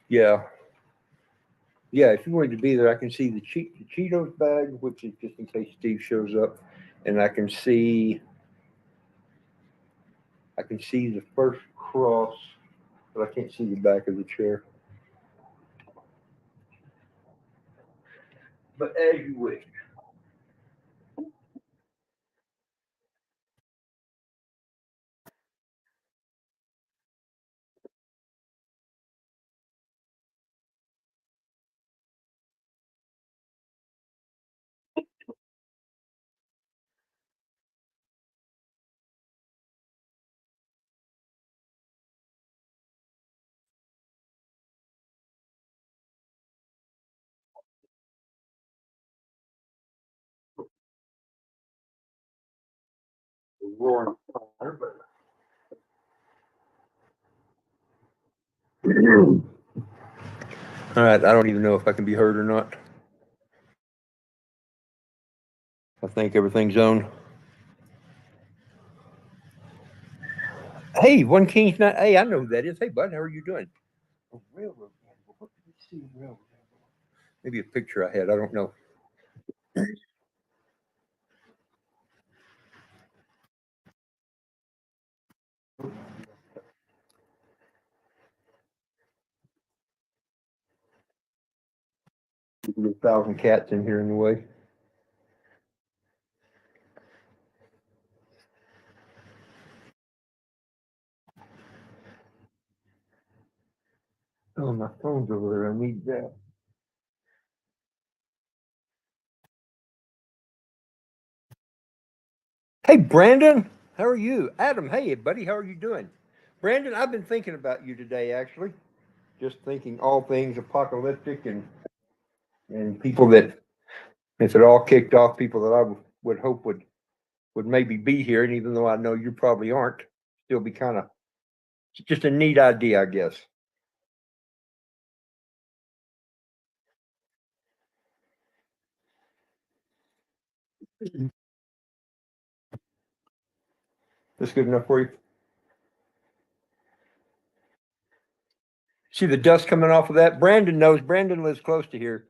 Yeah. Yeah, if you wanted to be there, I can see the Cheetos bag, which is just in case Steve shows up, and I can see the first cross, but I can't see the back of the chair. But as you wish. Roaring fire, but all right, I don't even know if I can be heard or not. I think everything's on. Hey, One King's not. Hey, I know who that is. Hey, bud, how are you doing? A railroad animal. What did we see in railroad animal? Maybe a picture I had. I don't know. 1,000 cats in here in the way. Oh, my phone's over there. I need that. Hey, Brandon, how are you? Adam, hey, buddy, how are you doing? Brandon, I've been thinking about you today, actually. Just thinking all things apocalyptic and people that, if it all kicked off, people that I would hope would maybe be here. And even though I know you probably aren't, still be kind of just a neat idea, I guess. That's good enough for you. See the dust coming off of that? Brandon knows. Brandon lives close to here.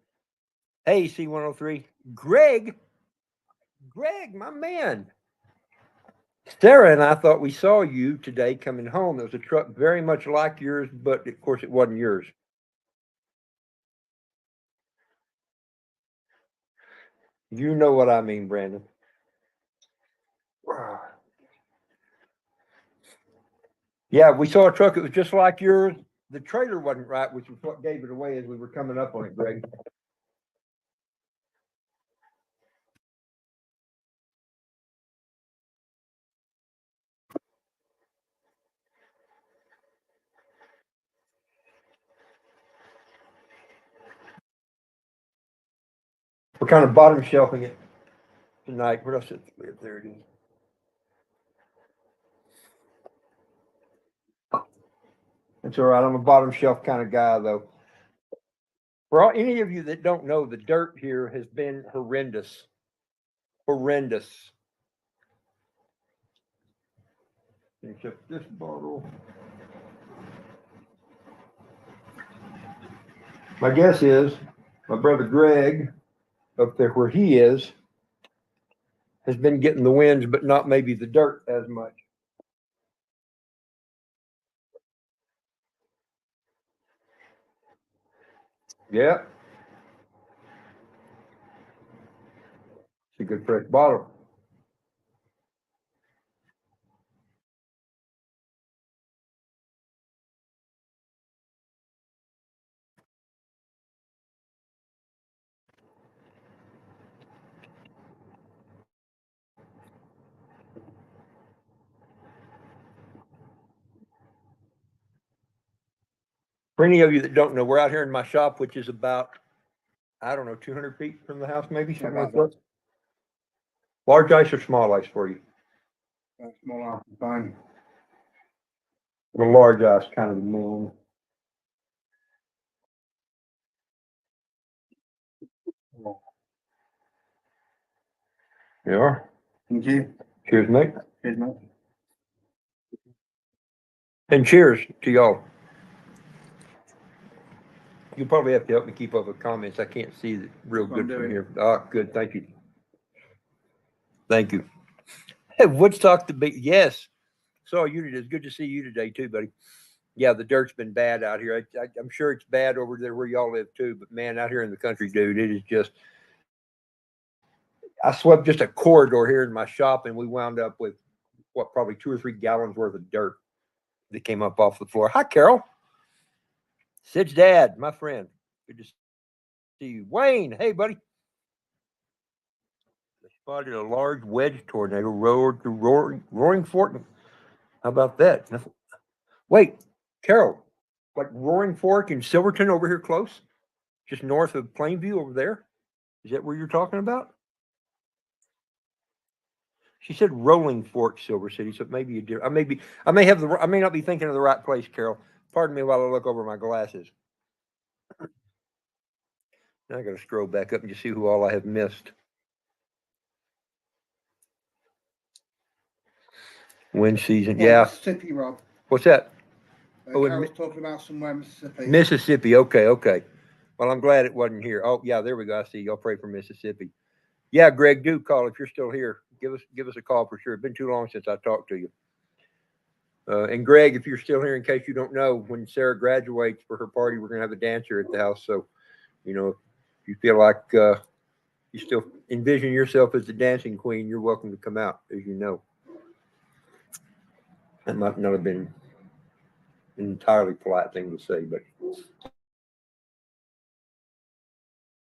Hey, C103. Greg, my man. Sarah and I thought we saw you today coming home. There was a truck very much like yours, but of course it wasn't yours. You know what I mean, Brandon. Yeah, we saw a truck that was just like yours. The trailer wasn't right, which was what gave it away as we were coming up on it, Greg. We're kind of bottom shelving it tonight. Where else is it? There it is. It's all right. I'm a bottom shelf kind of guy, though. For all, any of you that don't know, the dirt here has been horrendous. Horrendous. Finish up this bottle. My guess is my brother Greg, up there where he is, has been getting the winds, but not maybe the dirt as much. Yeah. It's a good fresh bottle. For any of you that don't know, we're out here in my shop, which is about, I don't know, 200 feet from the house, maybe something like that. Large ice or small ice for you? Small ice, fine. The large ice, kind of the moon. Yeah. Thank you. Cheers, mate. Cheers, mate. And cheers to y'all. You probably have to help me keep up with comments. I can't see it real good from here. Ah, good. Thank you. Thank you. Hey, Woodstock to be, yes. Saw you today. It's good to see you today too, buddy. Yeah, the dirt's been bad out here. I'm sure it's bad over there where y'all live too, but man, out here in the country, dude, it is just. I swept just a corridor here in my shop, and we wound up with what, probably 2 or 3 gallons worth of dirt that came up off the floor. Hi, Carol. Sid's dad, my friend. Good to see you. Wayne, hey, buddy. They spotted a large wedge tornado roared through Roaring Fork. How about that? Wait, Carol, like Roaring Fork in Silverton over here close, just north of Plainview over there. Is that where you're talking about? She said Rolling Fork, Silver City. So maybe you do. I may not be thinking of the right place, Carol. Pardon me while I look over my glasses. Now I got to scroll back up and just see who all I have missed. Wind season, yeah. Mississippi, Rob. What's that? Carol's talking about somewhere Mississippi. Mississippi. Okay. Well, I'm glad it wasn't here. Oh, yeah, there we go. I see. Y'all pray for Mississippi. Yeah, Greg, do call if you're still here. Give us a call for sure. It's been too long since I talked to you. And Greg, if you're still here, in case you don't know, when Sarah graduates for her party, we're gonna have a dancer at the house. So, if you feel like you still envision yourself as the dancing queen, you're welcome to come out. As you know, that might not have been an entirely polite thing to say, but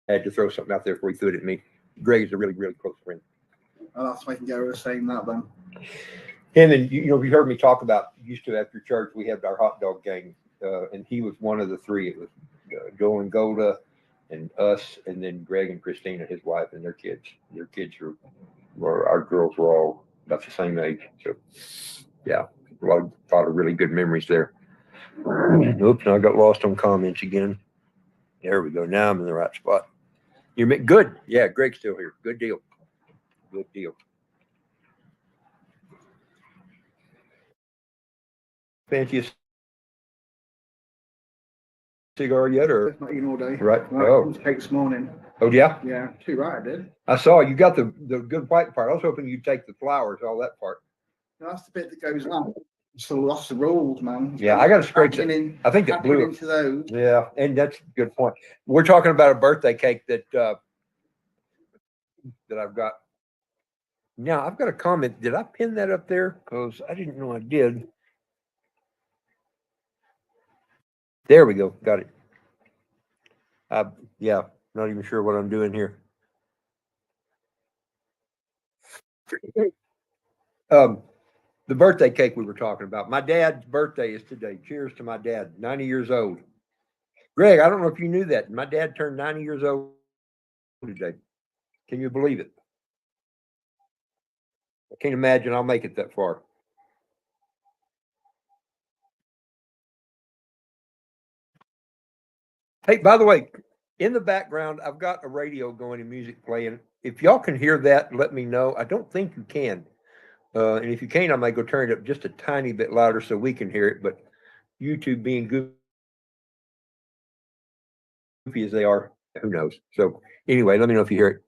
I had to throw something out there before he threw it at me. Greg is a really, really close friend. Oh, that's why I can get her saying that then. And then, you heard me talk about, used to after church, we had our hot dog gang, and he was one of the three. It was Joel and Golda and us, and then Greg and Christina, his wife, and their kids. Their kids were our girls were all about the same age. So, yeah, a lot of really good memories there. Oops, I got lost on comments again. There we go. Now I'm in the right spot. You're good. Yeah, Greg's still here. Good deal. Good deal. Fanciest cigar yet, or not eaten all day? Right. Oh, cake this morning. Oh yeah. Yeah, too right. I did. I saw you got the good white part. I was hoping you'd take the flowers, all that part. That's the bit that goes on. So that's the rules, man. Yeah, I got to scrape it. I think it blew into those. Yeah, and that's a good point. We're talking about a birthday cake that I've got. Now I've got a comment. Did I pin that up there? Because I didn't know I did. There we go. Got it. Yeah, not even sure what I'm doing here. The birthday cake we were talking about. My dad's birthday is today. Cheers to my dad, 90 years old. Greg, I don't know if you knew that. My dad turned 90 years old today. Can you believe it? I can't imagine I'll make it that far. Hey, by the way, in the background, I've got a radio going and music playing. If y'all can hear that, let me know. I don't think you can. And if you can, I might go turn it up just a tiny bit louder so we can hear it. But YouTube being goofy as they are, who knows? So anyway, let me know if you hear it.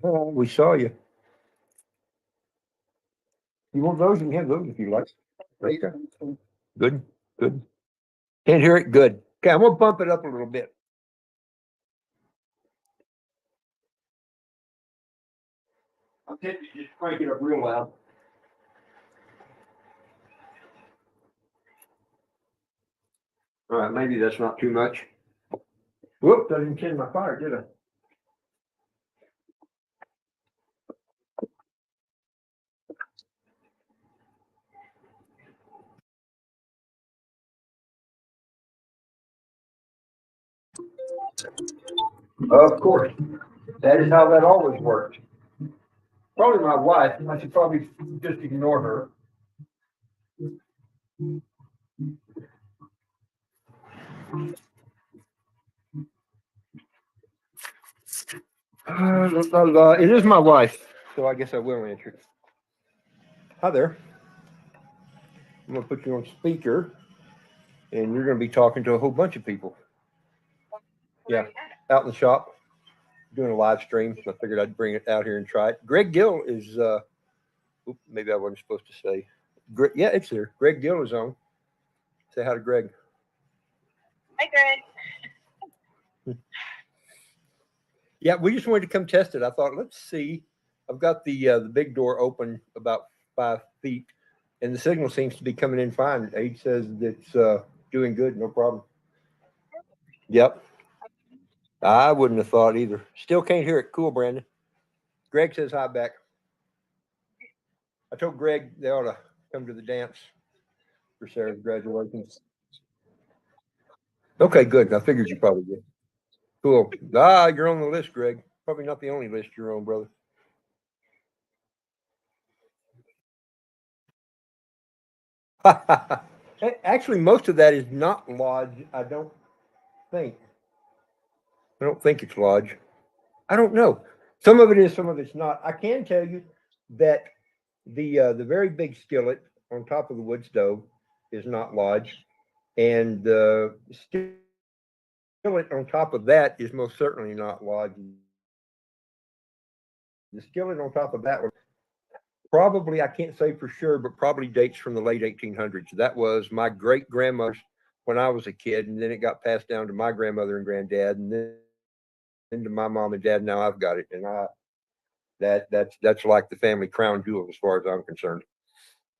Oh, we saw you. You want those? You can have those if you like. Okay. Good. Can't hear it? Good. Okay, I'm going to bump it up a little bit. I'm tempted to just crank it up real loud. All right, maybe that's not too much. Whoop, I didn't tend my fire, did I? Of course. That is how that always works. Probably my wife. I should probably just ignore her. It is my wife. So I guess I will answer it. Hi there. I'm gonna put you on speaker, and you're gonna be talking to a whole bunch of people. Yeah, out in the shop doing a live stream. So I figured I'd bring it out here and try it. Greg Gill is. Maybe I wasn't supposed to say. Yeah, it's there. Greg Gill is on. Say hi to Greg. Hi, Greg. Yeah, we just wanted to come test it. I thought, let's see. I've got the big door open about 5 feet, and the signal seems to be coming in fine. Age says it's doing good, no problem. Yep, I wouldn't have thought either. Still can't hear it. Cool, Brandon. Greg says hi back. I told Greg they ought to come to the dance for Sarah's graduation. Okay, good. I figured you probably did. Cool. You're on the list, Greg. Probably not the only list you're on, brother. Actually, most of that is not lodge. I don't think. I don't think it's lodge. I don't know. Some of it is, some of it's not. I can tell you that the very big skillet on top of the wood stove is not lodge, and the skillet on top of that is most certainly not lodge. The skillet on top of that was probably, I can't say for sure, but probably dates from the late 1800s. That was my great grandmother's when I was a kid, and then it got passed down to my grandmother and granddad, and then to my mom and dad. Now I've got it, and that's like the family crown jewel as far as I'm concerned.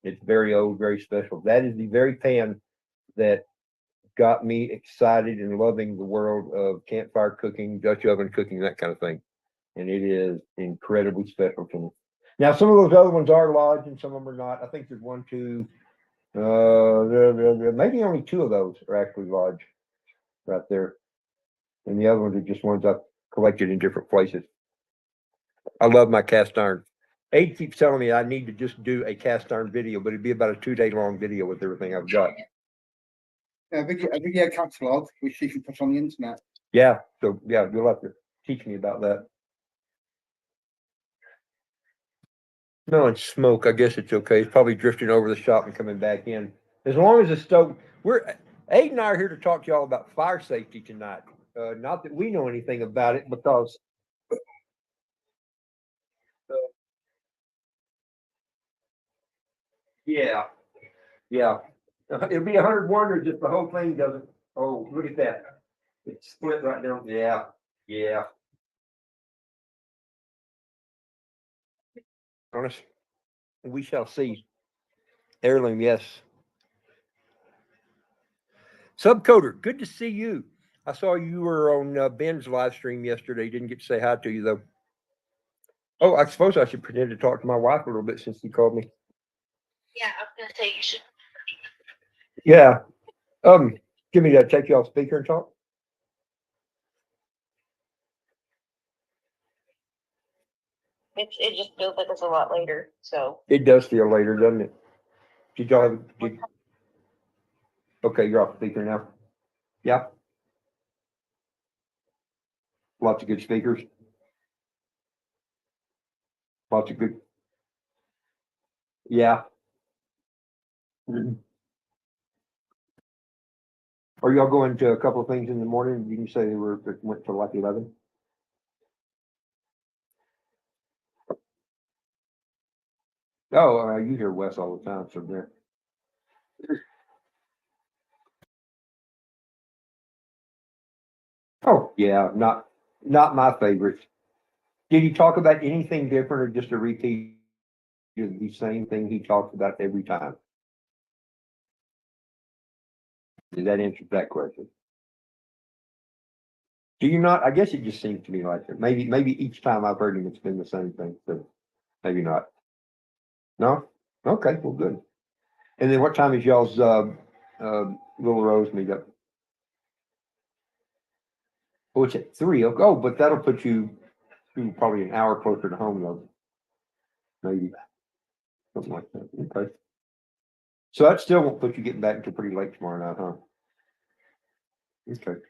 It's very old, very special. That is the very pan that got me excited and loving the world of campfire cooking, Dutch oven cooking, that kind of thing. And it is incredibly special to me. Now, some of those other ones are lodge and some of them are not. I think there's one, two, maybe only two of those are actually lodge right there. And the other ones are just ones I've collected in different places. I love my cast iron. Abe keeps telling me I need to just do a cast iron video, but it'd be about a 2 day long video with everything I've got. A video catalogue, which you can put on the internet. Yeah. So yeah, you'll have to teach me about that. No, it's smoke. I guess it's okay. It's probably drifting over the shop and coming back in. As long as the stove, Abe and I are here to talk to y'all about fire safety tonight. Not that we know anything about it, because yeah, yeah, it'll be 100 wonders if the whole thing doesn't. Oh, look at that! It's split right down. Yeah, yeah. Honest, we shall see. Heirloom, yes. Subcoder, good to see you. I saw you were on Ben's live stream yesterday. Didn't get to say hi to you though. Oh, I suppose I should pretend to talk to my wife a little bit since you called me. Yeah, I was gonna say you should. Yeah. Give me that. Take you off speaker and talk. It just feels like it's a lot later. So It does feel later, doesn't it? Did y'all have? Okay, you're off speaker now. Yeah. Lots of good speakers. Lots of good. Yeah. Mhm. Are y'all going to a couple of things in the morning? You can say they went to like 11. Oh, you hear Wes all the time, so there. Oh yeah, not my favorite. Did he talk about anything different or just a repeat of the same thing he talks about every time? Did that answer that question? Do you not? I guess it just seems to me like it. Maybe each time I've heard him, it's been the same thing. So maybe not. No? Okay, well, good. And then what time is y'all's Little Rose meetup? Oh, it's at 3. Oh, but that'll put you probably an hour closer to home, though. Maybe something like that. Okay. So that still won't put you getting back until pretty late tomorrow night, huh? Okay.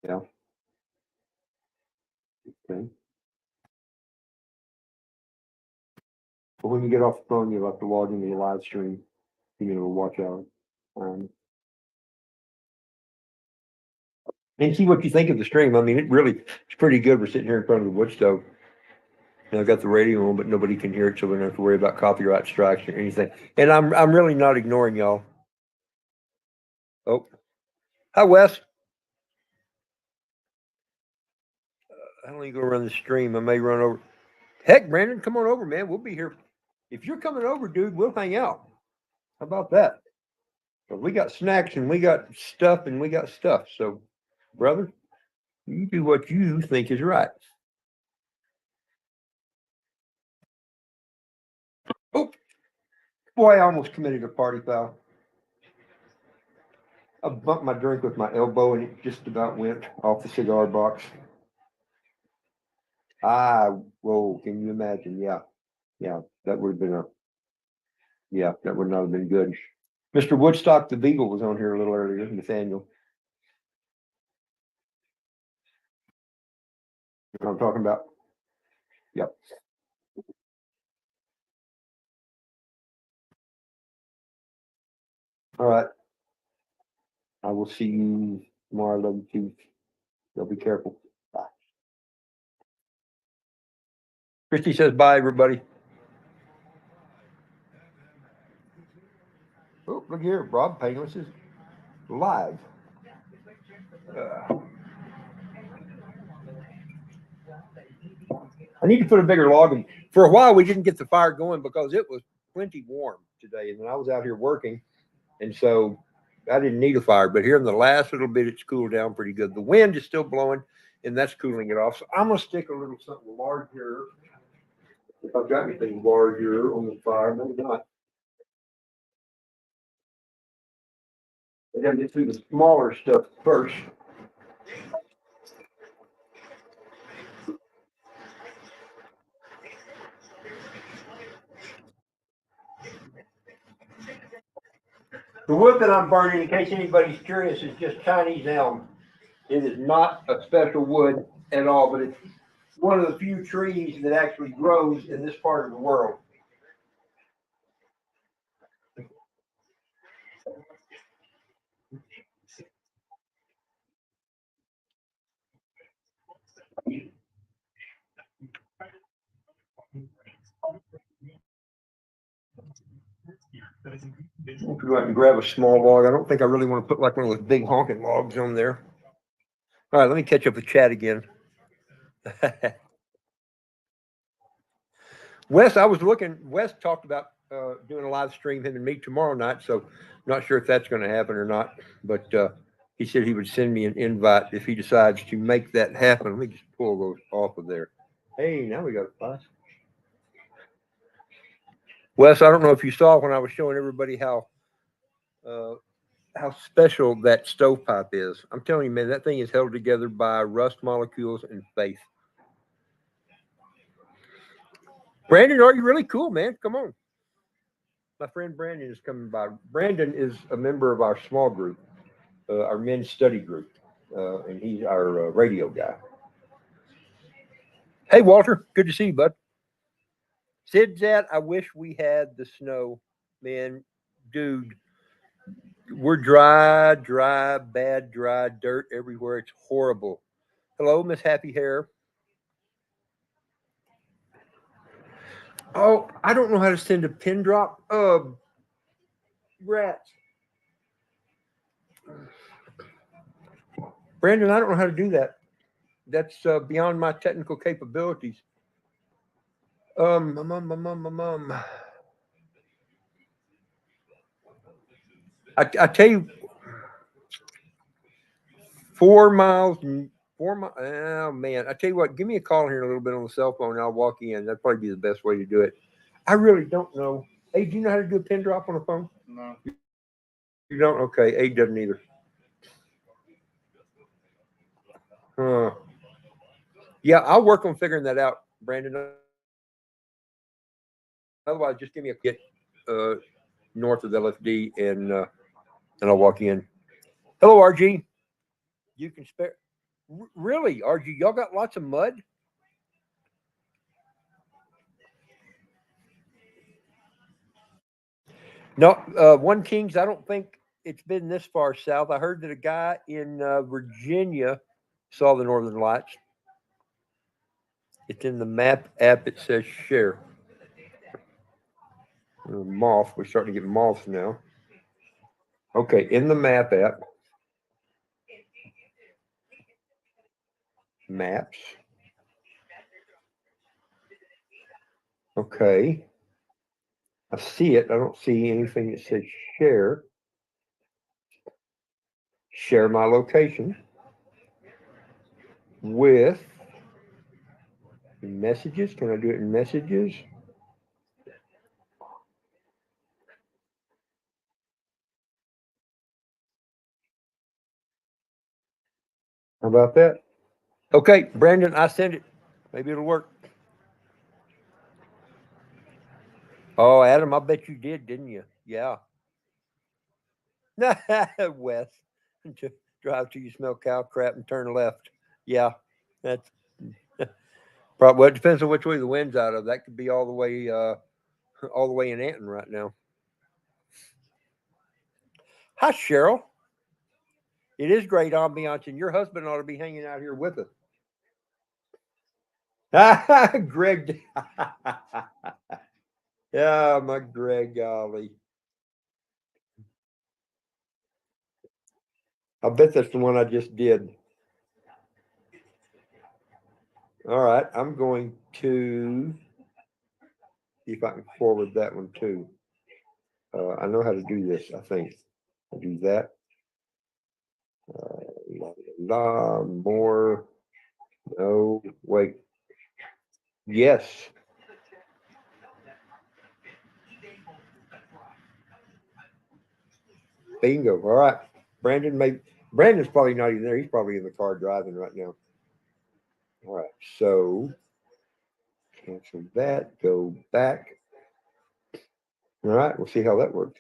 Yeah. Okay. But when you get off the phone, you'll have to log into the live stream. You know, watch out. And see what you think of the stream. I mean, it's pretty good. We're sitting here in front of the wood stove. And I've got the radio on, but nobody can hear it, so we don't have to worry about copyright strikes or anything. And I'm really not ignoring y'all. Oh, hi Wes. I don't even go run the stream. I may run over. Heck, Brandon, come on over, man. We'll be here. If you're coming over, dude, we'll hang out. How about that? But we got snacks and we got stuff and we got stuff. So, brother, you do what you think is right. Oh, boy, I almost committed a party foul. I bumped my drink with my elbow and it just about went off the cigar box. Whoa, can you imagine? Yeah, that would have been that would not have been good. Mr. Woodstock, the Beagle, was on here a little earlier, Nathaniel. You know what I'm talking about? Yep. All right. I will see you tomorrow. Love you too. Y'all be careful. Bye. Christy says bye, everybody. Oh, look here. Rob Painless is live. I need to put a bigger log in. For a while, we didn't get the fire going because it was plenty warm today. And then I was out here working. And so I didn't need a fire. But here in the last little bit, it's cooled down pretty good. The wind is still blowing, and that's cooling it off. So I'm going to stick a little something larger. If I've got anything larger on the fire, maybe not. I got to get through the smaller stuff first. The wood that I'm burning, in case anybody's curious, is just Chinese elm. It is not a special wood at all, but it's one of the few trees that actually grows in this part of the world. If you go out and grab a small log, I don't think I really want to put like one of those big honking logs on there. All right, let me catch up with Chad again. Wes, I was looking. Wes talked about doing a live stream him and me tomorrow night, so I'm not sure if that's going to happen or not. But he said he would send me an invite if he decides to make that happen. Let me just pull those off of there. Hey, now we got a spot. Wes, I don't know if you saw when I was showing everybody how special that stovepipe is. I'm telling you, man, that thing is held together by rust molecules and faith. Brandon, are you really cool, man? Come on. My friend Brandon is coming by. Brandon is a member of our small group, our men's study group, and he's our radio guy. Hey, Walter, good to see you, bud. Sid's at, I wish we had the snow, man. Dude, we're dry, bad, dry, dirt everywhere. It's horrible. Hello, Miss Happy Hair. Oh, I don't know how to send a pin drop. Rats. Brandon, I don't know how to do that. That's beyond my technical capabilities. I tell you, 4 miles, 4 miles. Oh man, I tell you what, give me a call here in a little bit on the cell phone, and I'll walk in. That'd probably be the best way to do it. I really don't know. Hey, do you know how to do a pin drop on the phone? No. You don't? Okay, Abe doesn't either. Yeah, I'll work on figuring that out, Brandon. Otherwise, just give me a get north of the LFD, and I'll walk in. Hello, RG. You can spare. Really, RG? Y'all got lots of mud? No, One Kings, I don't think it's been this far south. I heard that a guy in Virginia saw the Northern Lights. It's in the map app. It says share. Moth. We're starting to get moths now. Okay, in the map app. Maps. Okay. I see it. I don't see anything that says share. Share my location with messages. Can I do it in messages? How about that? Okay, Brandon, I sent it. Maybe it'll work. Oh, Adam, I bet you did, didn't you? Yeah. West. Drive till you smell cow crap and turn left. Yeah, that's probably. Well, it depends on which way the wind's out of. That could be all the way in Anton right now. Hi, Cheryl. It is great ambiance, and your husband ought to be hanging out here with us. Greg. Yeah, my Greg, golly. I bet that's the one I just did. All right, I'm going to see if I can forward that one too. I know how to do this, I think. I'll do that. More. No, wait. Yes. Bingo. All right. Brandon's probably not even there. He's probably in the car driving right now. All right. So cancel that. Go back. All right. We'll see how that works.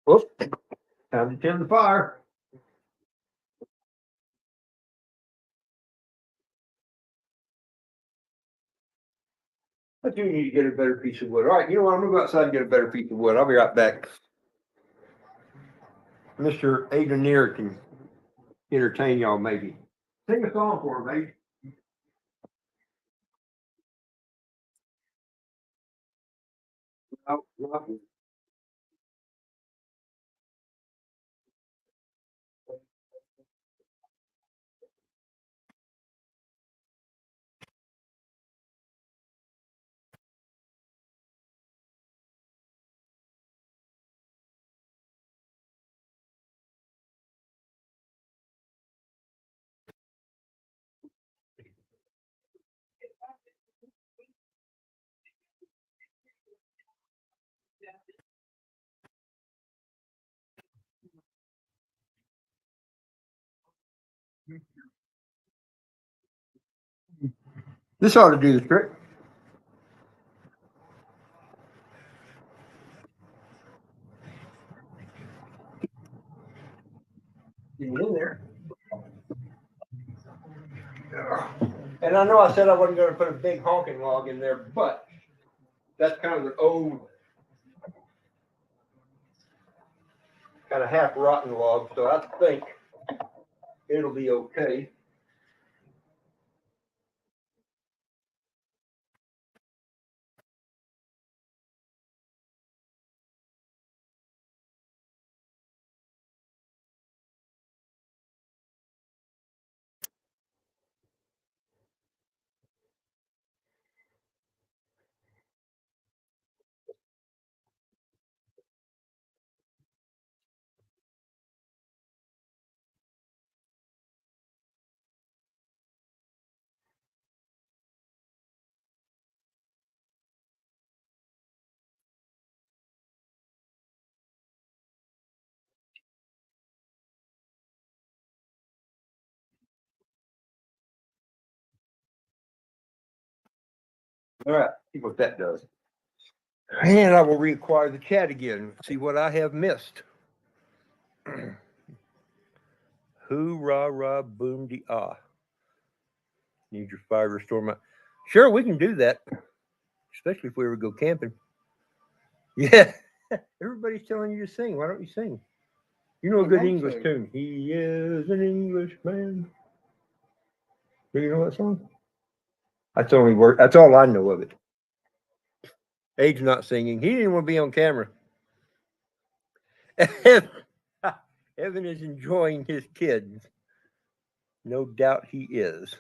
Oops. Time to tend the fire. I do need to get a better piece of wood. All right. You know what? I'm going to go outside and get a better piece of wood. I'll be right back. Mr. Adeneer can entertain y'all maybe. Sing a song for him, maybe. Oh, this ought to do the trick. Get in there. And I know I said I wasn't going to put a big honking log in there, but that's kind of an old, kind of half rotten log, so I think it'll be okay. All right, see what that does. And I will reacquire the chat again, see what I have missed. Hoorah, boom, de ah. Need your fire to restore my. Sure, we can do that, especially if we were to go camping. Yeah, everybody's telling you to sing. Why don't you sing? You know a I good want English to. tune. He is an Englishman. Do you know that song? That's the only word. That's all I know of it. Abe's not singing. He didn't want to be on camera. Evan is enjoying his kids. No doubt he is.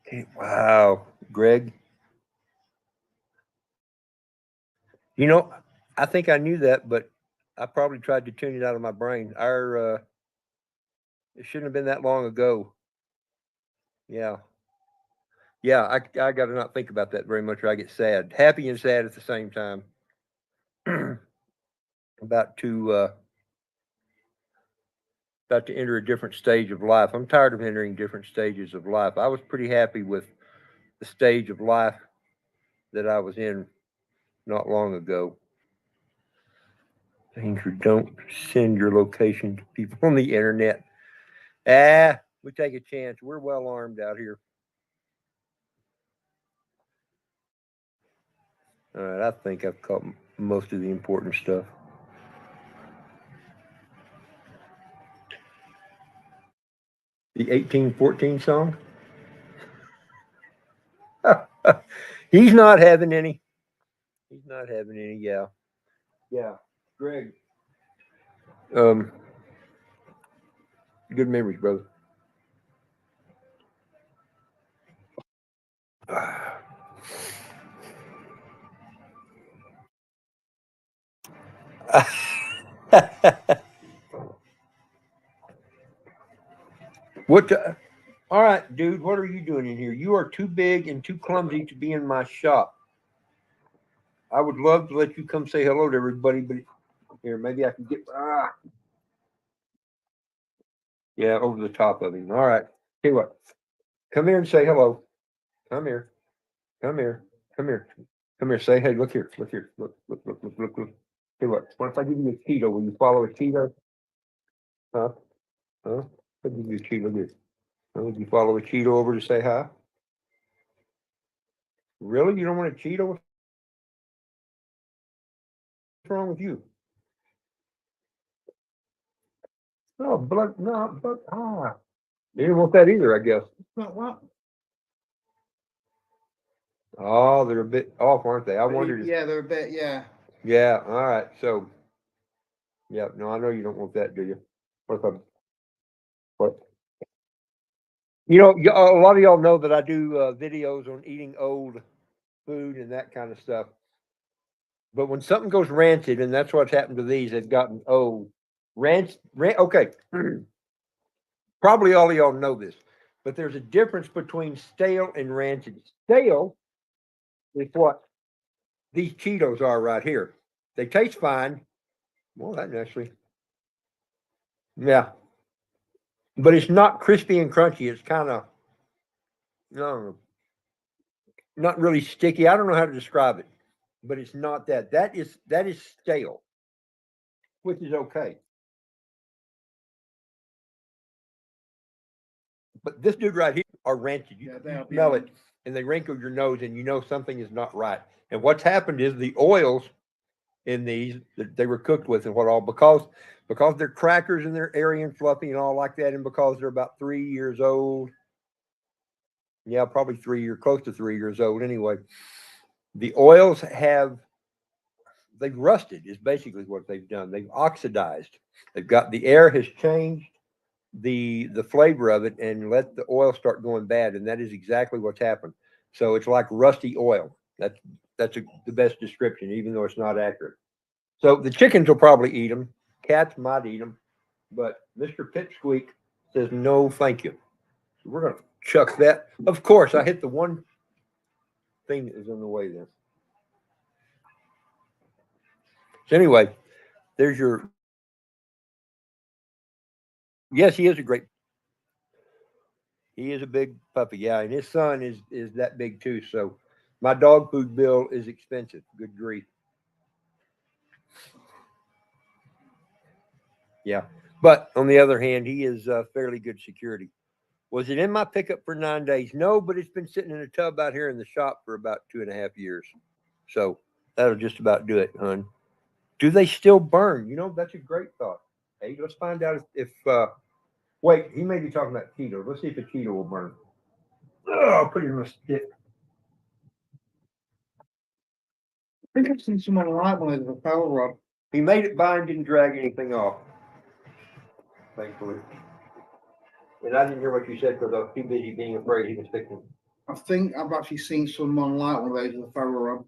Okay, wow, Greg. You know, I think I knew that, but I probably tried to tune it out of my brain. It shouldn't have been that long ago. Yeah, yeah. I got to not think about that very much, or I get sad, happy and sad at the same time. about to uh, about to enter a different stage of life. I'm tired of entering different stages of life. I was pretty happy with the stage of life that I was in not long ago. Danger, don't send your location to people on the internet. We take a chance. We're well armed out here. All right, I think I've caught most of the important stuff. The 1814 song? He's not having any. He's not having any, yeah. Yeah. Greg. Um, good memories, brother. what? All right, dude. What are you doing in here? You are too big and too clumsy to be in my shop. I would love to let you come say hello to everybody, but here, maybe I can get. Yeah, over the top of him. All right. Tell you what. Come here and say hello. Come here. Come here. Come here. Come here. Say, hey, look here. Look here. Look. Tell you what if I give you a Cheeto? Will you follow a Cheeto? Huh? Huh? I'll give you a Cheeto here. Would you follow a Cheeto over to say hi? Really? You don't want a Cheeto? What's wrong with you? No, blood, no, but you didn't want that either, I guess. Not what? Oh, they're a bit off, aren't they? I wondered. Yeah, they're a bit. Yeah. Yeah. All right. So, yeah. No, I know you don't want that, do you? What if I? What? You know, a lot of y'all know that I do videos on eating old food and that kind of stuff. But when something goes rancid, and that's what's happened to these, they've gotten old. Okay. Probably all of y'all know this, but there's a difference between stale and rancid. Stale is what these Cheetos are right here. They taste fine. Well, that actually, yeah, but it's not crispy and crunchy. It's kind of, no, not really sticky. I don't know how to describe it, but it's not that. That is stale, which is okay. But this dude right here are rancid. You, Yeah, they you are smell beyond. it, and they wrinkle your nose, and you know something is not right. And what's happened is the oils in these that they were cooked with and what all because they're crackers and they're airy and fluffy and all like that, and because they're about 3 years old. Yeah, probably 3 years, close to 3 years old anyway. The oils they've rusted is basically what they've done. They've oxidized. They've got the air has changed the flavor of it and let the oil start going bad, and that is exactly what's happened. So it's like rusty oil. That's the best description, even though it's not accurate. So the chickens will probably eat them. Cats might eat them, but Mr. Pipsqueak says no, thank you. So we're gonna chuck that. Of course, I hit the one thing that is in the way then. So anyway, there's your. Yes, he is a great. He is a big puppy, yeah, and his son is that big too. So my dog food bill is expensive. Good grief. Yeah, but on the other hand, he is fairly good security. Was it in my pickup for 9 days? No, but it's been sitting in a tub out here in the shop for about 2.5 years. So that'll just about do it, hon. Do they still burn? You know, that's a great thought. Hey, let's find out if wait, he may be talking about keto. Let's see if a keto will burn. Oh, put it in a stick. I think I've seen someone like one of those with a power rod. He made it by and didn't drag anything off. Thankfully. And I didn't hear what you said because I was too busy being afraid he was fixing. I think I've actually seen someone like one of those with a power rod.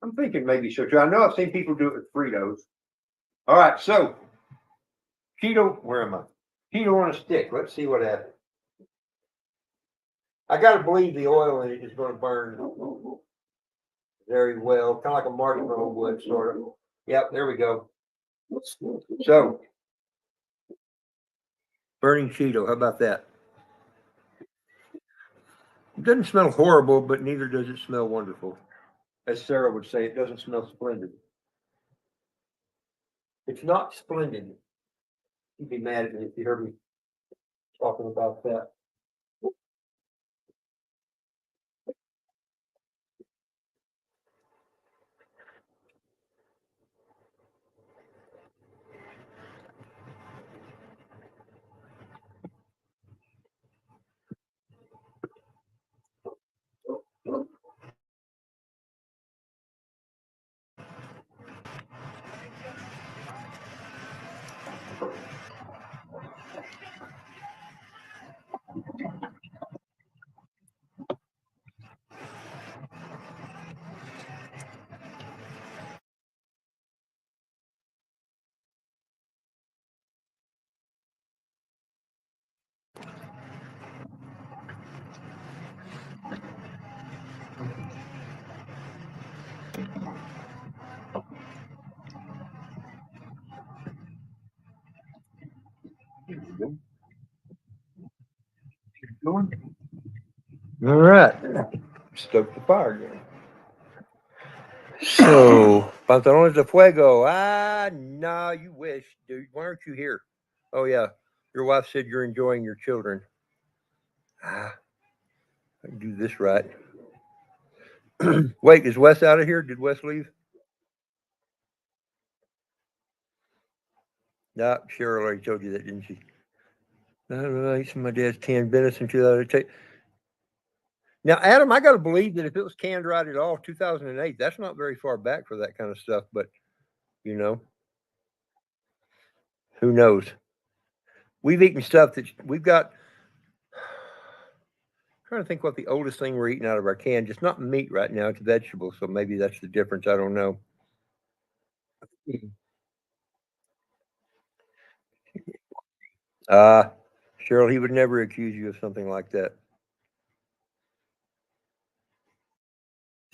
I'm thinking maybe so too. I know I've seen people do it with Fritos. All right, so keto, where am I? Keto on a stick. Let's see what happens. I gotta believe the oil in it is gonna burn very well, kind of like a marshmallow would, sort of. Yep, there we go. So, burning Cheeto, how about that? It doesn't smell horrible, but neither does it smell wonderful. As Sarah would say, it doesn't smell splendid. It's not splendid. You'd be mad at me if you heard me talking about that. All right. Stoke the fire again. So, pantalones de fuego. Ah, no, you wish, dude. Why aren't you here? Oh, yeah. Your wife said you're enjoying your children. Ah, I can do this right. Wait, is Wes out of here? Did Wes leave? No, Cheryl already told you that, didn't she? I don't know. My dad's canned venison 2008. Now, Adam, I got to believe that if it was canned right at all, 2008, that's not very far back for that kind of stuff. But, you know, who knows? We've eaten stuff that we've got. Trying to think what the oldest thing we're eating out of our can. Just not meat right now. It's vegetables. So maybe that's the difference. I don't know. Cheryl, he would never accuse you of something like that.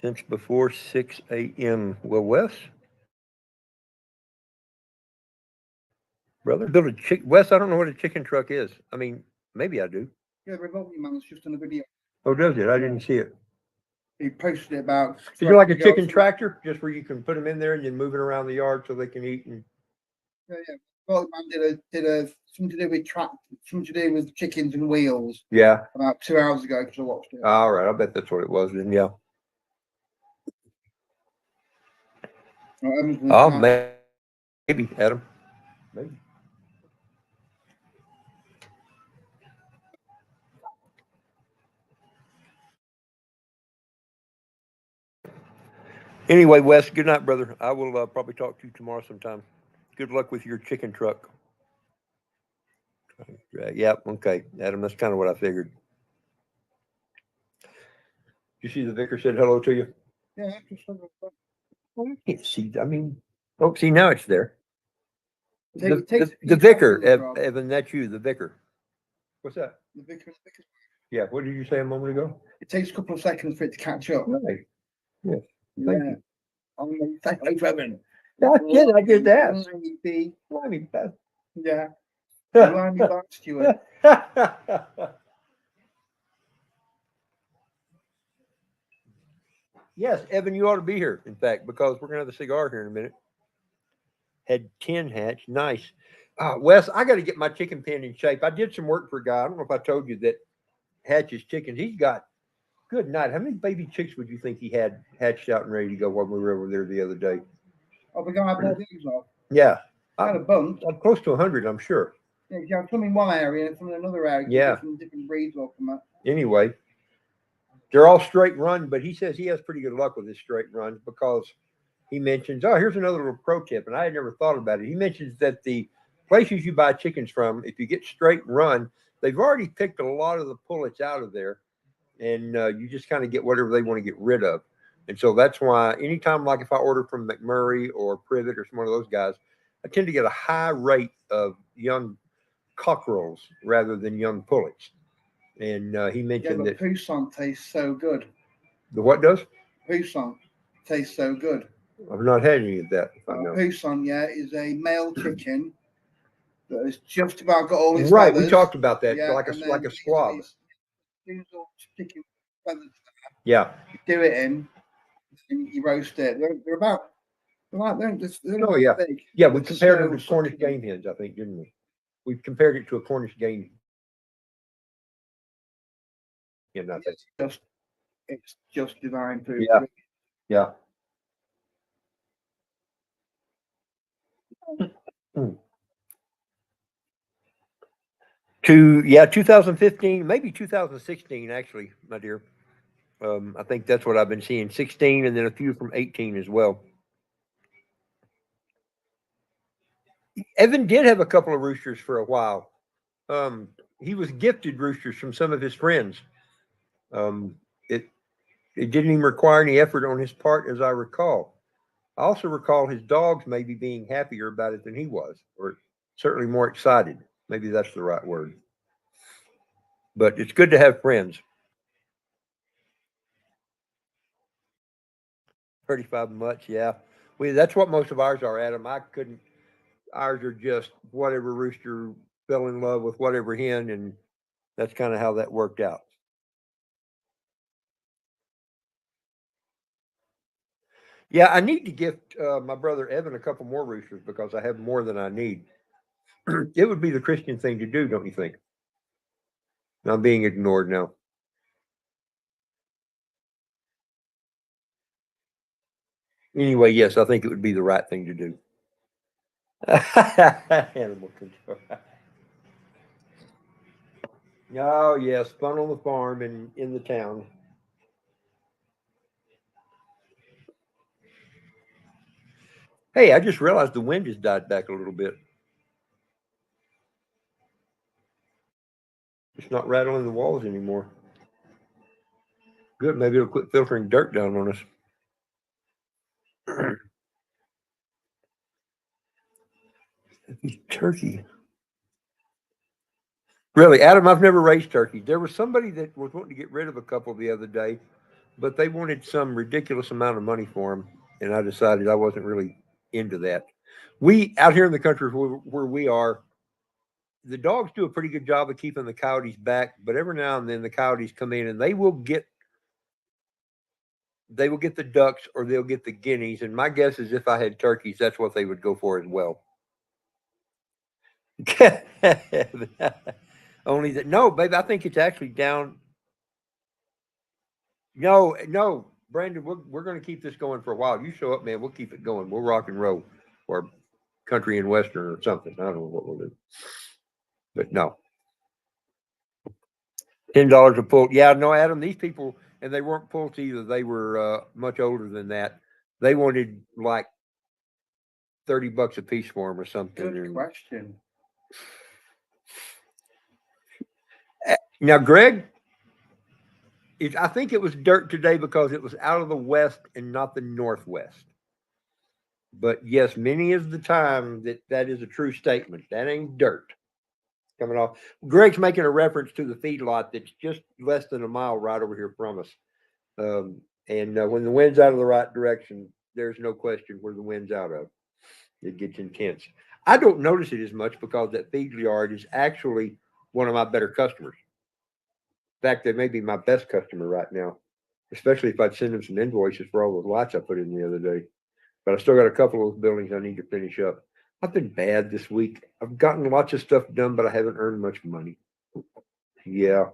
Since before 6 a.m. Well, Wes, brother, build a chick. Wes, I don't know what a chicken truck is. I mean, maybe I do. Yeah, the remotely man's just done a video. Oh, does it? I didn't see it. He posted it about. Is it like a chicken tractor, just where you can put them in there and then move it around the yard so they can eat? And Yeah, yeah. Well, man did a something to do with something to do with chickens and wheels yeah, about 2 hours ago because I watched it. all right. I bet that's what it was. Then yeah. Oh, maybe Adam. Maybe. Anyway, Wes, good night, brother. I will probably talk to you tomorrow sometime. Good luck with your chicken truck. Yep. Okay, Adam. That's kind of what I figured. You see the vicar said hello to you? Yeah, just Well, I can't see. I mean, oh, see now it's there. It The vicar, Evan. That's you, the vicar. What's that? The vicar. Yeah. What did you say a moment ago? It takes a couple of seconds for it to catch up. Right. Yes. Yeah. Thank you. I'm going to say hello, Evan. I did that. Blimey, Beth. yeah. Blimey, Bart Stewart. Yes, Evan, you ought to be here, in fact, because we're going to have a cigar here in a minute. Had 10 hatch. Nice. Wes, I got to get my chicken pen in shape. I did some work for a guy. I don't know if I told you that hatches chickens. He's got good night. How many baby chicks would you think he had hatched out and ready to go when we were over there the other day? Oh, the guy I bought these off. Yeah, Had a bunch. I'm close to 100, I'm sure. Yeah, you have some in one area and some in another area. Yeah. Different breeds or from Anyway, they're all straight run, but he says he has pretty good luck with his straight runs because he mentions, oh, here's another little pro tip, and I had never thought about it. He mentions that the places you buy chickens from, if you get straight run, they've already picked a lot of the pullets out of there, and you just kind of get whatever they want to get rid of. And so that's why anytime, like if I order from McMurray or Privet or some one of those guys, I tend to get a high rate of young cockerels rather than young pullets. And he mentioned that Poussin tastes so good. the what does? Poussin tastes so good. I've not had any of that. If I know. Poussin, yeah, is a male chicken that has just about got all his right. feathers. We talked about that. Yeah, like a squab. These all chicken feathers. Yeah. You do it in, and you roast it. They're about. They're just. They're Oh yeah. big. Yeah, we It's compared so them to Cornish fucking- game hens, I think, didn't we? We compared it to a Cornish game hen, I think. It's just divine food. Yeah. Yeah. To 2015, maybe 2016, actually, my dear. I think that's what I've been seeing. 16, and then a few from 18 as well. Evan did have a couple of roosters for a while. He was gifted roosters from some of his friends. It didn't even require any effort on his part, as I recall. I also recall his dogs maybe being happier about it than he was, or certainly more excited. Maybe that's the right word. But it's good to have friends. 35 mutts, yeah. That's what most of ours are, Adam. I couldn't. Ours are just whatever rooster fell in love with whatever hen, and that's kind of how that worked out. Yeah, I need to gift my brother Evan a couple more roosters because I have more than I need. It would be the Christian thing to do, don't you think? I'm being ignored now. Anyway, yes, I think it would be the right thing to do. Animal control. Oh, yes, fun on the farm and in the town. Hey, I just realized the wind has died back a little bit. It's not rattling the walls anymore. Good, maybe it'll quit filtering dirt down on us. Turkey. Really, Adam, I've never raised turkeys. There was somebody that was wanting to get rid of a couple the other day, but they wanted some ridiculous amount of money for them, and I decided I wasn't really into that. We out here in the country where we are, the dogs do a pretty good job of keeping the coyotes back, but every now and then the coyotes come in and they will get the ducks or they'll get the guineas. And my guess is if I had turkeys, that's what they would go for as well. Only that no, baby, I think it's actually down. No, Brandon, we're going to keep this going for a while. You show up, man. We'll keep it going. We'll rock and roll, or country and western or something. I don't know what we'll do, but no. $10 a pull. Yeah, no, Adam. These people, and they weren't pulls either. They were much older than that. They wanted like $30 a piece for them or something. Good question. Now, Greg, I think it was dirt today because it was out of the west and not the northwest. But yes, many is the time that is a true statement. That ain't dirt coming off. Greg's making a reference to the feedlot that's just less than a mile right over here from us. And when the wind's out of the right direction, there's no question where the wind's out of. It gets intense. I don't notice it as much because that feed yard is actually one of my better customers. In fact, they may be my best customer right now, especially if I'd send them some invoices for all those lights I put in the other day. But I still got a couple of those buildings I need to finish up. I've been bad this week. I've gotten lots of stuff done, but I haven't earned much money. Yeah.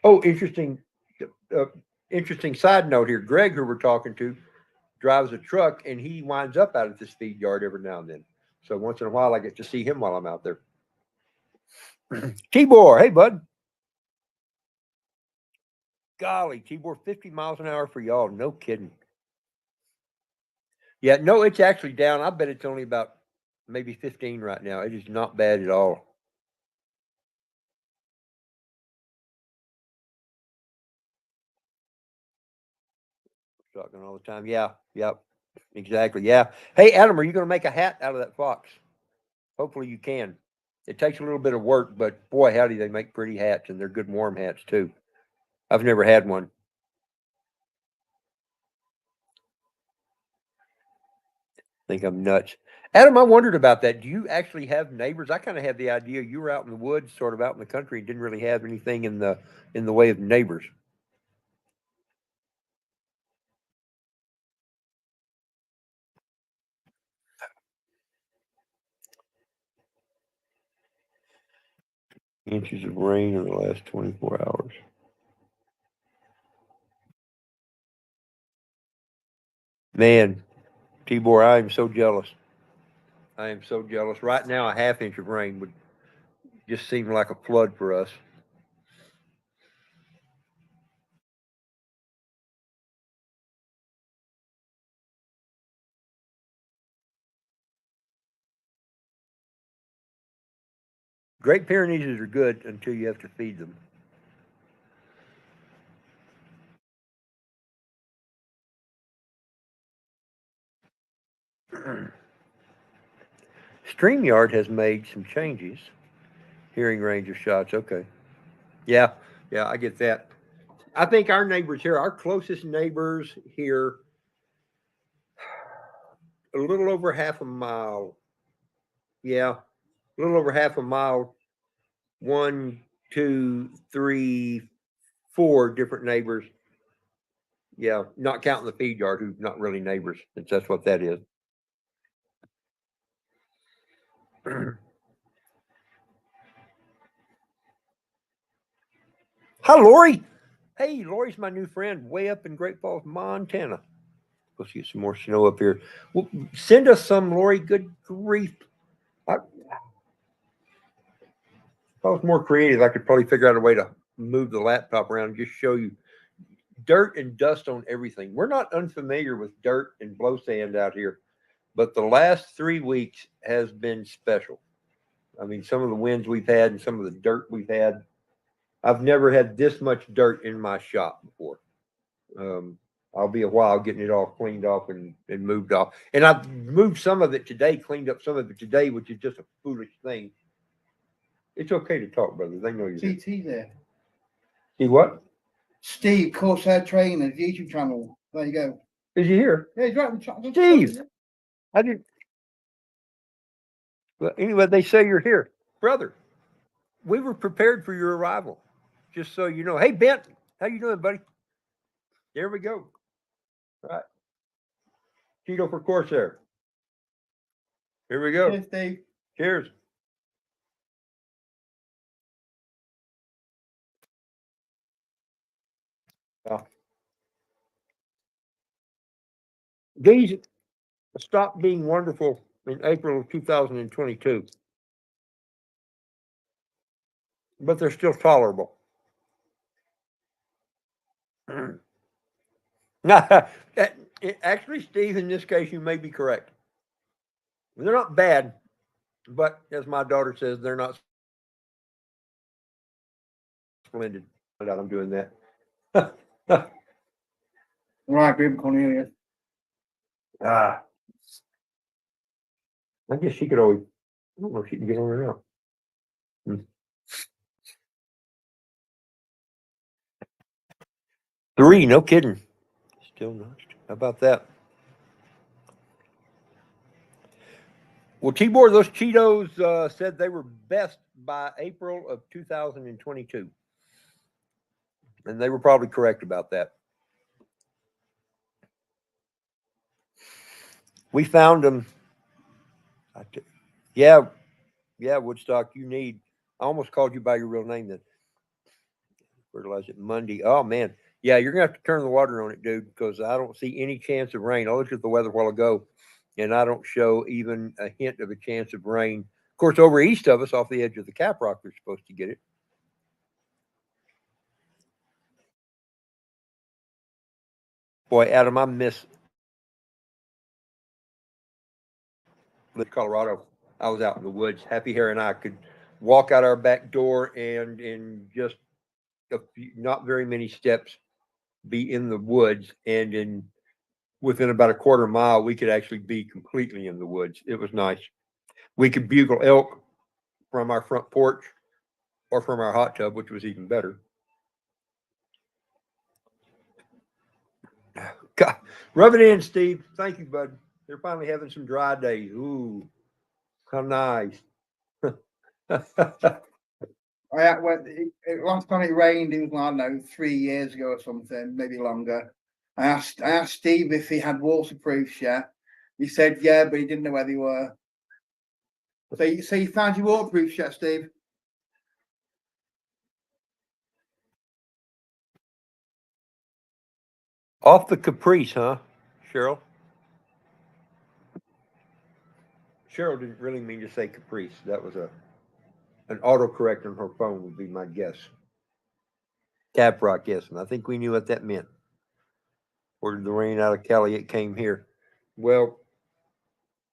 Oh, uh, interesting side note here. Greg, who we're talking to, drives a truck, and he winds up out at this feed yard every now and then. So once in a while, I get to see him while I'm out there. Tibor, hey bud. Golly, Tibor, 50 miles an hour for y'all. No kidding. Yeah, no, it's actually down. I bet it's only about maybe 15 right now. It is not bad at all. Shotgun all the time. Yeah, yep, exactly. Yeah. Hey, Adam, are you going to make a hat out of that fox? Hopefully you can. It takes a little bit of work, but boy, howdy, they make pretty hats, and they're good warm hats too. I've never had one. Think I'm nuts. Adam, I wondered about that. Do you actually have neighbors? I kind of had the idea you were out in the woods, sort of out in the country, and didn't really have anything in the way of neighbors. Inches of rain in the last 24 hours. Man, Tibor, I am so jealous. I am so jealous. Right now, a half inch of rain would just seem like a flood for us. Great Pyrenees are good until you have to feed them. StreamYard has made some changes. Hearing range of shots. Okay. Yeah, yeah, I get that. I think our neighbors here, our closest neighbors here, a little over half a mile. Yeah, a little over half a mile. One, two, three, four different neighbors. Yeah, not counting the feed yard, who's not really neighbors. That's what that is. Hi, Lori. Hey, Lori's my new friend, way up in Great Falls, Montana. Let's get some more snow up here. Well, send us some, Lori. Good grief. I, if I was more creative, I could probably figure out a way to move the laptop around and just show you dirt and dust on everything. We're not unfamiliar with dirt and blow sand out here, but the last 3 weeks has been special. I mean, some of the winds we've had and some of the dirt we've had. I've never had this much dirt in my shop before. Um, I'll be a while getting it all cleaned off and moved off. And I've moved some of it today, cleaned up some of it today, which is just a foolish thing. It's okay to talk, brother. They know you're here. CT there. See what? Steve, Corsair Trainer, YouTube channel. There you go. Is he here? Yeah, he's right in the chat. Steve! I didn't. Well, anyway, they say you're here. Brother, we were prepared for your arrival. Just so you know. Hey, Bent, how you doing, buddy? There we go. All right. Cheeto for Corsair. Here we go. Cheers, Steve. Cheers. These stopped being wonderful in April of 2022, but they're still tolerable. Actually, Steve, in this case, you may be correct. They're not bad, but as my daughter says, they're not splendid. I'm doing that. Right, Grim Cornelius. I guess she could always. I don't know if she can get on her now. 3, no kidding. Still notched. How about that? Well, Tibor, those Cheetos said they were best by April of 2022. And they were probably correct about that. We found them. Yeah, yeah, Woodstock, you need. I almost called you by your real name then. Fertilize it Monday. Oh man, yeah, you're gonna have to turn the water on it, dude, because I don't see any chance of rain. I looked at the weather a while ago, and I don't show even a hint of a chance of rain. Of course, over east of us, off the edge of the Cap Rock, they're supposed to get it. Boy, Adam, I miss Colorado. I was out in the woods. Happy Hair and I could walk out our back door and in just not very many steps be in the woods, and in within about a quarter mile we could actually be completely in the woods. It was nice. We could bugle elk from our front porch or from our hot tub, which was even better. God, rub it in, Steve. Thank you, bud. They're finally having some dry days. Ooh, how nice. Last time it rained, it was, I don't know, 3 years ago or something, maybe longer. I asked Steve if he had waterproofs. Yeah, he said yeah, but he didn't know where they were. So you found your waterproofs yet, Steve? Off the Caprice, huh, Cheryl? Cheryl didn't really mean to say Caprice. That was a an autocorrect on her phone would be my guess. Caprock, yes, and I think we knew what that meant. Ordered the rain out of Cali, it came here. Well,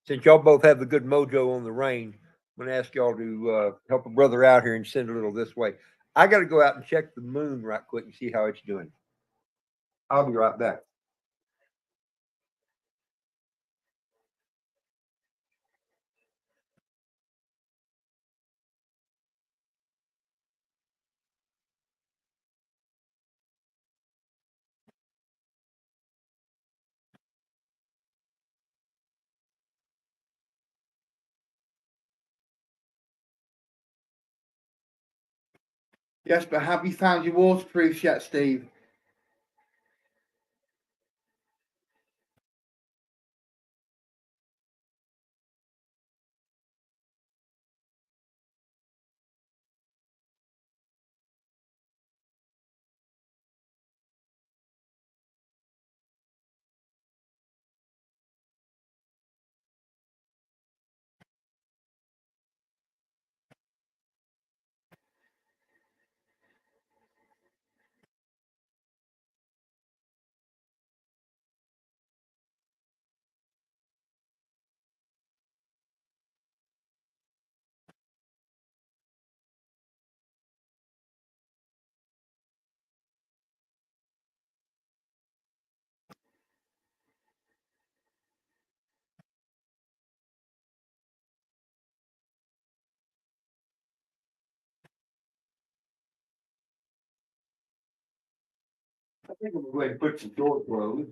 since y'all both have the good mojo on the rain, I'm going to ask y'all to help a brother out here and send a little this way. I got to go out and check the moon right quick and see how it's doing. I'll be right back. Yes, but have you found your waterproofs yet, Steve? I think I'm going to put some door closed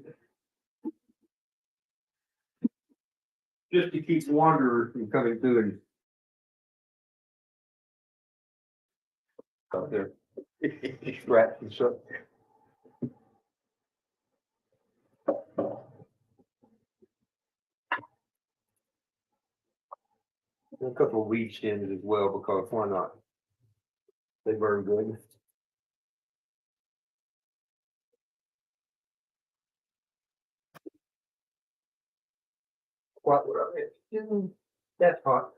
just to keep wanderers from coming through and out there. Rats and stuff. A couple of weed stems as well, because why not? They burn good. What? That's hot.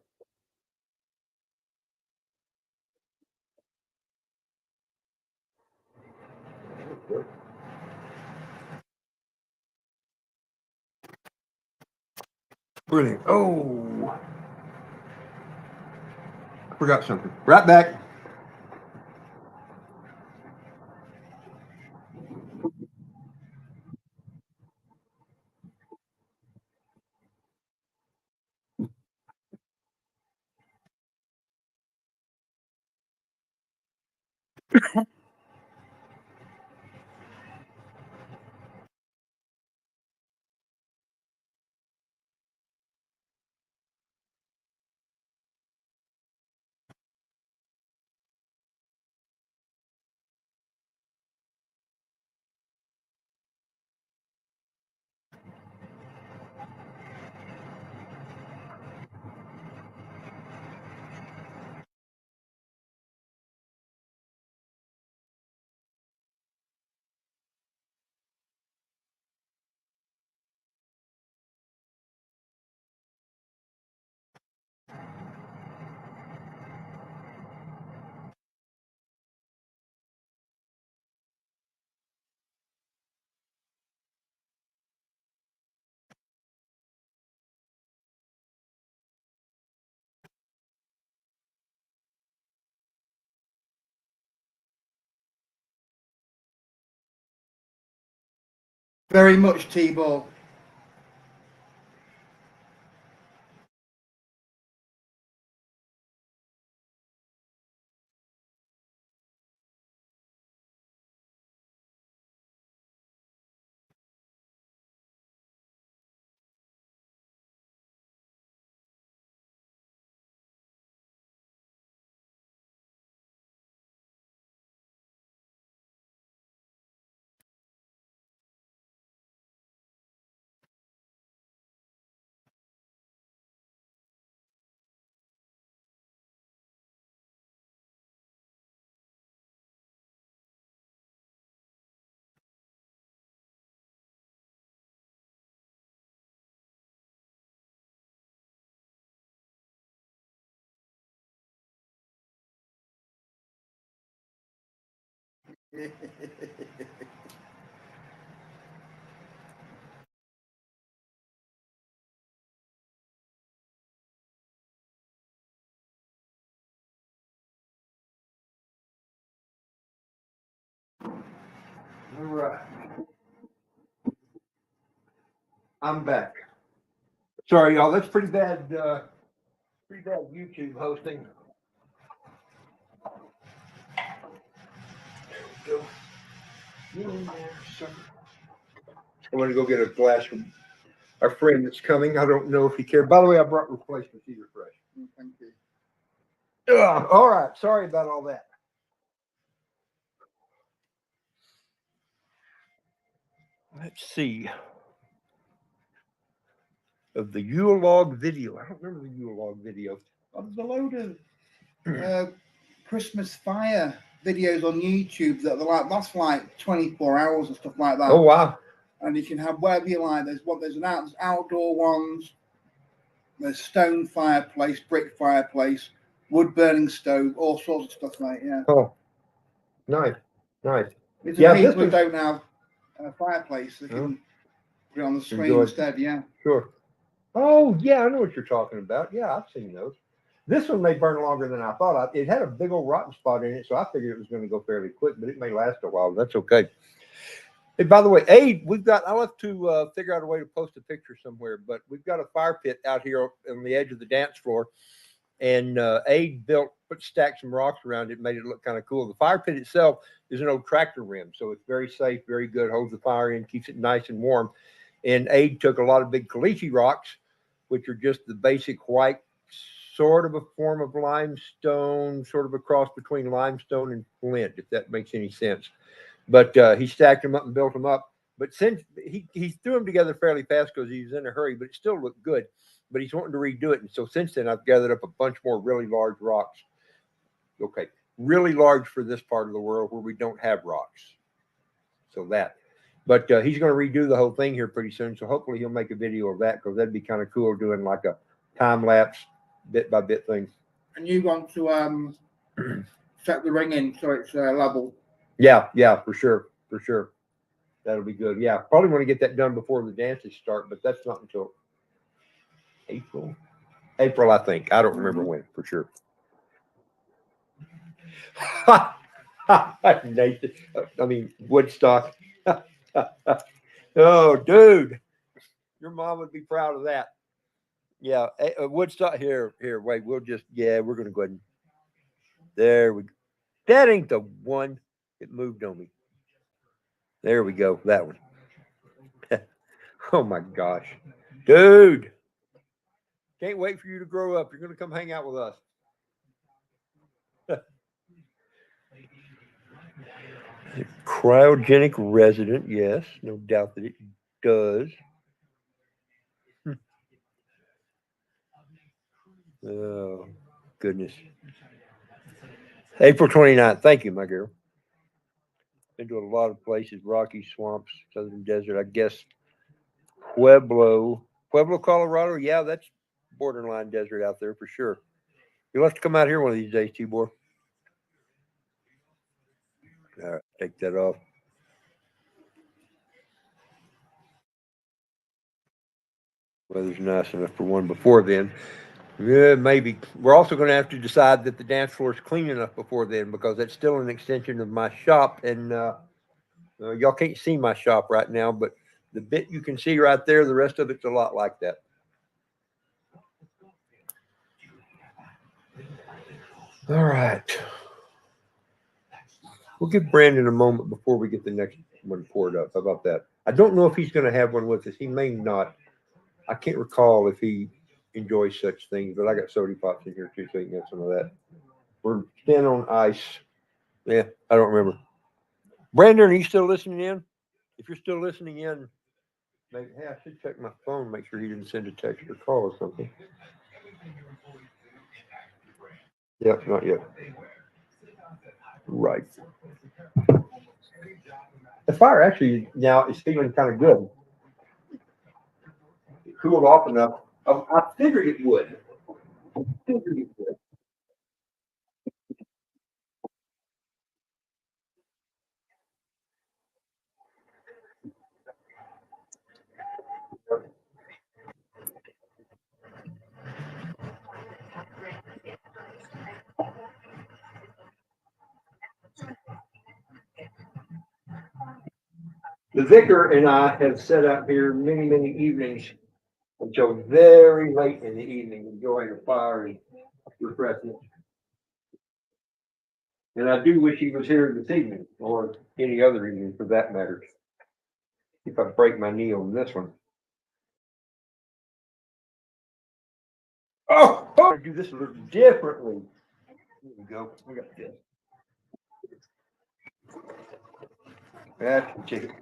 Brilliant. Oh, I forgot something. Right back. Very much T-ball. All right. I'm back. Sorry, y'all. That's pretty bad YouTube hosting. Go. Get in there, sucker. I'm gonna go get a glass from our friend that's coming. I don't know if he cared. By the way, I brought replacement tea fresh. Thank you. All right. Sorry about all that. Let's see. Of the Yule log video. I don't remember the Yule log video. There's a load of Christmas fire videos on YouTube that are like that's like 24 hours and stuff like that. Oh wow. And you can have whatever you like. There's outdoor ones. There's stone fireplace, brick fireplace, wood burning stove, all sorts of stuff, mate. Yeah. Oh, nice, nice. It's Yeah, people this who was- don't have a fireplace. They can put it on the screen Enjoy it. instead. Yeah. Sure. Oh yeah, I know what you're talking about. Yeah, I've seen those. This one may burn longer than I thought. It had a big old rotten spot in it, so I figured it was going to go fairly quick, but it may last a while. That's okay. Hey, by the way, Aid, I'll have to figure out a way to post a picture somewhere, but we've got a fire pit out here on the edge of the dance floor, and Aid stacked some rocks around it, made it look kind of cool. The fire pit itself is an old tractor rim, so it's very safe, very good, holds the fire in, keeps it nice and warm. And Aid took a lot of big caliche rocks, which are just the basic white, sort of a form of limestone, sort of a cross between limestone and flint, if that makes any sense. But he stacked them up and built them up. But since he threw them together fairly fast because he was in a hurry, but it still looked good. But he's wanting to redo it. And so since then, I've gathered up a bunch more really large rocks. Okay, really large for this part of the world where we don't have rocks. So that. But he's going to redo the whole thing here pretty soon. So hopefully he'll make a video of that because that'd be kind of cool doing like a time lapse, bit by bit thing. And you want to set the ring in so it's level. Yeah, for sure. That'll be good. Yeah, probably want to get that done before the dances start, but that's not until April, I think. I don't remember when for sure. Nathan, I mean Woodstock. Oh, dude, your mom would be proud of that. Yeah, Woodstock. Here. Wait, we're gonna go ahead and there we go. That ain't the one. It moved on me. There we go. That one. Oh my gosh, dude. Can't wait for you to grow up. You're going to come hang out with us. Cryogenic resident. Yes, no doubt that it does. Oh, goodness. April 29th. Thank you, my girl. Been to a lot of places, Rocky Swamps, Southern Desert, I guess. Pueblo, Colorado. Yeah, that's borderline desert out there for sure. You'll have to come out here one of these days, Tibor. All right, take that off. Weather's nice enough for one before then. Yeah, maybe. We're also going to have to decide that the dance floor is clean enough before then because that's still an extension of my shop. And y'all can't see my shop right now, but the bit you can see right there, the rest of it's a lot like that. All right. We'll give Brandon a moment before we get the next one poured up. How about that? I don't know if he's going to have one with us. He may not. I can't recall if he enjoys such things, but I got soda pops in here too, so you can have some of that. We're standing on ice. Yeah, I don't remember. Brandon, are you still listening in? If you're still listening in, maybe, hey, I should check my phone, make sure he didn't send a text or call or something. Yep, not yet. Right. The fire actually now is feeling kind of good. It cooled off enough. I figured it would. I figured it would. The vicar and I have sat out here many, many evenings until very late in the evening, enjoying a fire and refreshments. And I do wish he was here this evening, or any other evening for that matter. If I break my knee on this one. Oh, I'm gonna do this a little differently. Here we go. We got this. That's the chicken.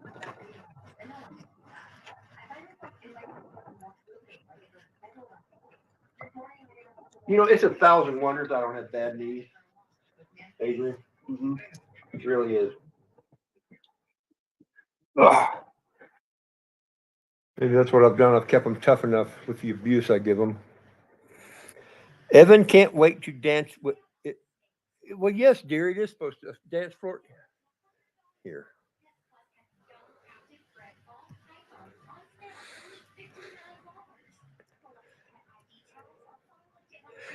You know, it's 1,000 wonders I don't have bad knees, Adrian. Mm-hmm. It really is. Ugh. Maybe that's what I've done. I've kept them tough enough with the abuse I give them. Evan can't wait to dance with it. Well, yes, dear, it is supposed to dance floor here.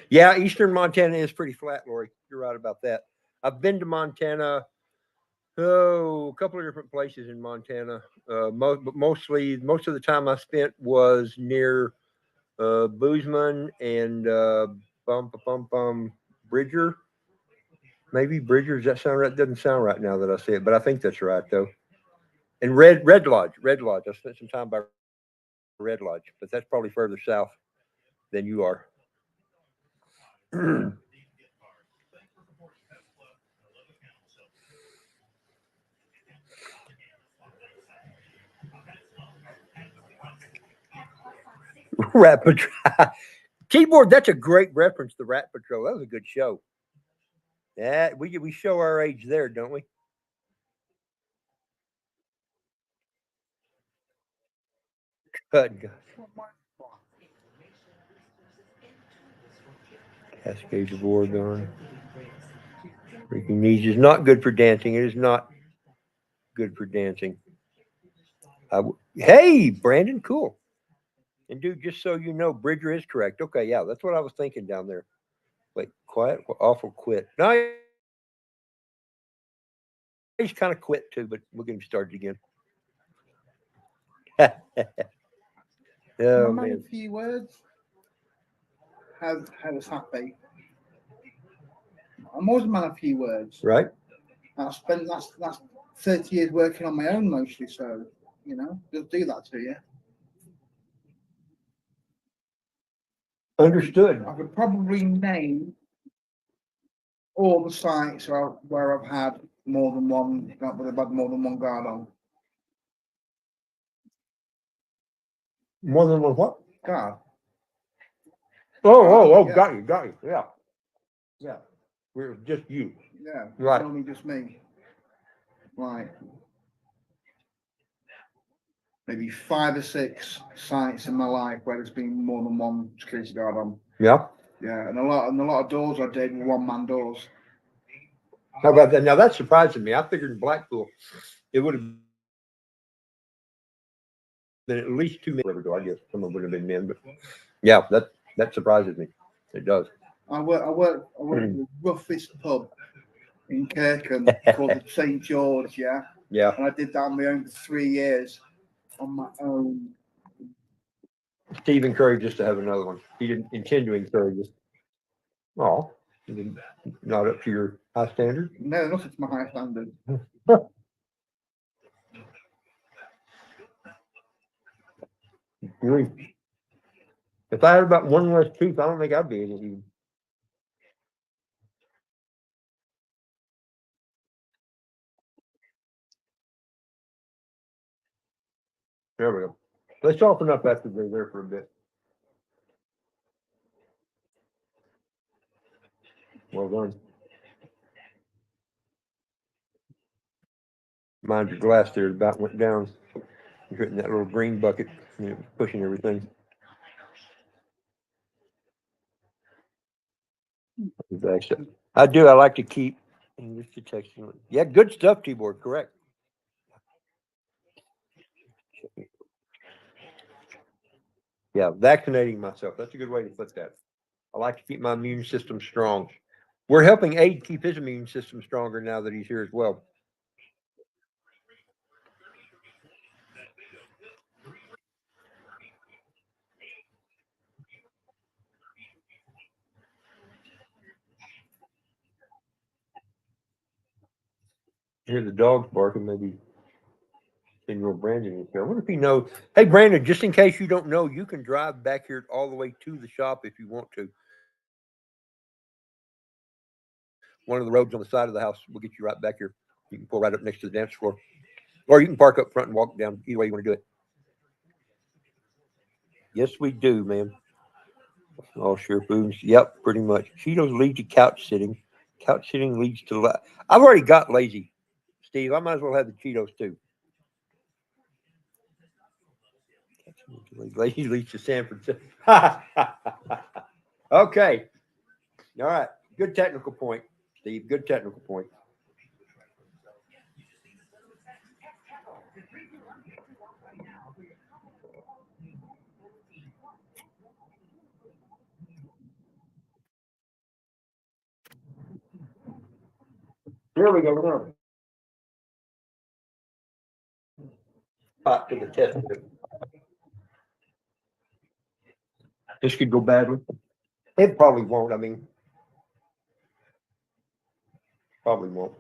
Yeah, eastern Montana is pretty flat, Lori. You're right about that. I've been to Montana, a couple of different places in Montana. But mostly, most of the time I spent was near Boozman and Bridger. Maybe Bridger. Does that sound right? Doesn't sound right now that I say it, but I think that's right though. And Red Lodge. I spent some time by Red Lodge, but that's probably further south than you are. Rat Patrol. Keyboard, that's a great reference to Rat Patrol. That was a good show. Yeah, we show our age there, don't we? Cut. Cascades of Oregon. Freaking knees is not good for dancing. It is not good for dancing. Hey, Brandon, cool. And dude, just so you know, Bridger is correct. Okay, yeah, that's what I was thinking down there. Wait, quiet, awful, quit. No, he's kind of quit too, but we'll get him started again. Oh Man, man, a few words. How was happy? I'm always a man of few words. right? I've spent that's 30 years working on my own mostly, so you know, just do that to you. Understood. I could probably name all the sites where I've had more than one, where I've had more than one guard on. More than one what? Guard. Oh, Yeah. got you. Yeah. Yeah. We're just you. Yeah. Right. Only just me. Right. Maybe 5 or 6 sites in my life where there's been more than one security guard on. Yeah. Yeah, and a lot of doors I did were one-man doors. How about that? Now that's surprising me. I figured in Blackpool it would have been at least 2 men. I guess some of them would have been men, but yeah, that surprises me. It does. I worked in the roughest pub in Kirkham called the St. George, yeah. Yeah. And I did that on my own for 3 years. on my own. Steve encouraged us to have another one. He didn't intend to encourage us. Oh, not up to your high standard. No, not to my high standard. Really. If I had about one less tooth, I don't think I'd be able to eat. There we go. Let's soften up after they're there for a bit. Well done. Mind your glass there about went down. You're hitting that little green bucket, pushing everything. Exactly. I do. I like to keep English detection. Yeah, good stuff, T-board. Correct. Yeah, vaccinating myself. That's a good way to put that. I like to keep my immune system strong. We're helping Aid keep his immune system stronger now that he's here as well. Hear the dogs barking, maybe 10-year-old Brandon is here. I wonder if he knows. Hey, Brandon, just in case you don't know, you can drive back here all the way to the shop if you want to. One of the roads on the side of the house will get you right back here. You can pull right up next to the dance floor. Or you can park up front and walk down. Either way you want to do it. Yes, we do, man. All sure foods. Yep, pretty much. Cheetos lead to couch sitting. Couch sitting leads to. I've already got lazy, Steve. I might as well have the Cheetos too. Lazy leads to San Francisco. Okay. All right. Good technical point, Steve. Good technical point. Here we go. We're gonna pop to the test. This could go badly. It probably won't. I mean, probably won't.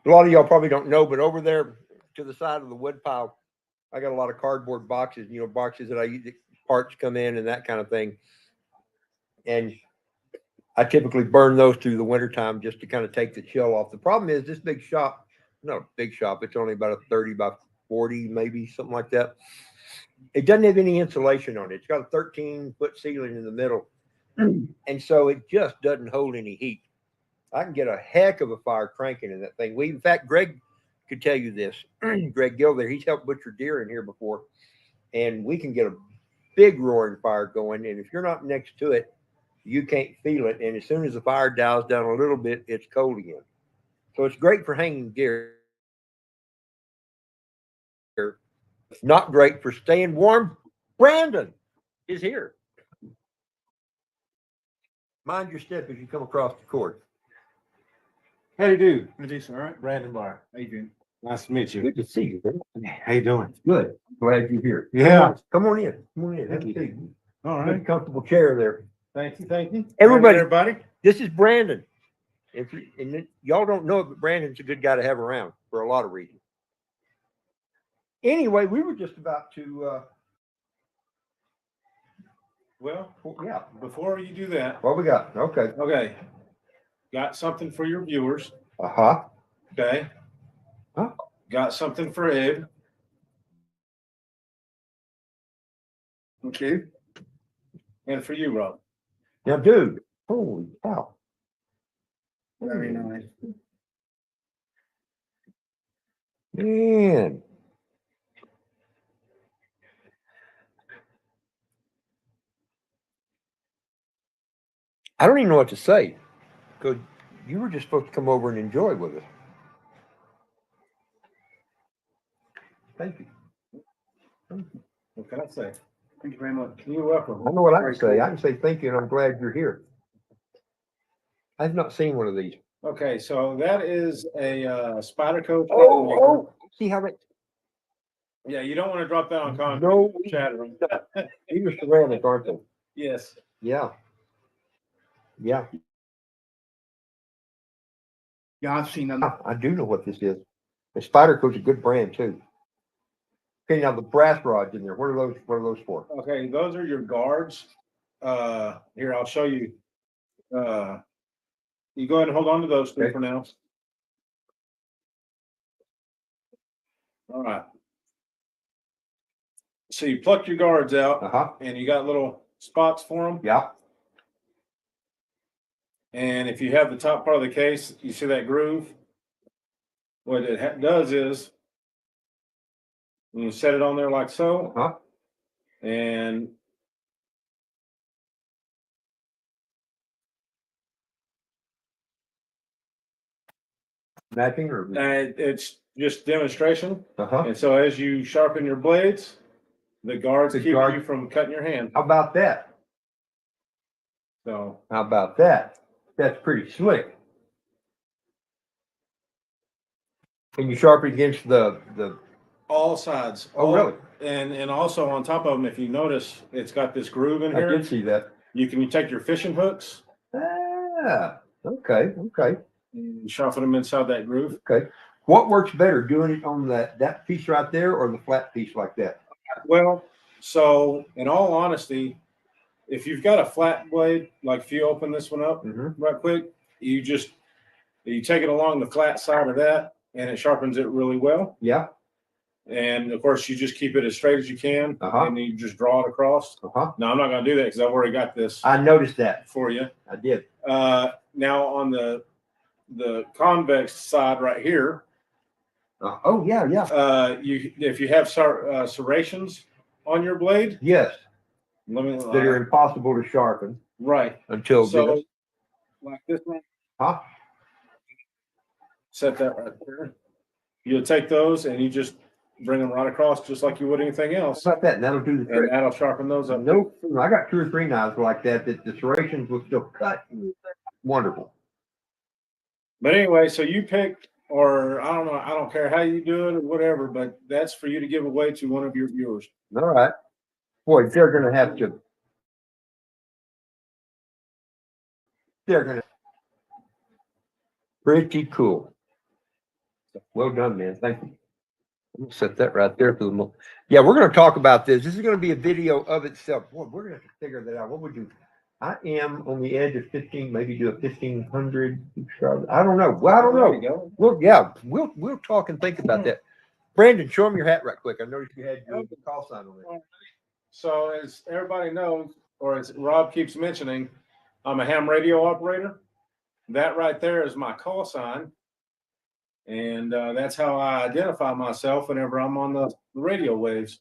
A lot of y'all probably don't know, but over there to the side of the wood pile, I got a lot of cardboard boxes, boxes that I use, parts come in and that kind of thing. And I typically burn those through the wintertime just to kind of take the chill off. The problem is this big shop, not a big shop, it's only about a 30 by 40, maybe something like that. It doesn't have any insulation on it. It's got a 13-foot ceiling in the middle. And so it just doesn't hold any heat. I can get a heck of a fire cranking in that thing. In fact, Greg could tell you this. Greg Gill there, he's helped butcher deer in here before. And we can get a big roaring fire going. And if you're not next to it, you can't feel it. And as soon as the fire dials down a little bit, it's cold again. So it's great for hanging deer. It's not great for staying warm. Brandon is here. Mind your step as you come across the court. How do you do? Decent, all right. Brandon Barr. How you doing? Nice to meet you. Good to see you. Man. How you doing? Good. Glad you're here. Yeah. Come on in. Come on in. Have Thank a you. seat. All Good right. comfortable chair there. Thank you. Thank you. Everybody- Everybody. This is Brandon. Y'all don't know it, but Brandon's a good guy to have around for a lot of reasons. Anyway, we were just about to, Well, yeah. before you do that, What we got? Okay. okay. Got something for your viewers. Uh-huh. Okay. Huh? Got something for Ed. Okay. And for you, Rob. Now, dude, holy cow. Very nice. Man. I don't even know what to say because you were just supposed to come over and enjoy with us. Thank you. What can I say? Thank you very much. You're welcome. I know what I can Very say. cool. I can say thank you and I'm glad you're here. I've not seen one of these. Okay, so that is a Spyderco. Oh, see how that Yeah, you don't want to drop that on concrete. No, Shatter them. these are ceramic, aren't they? Yes. Yeah. Yeah. Yeah, I've seen them. I do know what this is. The Spyderco's a good brand too. Okay, now the brass rods in there. What are those? What are those for? Okay, those are your guards. Here, I'll show you. You go ahead and hold on to those two Okay. for now. All right. So you pluck your guards out, Uh-huh. and you got little spots for them. Yeah. And if you have the top part of the case, you see that groove. What it does is you set it on there like so, Uh-huh. and Matching or it's just demonstration. uh-huh. And so as you sharpen your blades, the guards The keep guard- you from cutting your hand. How about that? So How about that? That's pretty slick. Can you sharpen against the all sides. Oh, really? And also on top of them, if you notice, it's got this groove in I here. did see that. You can take your fishing hooks Ah, okay, okay, and sharpen them inside that groove. okay. What works better, doing it on that piece right there or the flat piece like that? Well, so in all honesty, if you've got a flat blade, like if you open this one up Mm-hmm. right quick, you take it along the flat side of that, and it sharpens it really well. Yeah. And of course, you just keep it as straight as you can, Uh-huh. and you just draw it across. Uh-huh. Now, I'm not going to do that because I've already got this I noticed that. for you. I did. Now on the convex side right here, Oh yeah, yeah. if you have serrations on your blade, Yes. let me That are impossible to sharpen right. until So this. like this one, Huh? set that right there. You'll take those and you just bring them right across, just like you would anything else, How about that? And that'll do the and trick. that'll sharpen those up. Nope. I got 2 or 3 knives like that the serrations will still cut. Wonderful. But anyway, so you pick, or I don't know, I don't care how you do it or whatever, but that's for you to give away to one of your viewers. All right. Boy, they're gonna have to. They're gonna. Pretty cool. Well done, man. Thank you. I'm gonna set that right there for the moment. Yeah, we're gonna talk about this. This is gonna be a video of itself. Boy, we're gonna have to figure that out. What would you? I am on the edge of 15, maybe do a 1500. I don't know. Well, I don't There you know. go. We'll talk and think about that. Brandon, show them your hat right quick. I noticed you had the call sign on it. So as everybody knows, or as Rob keeps mentioning, I'm a ham radio operator. That right there is my call sign. And that's how I identify myself whenever I'm on the radio waves.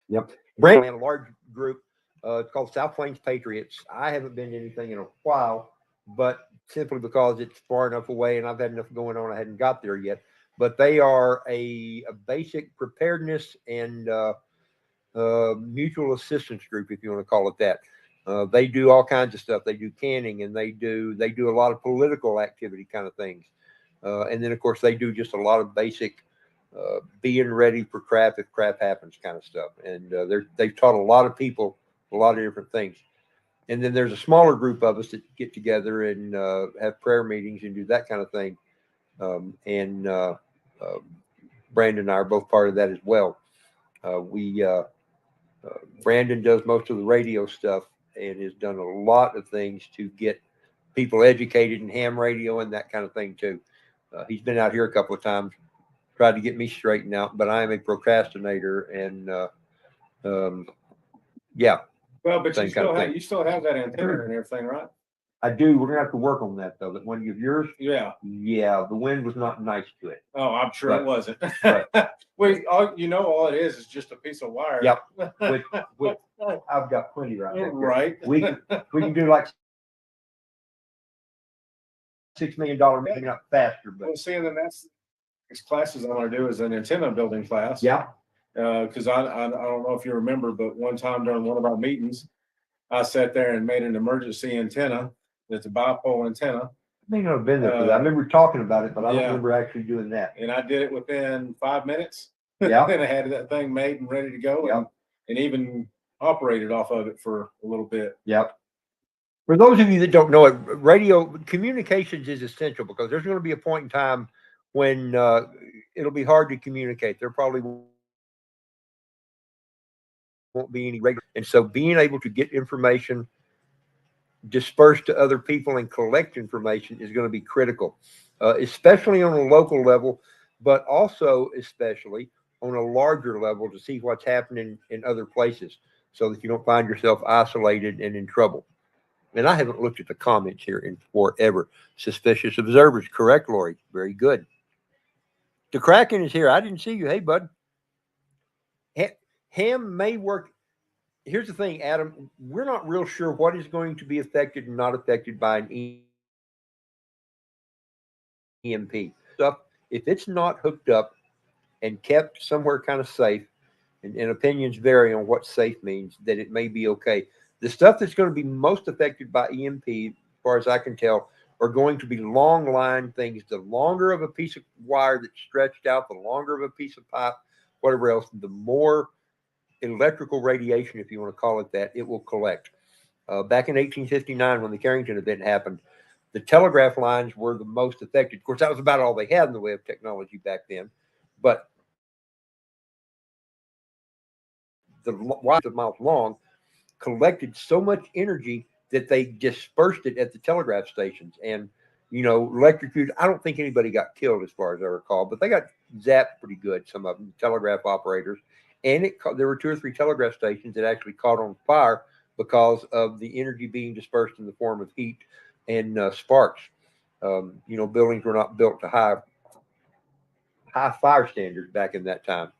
Yep. Brandon had a large group. It's called South Plains Patriots. I haven't been to anything in a while, but simply because it's far enough away and I've had enough going on, I hadn't got there yet. But they are a basic preparedness and mutual assistance group, if you want to call it that. They do all kinds of stuff. They do canning and they do a lot of political activity kind of things. And then of course they do just a lot of basic being ready for crap if crap happens kind of stuff. And they've taught a lot of people a lot of different things. And then there's a smaller group of us that get together and have prayer meetings and do that kind of thing. Brandon and I are both part of that as well. Brandon does most of the radio stuff and has done a lot of things to get people educated in ham radio and that kind of thing too. He's been out here a couple of times, tried to get me straightened out, but I am a procrastinator and yeah. Well, but Same kind of thing. you still have that antenna and everything, right? I do. We're gonna have to work on that though. That one of yours, Yeah. yeah, the wind was not nice to it. Oh, I'm sure it wasn't. But- Well, all it is just a piece of wire. Yep. Which I've got plenty right there. Right. We can do like $6 million maybe not faster, but Well, see, and then that's next classes I want to do is an antenna building class. yeah. Because I don't know if you remember, but one time during one of our meetings, I sat there and made an emergency antenna. It's a bipole antenna, may not have been there for that. I remember talking about it, but I don't yeah. remember actually doing that. And I did it within 5 minutes. Yeah. And I had that thing made and ready to go, and even operated off of it for a little bit. Yep. For those of you that don't know it, radio communications is essential because there's going to be a point in time when it'll be hard to communicate. There probably won't be any regular, and so being able to get information dispersed to other people and collect information is going to be critical, especially on a local level, but also especially on a larger level to see what's happening in other places so that you don't find yourself isolated and in trouble. And I haven't looked at the comments here in forever. Suspicious observers, correct, Lori? Very good. The Kraken is here. I didn't see you. Hey, bud. Ham may work. Here's the thing, Adam. We're not real sure what is going to be affected and not affected by an EMP stuff. If it's not hooked up and kept somewhere kind of safe, and opinions vary on what safe means, that it may be okay. The stuff that's going to be most affected by EMP, as far as I can tell, are going to be long line things. The longer of a piece of wire that's stretched out, the longer of a piece of pipe, whatever else, the more electrical radiation, if you want to call it that, it will collect. Back in 1859, when the Carrington event happened, the telegraph lines were the most affected. Of course, that was about all they had in the way of technology back then. But the wires of miles long collected so much energy that they dispersed it at the telegraph stations and, electrocuted. I don't think anybody got killed as far as I recall, but they got zapped pretty good, some of them, telegraph operators. And there were 2 or 3 telegraph stations that actually caught on fire because of the energy being dispersed in the form of heat and sparks. Buildings were not built to high fire standards back in that time.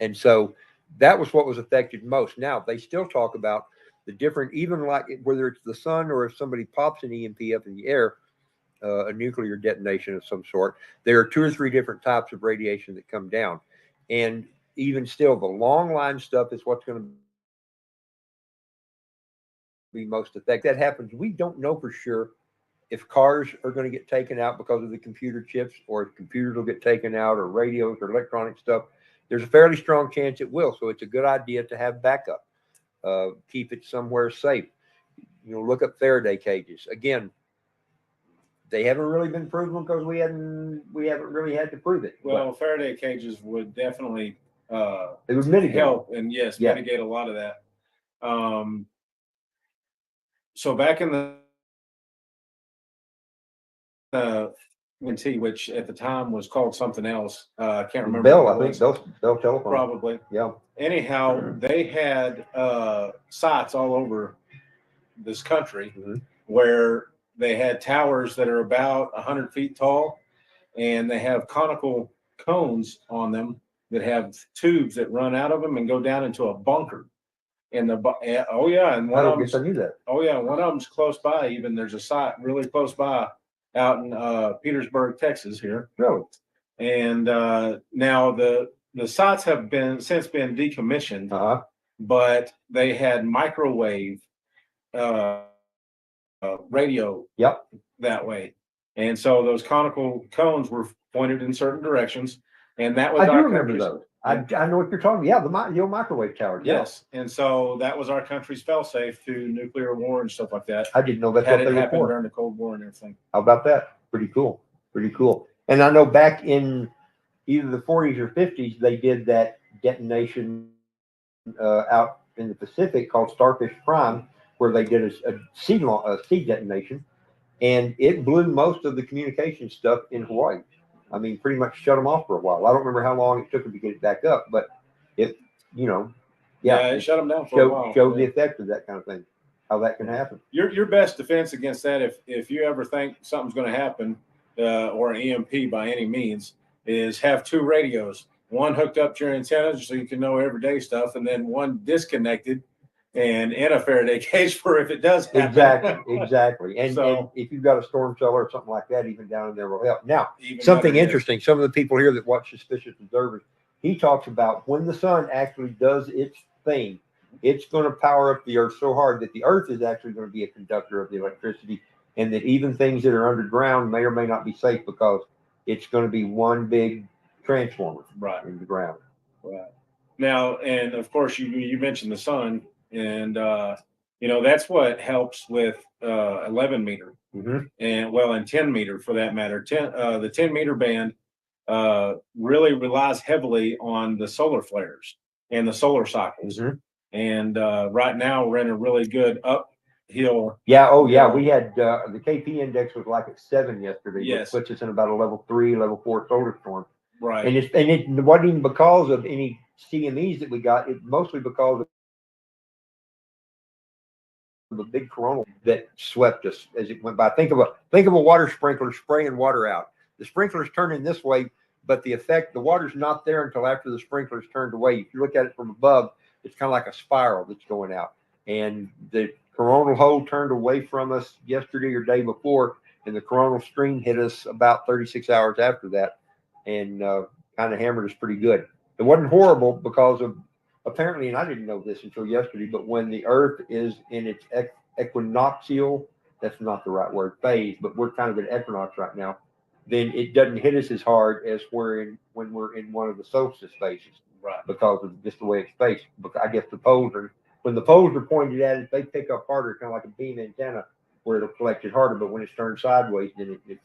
And so that was what was affected most. Now, they still talk about the different, even like whether it's the sun or if somebody pops an EMP up in the air, a nuclear detonation of some sort, there are 2 or 3 different types of radiation that come down. And even still, the long line stuff is what's going to be most affected. That happens. We don't know for sure if cars are going to get taken out because of the computer chips, or if computers will get taken out, or radios or electronic stuff. There's a fairly strong chance it will. So it's a good idea to have backup. Keep it somewhere safe. Look up Faraday cages. Again, they haven't really been proven because we haven't really had to prove it. Well, Faraday cages would definitely it would mitigate help, and mitigate a lot of that. So back in the which at the time was called something else. I can't remember. Bell, I think Bell Telephone. Probably. Yeah. Anyhow, they had sites all over this country where they had towers that are about 100 feet tall, and they have conical cones on them that have tubes that run out of them and go down into a bunker. And and one of them. I knew that. Oh yeah, one of them's close by. Even there's a site really close by out in Petersburg, Texas. Here. Really? And now the sites have since been decommissioned, but they had microwave radio. Yep. That way, and so those conical cones were pointed in certain directions, and that was. I do remember those. I know what you're talking about. Yeah, the old microwave towers. Yes, and so that was our country's fail-safe to nuclear war and stuff like that. I didn't know that's what they were for. During the Cold War and everything. How about that? Pretty cool. And I know back in either the 40s or 50s, they did that detonation out in the Pacific called Starfish Prime, where they did a seed detonation, and it blew most of the communication stuff in Hawaii. I mean, pretty much shut them off for a while. I don't remember how long it took them to get it back up, but it shut them down for a while. Showed the effect of that kind of thing, how that can happen. Your best defense against that, if you ever think something's going to happen, or an EMP by any means, is have 2 radios, one hooked up to your antenna so you can know everyday stuff, and then one disconnected and in a Faraday cage for if it does happen. Exactly. And if you've got a storm cellar or something like that, even down in there will help. Now, something interesting, some of the people here that watch Suspicious Observers, he talks about when the sun actually does its thing, it's going to power up the earth so hard that the earth is actually going to be a conductor of the electricity and that even things that are underground may or may not be safe because it's going to be one big transformer Right. in the ground. Right. Now, and of course, you mentioned the sun, and that's what helps with 11 meter Mm-hmm. and 10 meter for that matter. The 10 meter band really relies heavily on the solar flares and the solar cycles. Mm-hmm. And right now, we're in a really good uphill. Yeah. Oh, yeah. Yeah. We had the KP index was like at 7 yesterday, Yes. which puts us in about a level 3, level 4 solar storm. Right. And it wasn't even because of any CMEs that we got. It's mostly because of the big coronal that swept us as it went by. Think of a water sprinkler spraying water out. The sprinkler's turning this way, but the water's not there until after the sprinkler's turned away. If you look at it from above, it's kind of like a spiral that's going out. And the coronal hole turned away from us yesterday or day before, and the coronal stream hit us about 36 hours after that, and kind of hammered us pretty good. It wasn't horrible because of apparently, and I didn't know this until yesterday, but when the Earth is in its equinoctial, that's not the right word, phase, but we're kind of in equinox right now, then it doesn't hit us as hard as when we're in one of the solstice phases. Right. Because of just the way it's spaced. Because I guess when the poles are pointed at it, they pick up harder, kind of like a beam antenna, where it'll collect it harder. But when it's turned sideways, then it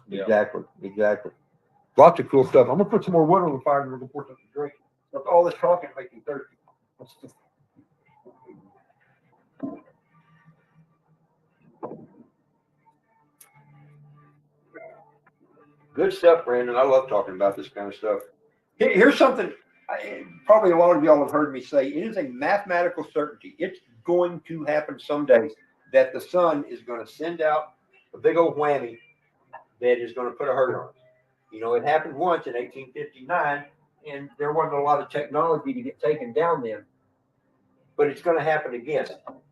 Yeah. Exactly. Lots of cool stuff. I'm gonna put some more wood on the fire and we're gonna pour something to drink. Look, all this talking makes me thirsty. Good stuff, Brandon. I love talking about this kind of stuff. Here's something probably a lot of y'all have heard me say. It is a mathematical certainty. It's going to happen someday that the sun is going to send out a big old whammy that is going to put a hurt on us. It happened once in 1859, and there wasn't a lot of technology to get taken down then. But it's going to happen again.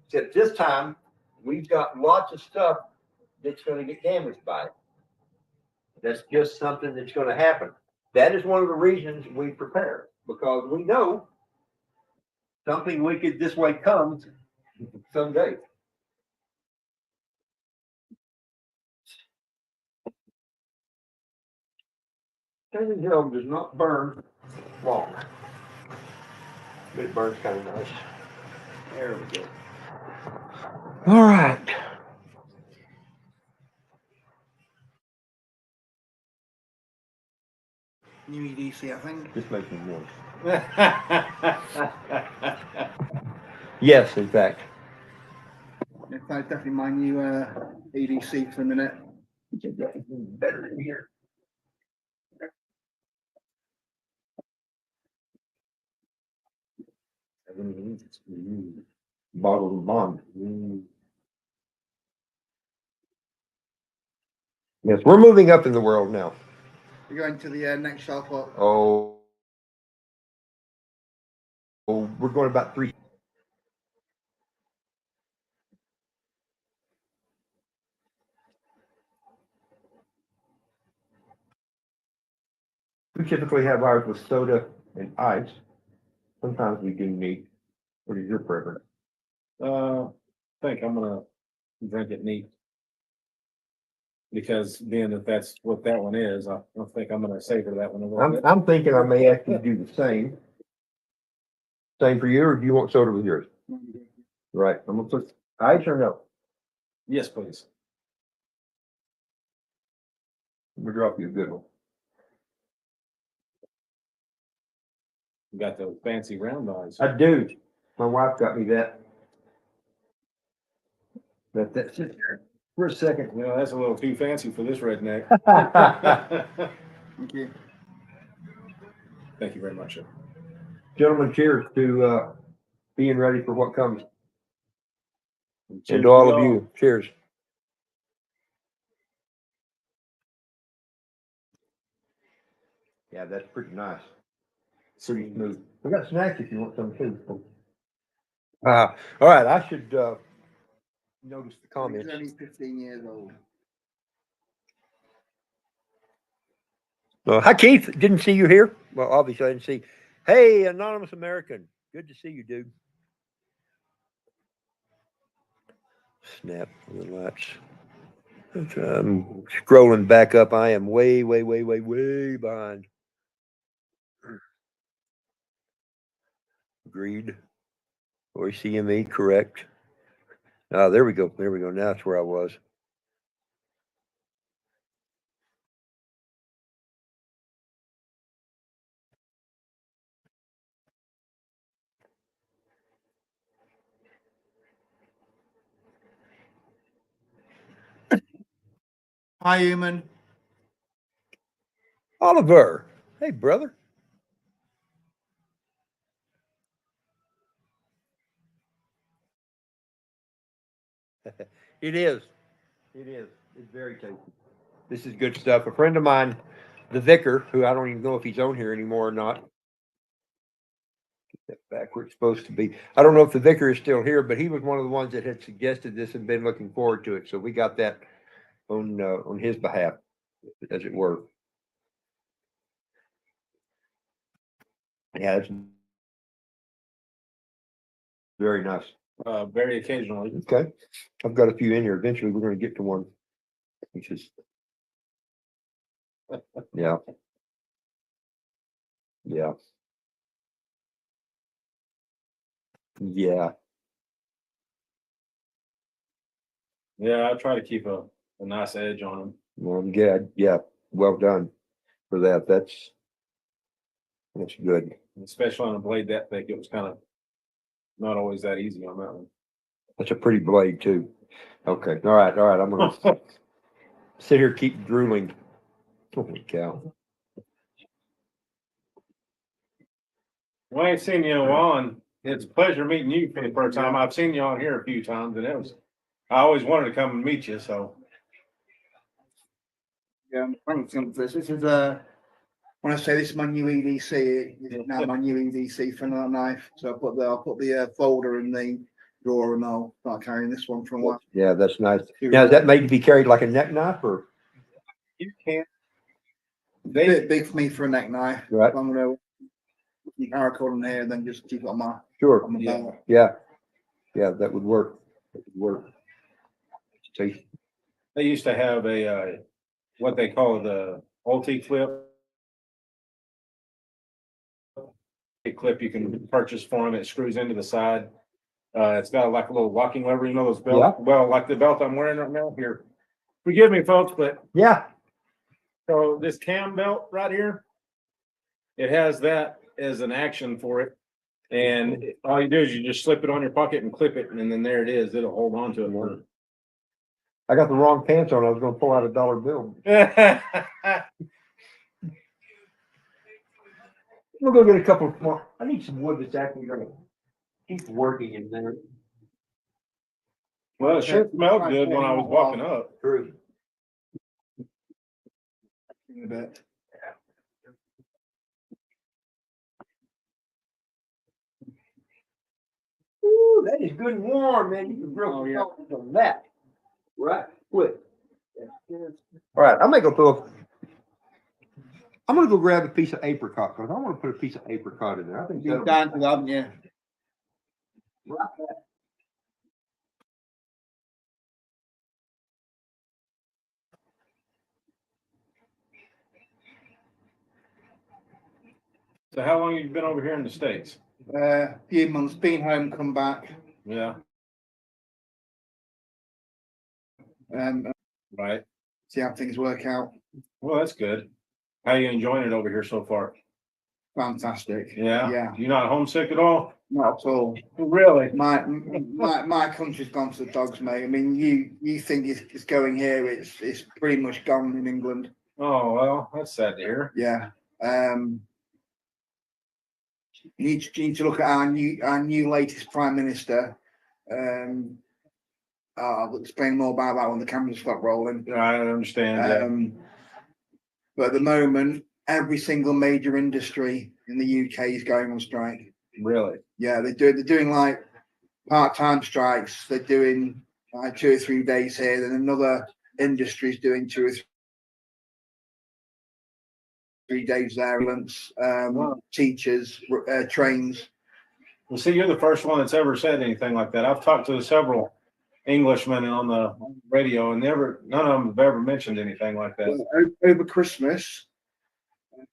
Except this time, we've got lots of stuff that's going to get damaged by it. That's just something that's going to happen. That is one of the reasons we prepare, because we know something wicked this way comes someday. Standing Hill does not burn long, but it burns kind of nice. There we go. All right. New EDC, I think. This makes me warm. Yes, in fact. That's definitely my new EDC for a minute. Better in here. Bottle of bond. Yes, we're moving up in the world now. We're going to the next shelf up. Oh, we're going about 3. We typically have ours with soda and ice. Sometimes we do neat. What is your preference? I think I'm gonna drink it neat. Because being that that's what that one is, I don't think I'm gonna savor that one a little bit. I'm thinking I may ask you to do the same. Same for you, or do you want soda with yours? Right. I'm gonna put ice or no? Yes, please. I'm gonna drop you a good one. You got those fancy round eyes. I do. My wife got me that. That's it there for a second. That's a little too fancy for this redneck. Thank you. Thank you very much, sir. Gentlemen, cheers to being ready for what comes. Cheers And to all to of y'all. you, cheers. Yeah, that's pretty nice. Pretty smooth. We got snacks if you want some too. All right, I should notice the He's comments. only 15 years old. Hi, Keith. Didn't see you here. Well, obviously I didn't see. Hey, Anonymous American. Good to see you, dude. Snap the lights. I'm scrolling back up. I am way behind. Agreed. Or CME, correct. Ah, there we go. There we go. Now that's where I was. Hi, human. Oliver. Hey, brother. It is. It is. It's very tasty. This is good stuff. A friend of mine, the vicar, who I don't even know if he's on here anymore or not. Get that back where it's supposed to be. I don't know if the vicar is still here, but he was one of the ones that had suggested this and been looking forward to it. So we got that on his behalf, as it were. Yeah, it's very nice. Very occasionally. Okay. I've got a few in here. Eventually, we're going to get to one, which is, yeah. Yeah. Yeah. Yeah, I try to keep a nice edge on them. Well, yeah. Well done for that. That's good. Especially on a blade that thick, it was kind of not always that easy on that one. That's a pretty blade too. Okay. All right. I'm going to sit here, keep drooling. Holy cow. Well, I ain't seen you in a while, and it's a pleasure meeting you for the first time. I've seen you on here a few times, and I always wanted to come and meet you, so. Yeah, thanks for this. This is when I say this is my new EDC, it's now my new EDC for another knife. So I'll put the folder in the drawer and I'll start carrying this one for a while. Yeah, that's nice. Now, is that made to be carried like a neck knife or? You can't. It's a bit big for me for a neck knife. Right. I'm gonna paracord in here and then just keep it on my Sure. belt. Yeah. Yeah, that would work. That would work. See, They used to have a, what they call the ulti clip. A clip you can purchase for them. It screws into the side. It's got like a little locking lever, you know, those belts. Yeah. Well, like the belt I'm wearing right now here. Forgive me, folks, but yeah. so this cam belt right here, it has that as an action for it. And all you do is you just slip it on your pocket and clip it, and then there it is. It'll hold on to it for. I got the wrong pants on. I was going to pull out a dollar bill. We'll go get a couple more. I need some wood that's actually going to keep working in there. Well, it sure smelled good when I was walking up. True. In a bit. Ooh, that is good and warm, man. You can grill Oh, yeah. on that. Right. Quick. All right. I'm gonna go grab a piece of apricot because I want to put a piece of apricot in there. I think You've that'll done to haven't you? right. So how long have you been over here in the States? Few months, been home, come back. Yeah, And right. see how things work out. Well, that's good. How you enjoying it over here so far? Fantastic. Yeah. Yeah. You not homesick at all? Not at all. Really? My country's gone to the dogs, mate. I mean, you think it's going here? It's pretty much gone in England. Oh, well, that's sad to hear. Yeah. You need to look at our new latest prime minister. I'll explain more about that when the cameras stop rolling. I understand. But at the moment, every single major industry in the UK is going on strike. Really? Yeah, they're doing like part-time strikes. They're doing like 2 or 3 days here. Then another industry is doing 2 or 3 days there. Teachers, trains. Well, see, you're the first one that's ever said anything like that. I've talked to several Englishmen on the radio, and none of them have ever mentioned anything like that. Well, over Christmas,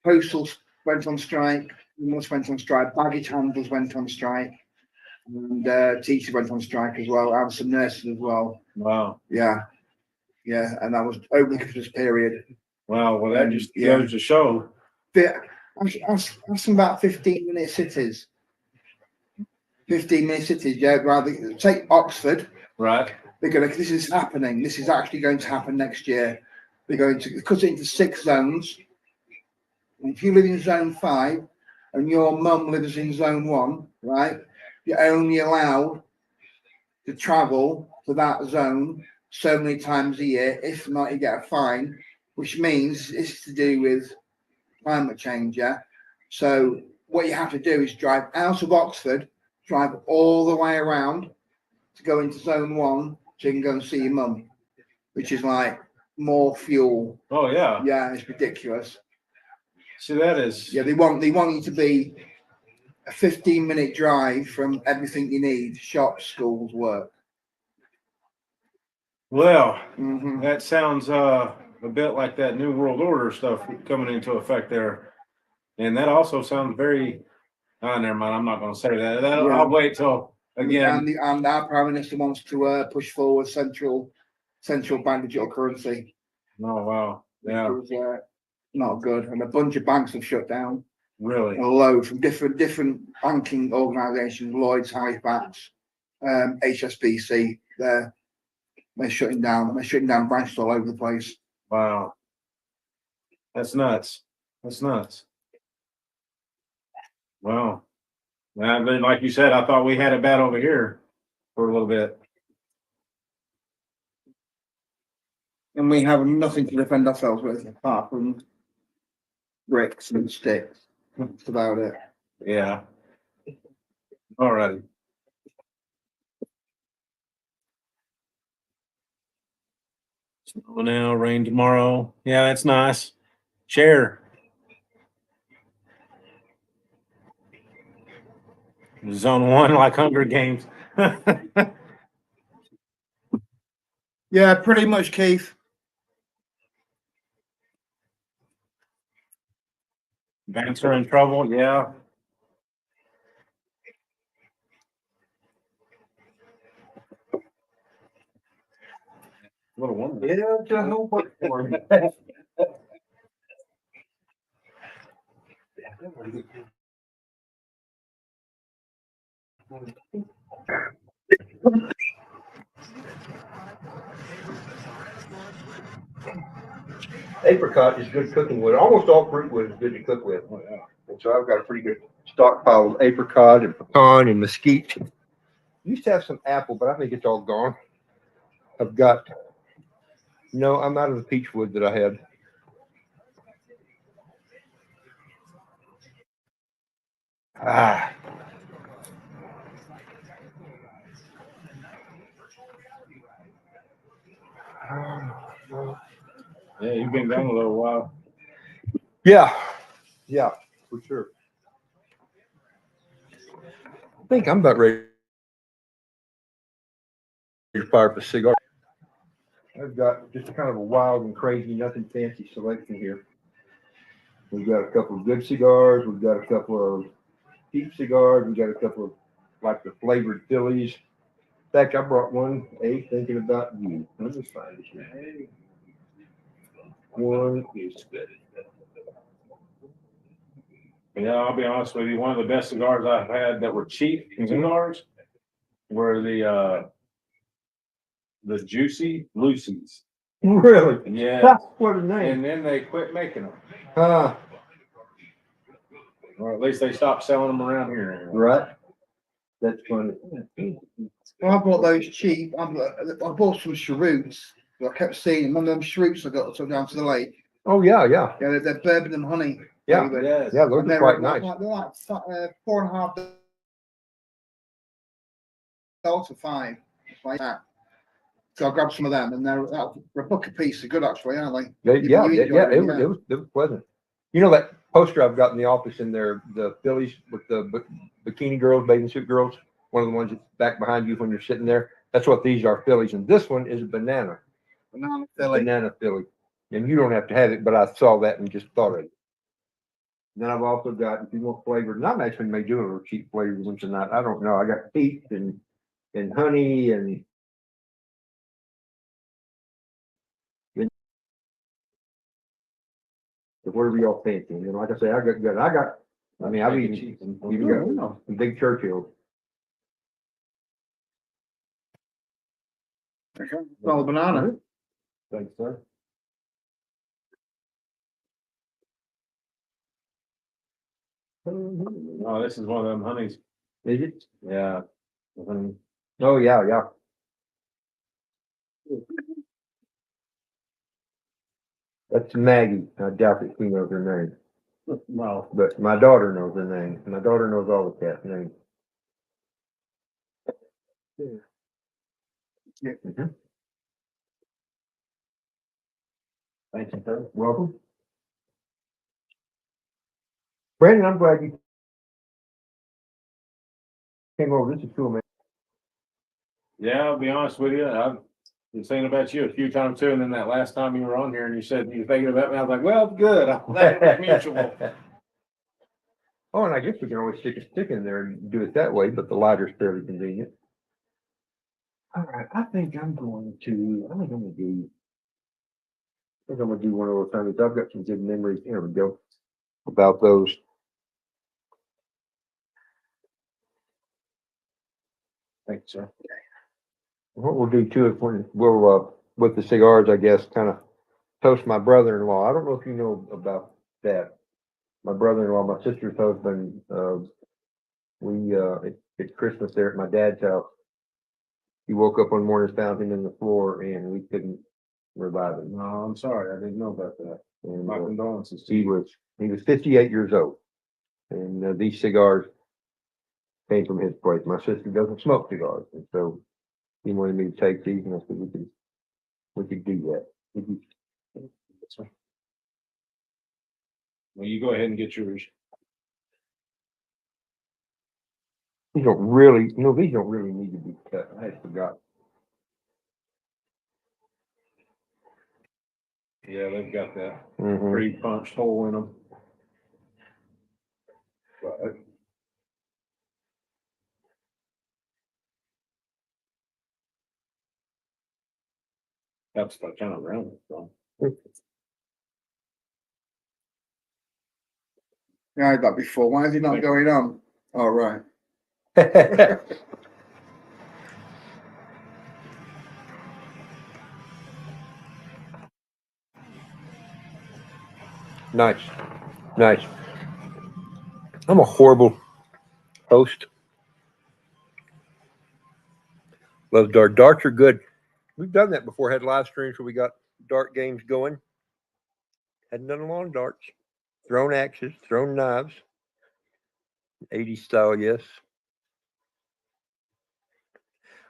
Postal went on strike, Must went on strike, baggage handlers went on strike, and teachers went on strike as well, and some nurses as well. Wow. Yeah, and that was over the Christmas period. Wow. Well, that just Yeah. goes to show. Ask some about 15-minute cities. 15-minute cities, yeah. Rather take Oxford. Right. This is happening. This is actually going to happen next year. They're going to cut it into 6 zones. If you live in zone 5 and your mum lives in zone 1, right, you're only allowed to travel to that zone so many times a year. If not, you get a fine, which means it's to do with climate change. Yeah. So what you have to do is drive out of Oxford, drive all the way around to go into zone 1 so you can go and see your mum, which is like more fuel. Oh yeah. Yeah, it's ridiculous. See, that is. Yeah, they want you to be a 15-minute drive from everything you need: shops, schools, work. Well, Mm-hmm. that sounds a bit like that New World Order stuff coming into effect there, and that also sounds very. Never mind. I'm not going to say that. I'll wait till again. And our prime minister wants to push forward central bank digital currency. Oh wow. Yeah. Which is, not good, and a bunch of banks have shut down. Really? A load from different banking organisations, Lloyd's, Halifax, HSBC. They're shutting down. They're shutting down branches all over the place. Wow. That's nuts. That's nuts. Wow. Well, then, like you said, I thought we had it bad over here for a little bit. And we have nothing to defend ourselves with apart from bricks and sticks. That's about it. Yeah. All righty. Snow now, rain tomorrow. Yeah, that's nice. Share. Zone 1 like Hunger Games. Yeah, pretty much, Keith. Banks are in trouble. Yeah. Little woman. Yeah, it's a whole bunch for me. Apricot is good cooking wood. Almost all fruit wood is good to cook with. Oh, yeah. And so I've got a pretty good stockpile of apricot and pecan and mesquite. Used to have some apple, but I think it's all gone. I've got, no, I'm out of the peach wood that I had. Ah. Yeah, you've been gone a little while. Yeah, for sure. I think I'm about ready to fire up a cigar. I've got just kind of a wild and crazy, nothing fancy selection here. We've got a couple of good cigars. We've got a couple of cheap cigars. We've got a couple of like the flavored Phillies. In fact, I brought one, thinking about you. Let me find it here. One is good. Yeah, I'll be honest with you. One of the best cigars I've had that were cheap cigars were the Juicy Lucy's. Really? Yeah. What a name. And then they quit making them. Or at least they stopped selling them around here. Anyway. Right. That's funny. Well, I bought those cheap. I bought some cheroots. I kept seeing one of them cheroots I got took down to the lake. Oh yeah. Yeah, they're bourbon and honey. Yeah. flavored. Yes. Yeah, those And are they're quite like, nice. they're like $4.50 to $5. It's like that. So I grabbed some of them, and they're for a buck a piece. They're good actually, aren't they? Yeah, You enjoy it them, was pleasant. You know that poster I've got in the office in there, the Phillies with the bikini girls, bathing suit girls. One of the ones that's back behind you when you're sitting there. That's what these are, Phillies, and this one is a banana. Banana filling. Banana Philly. And you don't have to have it, but I saw that and just thought of it. Then I've also got, if you want flavored, and I'm actually may do a little cheap flavored one tonight. I don't know. I got peach and honey and whatever y'all fancy. And like I say, I got, I mean, I've even got some big Churchill. Okay. Well, banana. Thanks, sir. Oh, this is one of them honeys. Is it? Yeah. Oh, yeah, yeah. That's Maggie. I doubt that she knows her name, Well, but my daughter knows her name. My daughter knows all the cats' names. Yeah. Mhm. Thank you, sir. Welcome. Brandon, I'm glad you came over. This is cool, man. yeah, I'll be honest with you. I've been saying about you a few times too, and then that last time you were on here and you said you were thinking about me, I was like, well, good. I'm glad it was mutual. Oh, and I guess we can always stick a stick in there and do it that way, but the lighter's fairly convenient. All right, I think I'm gonna do one of those things. I've got some good memories. Here we go. About those. Thanks, sir. What we'll do too is we'll with the cigars, I guess, kind of toast my brother-in-law. I don't know if you know about that. My brother-in-law, my sister's husband, we at Christmas there at my dad's house, he woke up one morning, found him in the floor, and we couldn't revive him. No, I'm sorry. I didn't know about that. And My condolences to he you. was 58 years old, and these cigars came from his place. My sister doesn't smoke cigars, and so he wanted me to take these, and I said we could do that. That's right. Well, you go ahead and get yours. These don't really, these don't really need to be cut. I had forgot. Yeah, they've got that Mhm. pre-punched hole in them. But that's the kind of round it's from. Yeah, I had that before. Why is he not going on? Oh, right. Nice, nice. I'm a horrible host. Love darts. Darts are good. We've done that before. Had live streams where we got dart games going. Hadn't done a lot of darts. Thrown axes, thrown knives. 80s style, yes.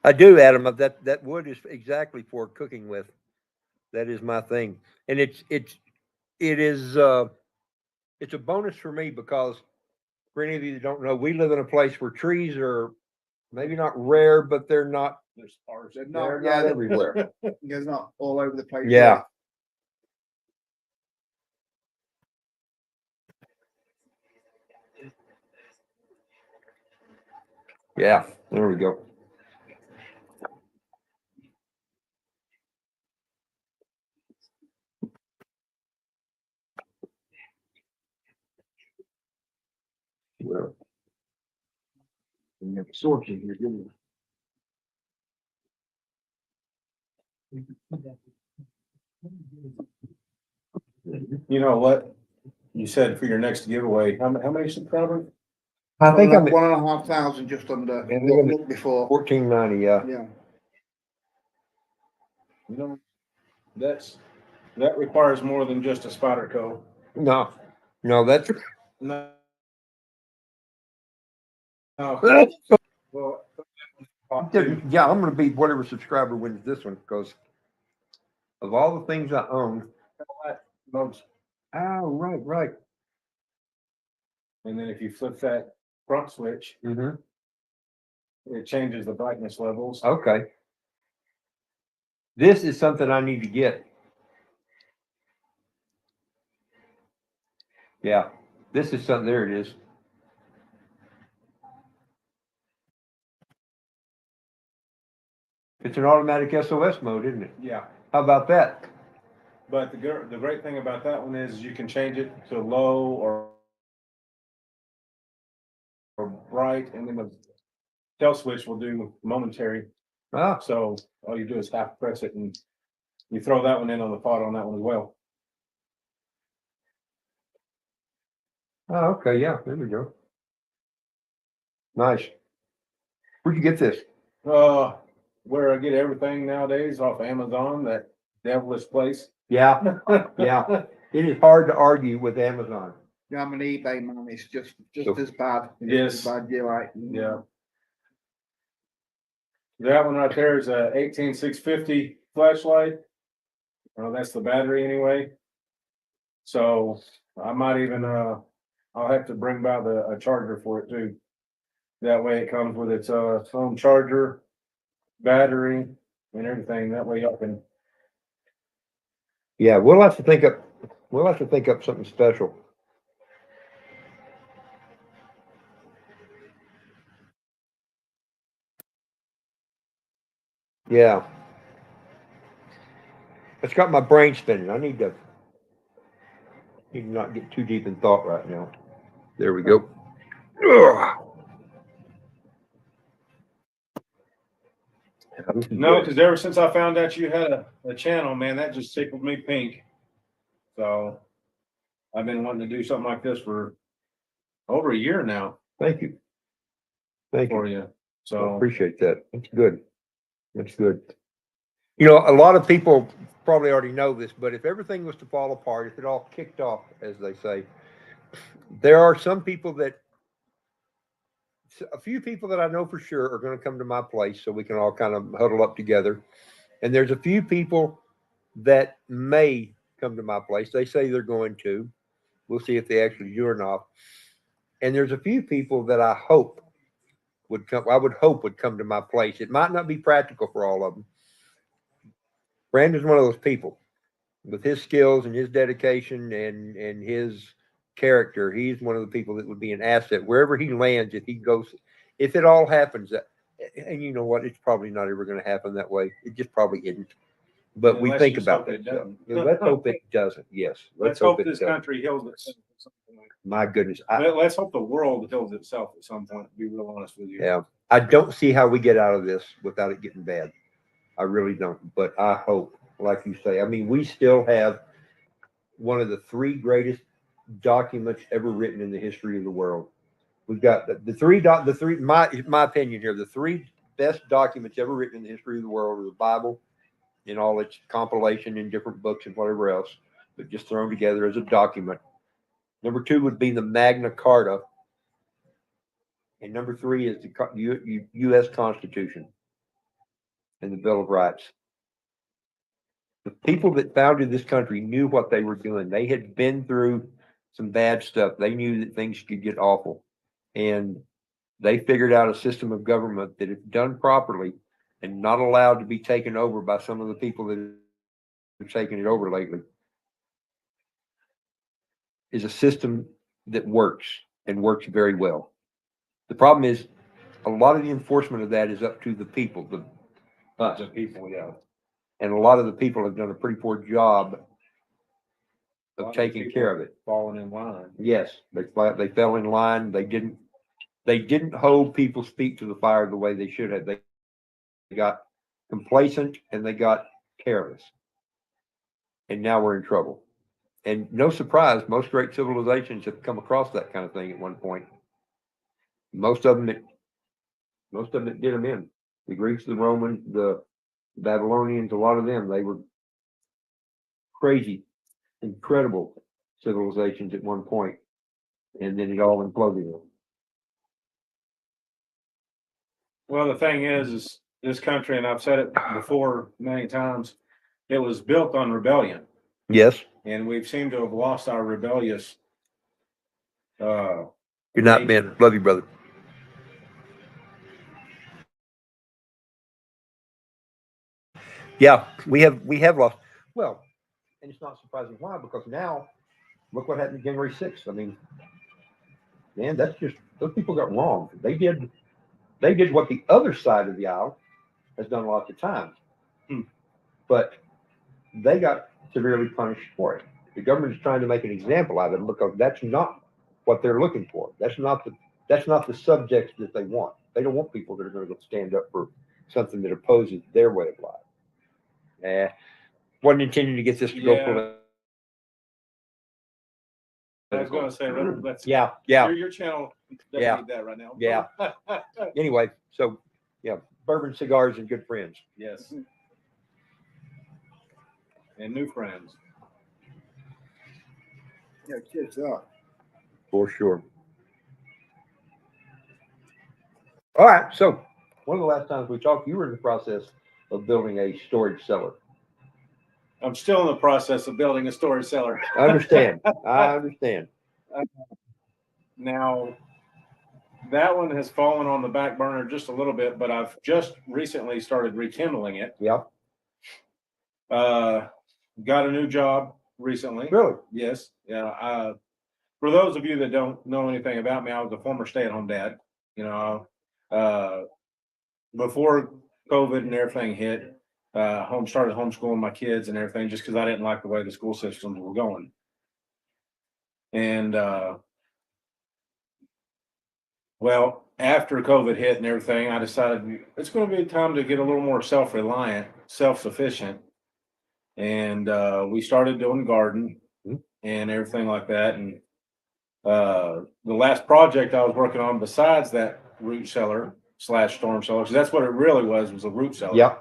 I do, Adam. That wood is exactly for cooking with. That is my thing, and it is it's a bonus for me because for any of you that don't know, we live in a place where trees are maybe not rare, but they're not There's ours. They're they're not, not everywhere. It's not all over the place. Yeah. Yeah, there we go. Well, we have sorts in here, didn't we? You know what? You said for your next giveaway, how many subscribers? I think I'm at 1,500 just under. I think I'm Look before. 1490. Yeah. Yeah. You know, that requires more than just a Spider Co. No, no, that's No. No. Well, yeah. I'm going to be whatever subscriber wins this one because of all the things I own. most. Oh, right. And then if you flip that front switch, Mm-hmm. it changes the brightness levels. Okay. This is something I need to get. Yeah, this is something. There it is. It's an automatic SOS mode, isn't it? Yeah. How about that? But the great thing about that one is you can change it to low or bright, and then the tail switch will do momentary. Ah, So all you do is half press it and you throw that one in on the pot on that one as well. oh, okay, yeah, there we go. Nice. Where'd you get this? Where I get everything nowadays off Amazon, that devilish place. Yeah, yeah. It is hard to argue with Amazon. Yeah, I'm an eBay man. It's just So- as bad. Yes. As bad, you like. Yeah. That one right there is a 18650 flashlight. Well, that's the battery anyway. So I might even, I'll have to bring by a charger for it too. That way it comes with its, own charger, battery and everything. That way y'all can, Yeah, we'll have to think up something special. Yeah. It's got my brain spinning. I need to not get too deep in thought right now. There we go. Ugh. no, because ever since I found out you had a channel, man, that just tickled me pink. So I've been wanting to do something like this for over a year now Thank you. Thank you. for you. I So appreciate that. That's good. That's good. You know, a lot of people probably already know this, but if everything was to fall apart, if it all kicked off, as they say, there are some people that, a few people that I know for sure are going to come to my place so we can all kind of huddle up together. And there's a few people that may come to my place. They say they're going to. We'll see if they actually do or not. And there's a few people that I hope would come. I would hope would come to my place. It might not be practical for all of them. Brandon's one of those people with his skills and his dedication and his character. He's one of the people that would be an asset wherever he lands. If he goes, if it all happens, and you know what, it's probably not ever going to happen that way. It just probably isn't. But we Let's think just about hope that it stuff. doesn't. Yeah, let's hope it doesn't. Yes, let's hope it this doesn't. country heals itself. at some point. My goodness, Let's hope the world heals itself at some point, to be real honest with you. yeah, I don't see how we get out of this without it getting bad. I really don't. But I hope, like you say, I mean, we still have one of the three greatest documents ever written in the history of the world. We've got my opinion here, the three best documents ever written in the history of the world are the Bible in all its compilation in different books and whatever else, but just thrown together as a document. Number two would be the Magna Carta. And number three is the U.S. Constitution and the Bill of Rights. The people that founded this country knew what they were doing. They had been through some bad stuff. They knew that things could get awful. And they figured out a system of government that, if done properly and not allowed to be taken over by some of the people that have taken it over lately, is a system that works and works very well. The problem is a lot of the enforcement of that is up to the people, us. The people, yeah. And a lot of the people have done a pretty poor job A lot of of taking people care of it. Falling in line. Yes, they fell in line. They didn't hold people's feet to the fire the way they should have. They got complacent and they got careless. And now we're in trouble. And no surprise, most great civilizations have come across that kind of thing at one point. Most of them that did them in. The Greeks, the Romans, the Babylonians, a lot of them, they were crazy, incredible civilizations at one point, and then it all imploded. Well, the thing is this country, and I've said it before many times, it was built on rebellion, Yes, and we've seemed to have lost our rebellious. you're not, nature. man. Love you, brother. Yeah, we have lost. Well, and it's not surprising why, because now look what happened January 6th. I mean, man, that's just those people got wrong. They did what the other side of the aisle has done lots of times, Hmm. but they got severely punished for it. The government is trying to make an example out of them because that's not what they're looking for. That's not the subjects that they want. They don't want people that are going to stand up for something that opposes their way of life. Wasn't intending to get this to go Yeah. political. I was going to say, let's. Yeah, yeah, Your channel doesn't Yeah. need that right now. Yeah. Anyway, so yeah, bourbon, cigars, and good friends. Yes. And new friends. Yeah, cheers up. For sure. All right. So one of the last times we talked, you were in the process of building a storage cellar. I'm still in the process of building a storage cellar. I understand. I understand. Now, that one has fallen on the back burner just a little bit, but I've just recently started rekindling it. Yeah. Got a new job recently. Really? Yes. Yeah. For those of you that don't know anything about me, I was a former stay-at-home dad. You know, before COVID and everything hit, started homeschooling my kids and everything just because I didn't like the way the school systems were going. And well, after COVID hit and everything, I decided it's going to be time to get a little more self-reliant, self-sufficient. And we started doing garden and everything like that. And the last project I was working on besides that root cellar / storm cellar, because that's what it really was a root cellar. Yeah.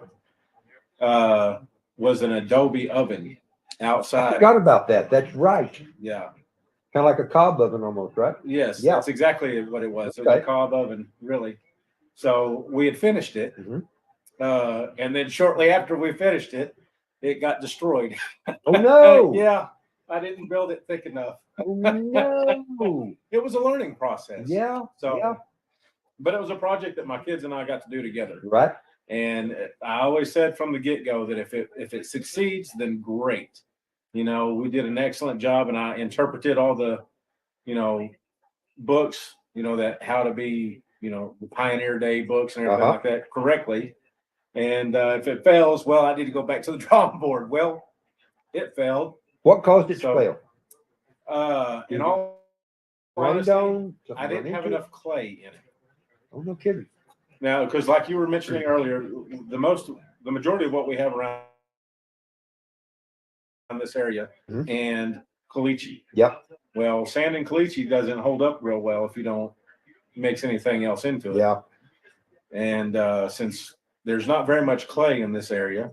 Was an Adobe oven I outside. forgot about that. That's right. Yeah. Kind of like a cob oven almost, right? Yes. Yeah. That's exactly what it was. It was Okay. a cob oven, really. So we had finished it. Mhm. And then shortly after we finished it, it got destroyed. Oh no! Yeah. I didn't build it thick enough. Oh no! It was a learning process. Yeah. So, yeah. but it was a project that my kids and I got to do together. Right. And I always said from the get-go that if it succeeds, then great. You know, we did an excellent job, and I interpreted all the, books, that how to be, the Pioneer Day books and everything like that correctly. And if it fails, well, I need to go back to the drawing board. Well, it failed. What caused it to fail? In all Rained honesty, on? I didn't have enough clay in it. Oh, no kidding. Now, because like you were mentioning earlier, the majority of what we have around this area and caliche. Yep. Well, sand and caliche doesn't hold up real well if you don't mix anything else into it. Yeah. And since there's not very much clay in this area,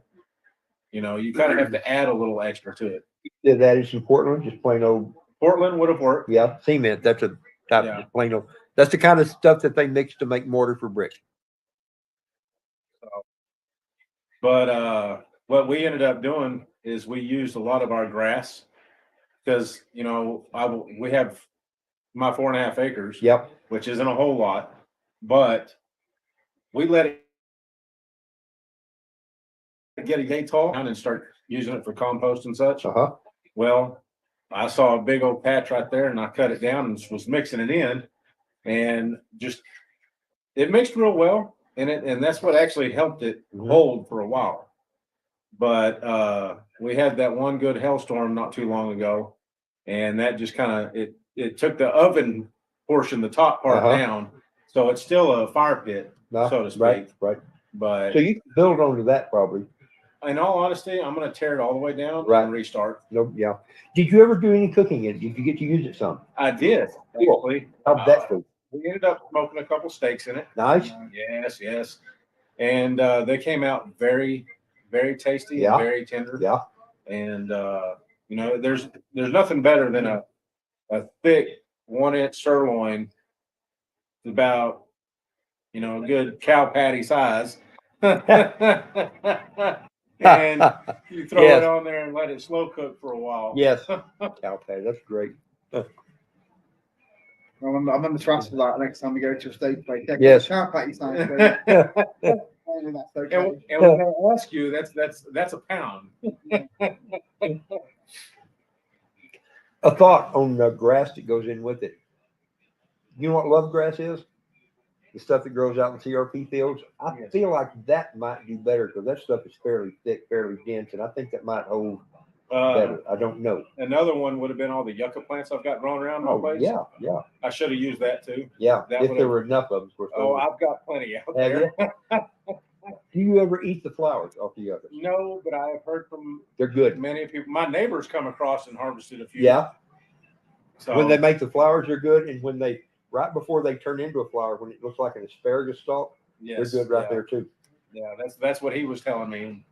you kind of have to add a little extra to it. Did that is in Portland, just plain old. Portland would have worked. Yeah, cement. That's a type of just plain old. That's the kind of stuff that they mix to make mortar for brick. But what we ended up doing is we used a lot of our grass because we have my 4.5 acres. Yep. Which isn't a whole lot, but we let it get a yay tall and start using it for compost and such. Well, I saw a big old patch right there, and I cut it down and was mixing it in, and just it mixed real well, and that's what actually helped it hold for a while. But we had that one good hailstorm not too long ago, and that just kind of it took the oven portion, the top part down, so it's still a fire pit, so to speak. Right. But so you can build onto that probably. In all honesty, I'm going to tear it all the way down and restart. No, yeah. Did you ever do any cooking in it? Did you get to use it some? I did. Cool. Actually. How'd that go? We ended up smoking a couple steaks in it. Nice. Yes. And they came out very, very tasty and very tender. Yeah. And there's nothing better than a thick 1-inch sirloin, about a good cow patty size. And you throw it on there and let it slow cook for a while. Yes. Cow patty, that's great. I'm on the transfer that next time we go to a steak place. Yes. Cow patty sounds great. Only that's okay. And we're gonna ask you, that's a pound. A thought on the grass that goes in with it. You know what love grass is? The stuff that grows out in CRP fields. I Yes. feel like that might do better because that stuff is fairly thick, fairly dense, and I think that might hold better. I don't know. Another one would have been all the yucca plants I've got growing around my Oh place. yeah, yeah, I should have used that too. yeah. That If there would've- were enough of them. Of course, Oh, I've got plenty out Have there. do you ever eat the flowers off the yuccas? No, but I have heard from They're good. many people. My neighbors come across and harvested a few. Yeah. So When they make the flowers, they're good, and when they right before they turn into a flower, when it looks like an asparagus stalk, yes, they're good right yeah, there too. Yeah, that's what he was telling me.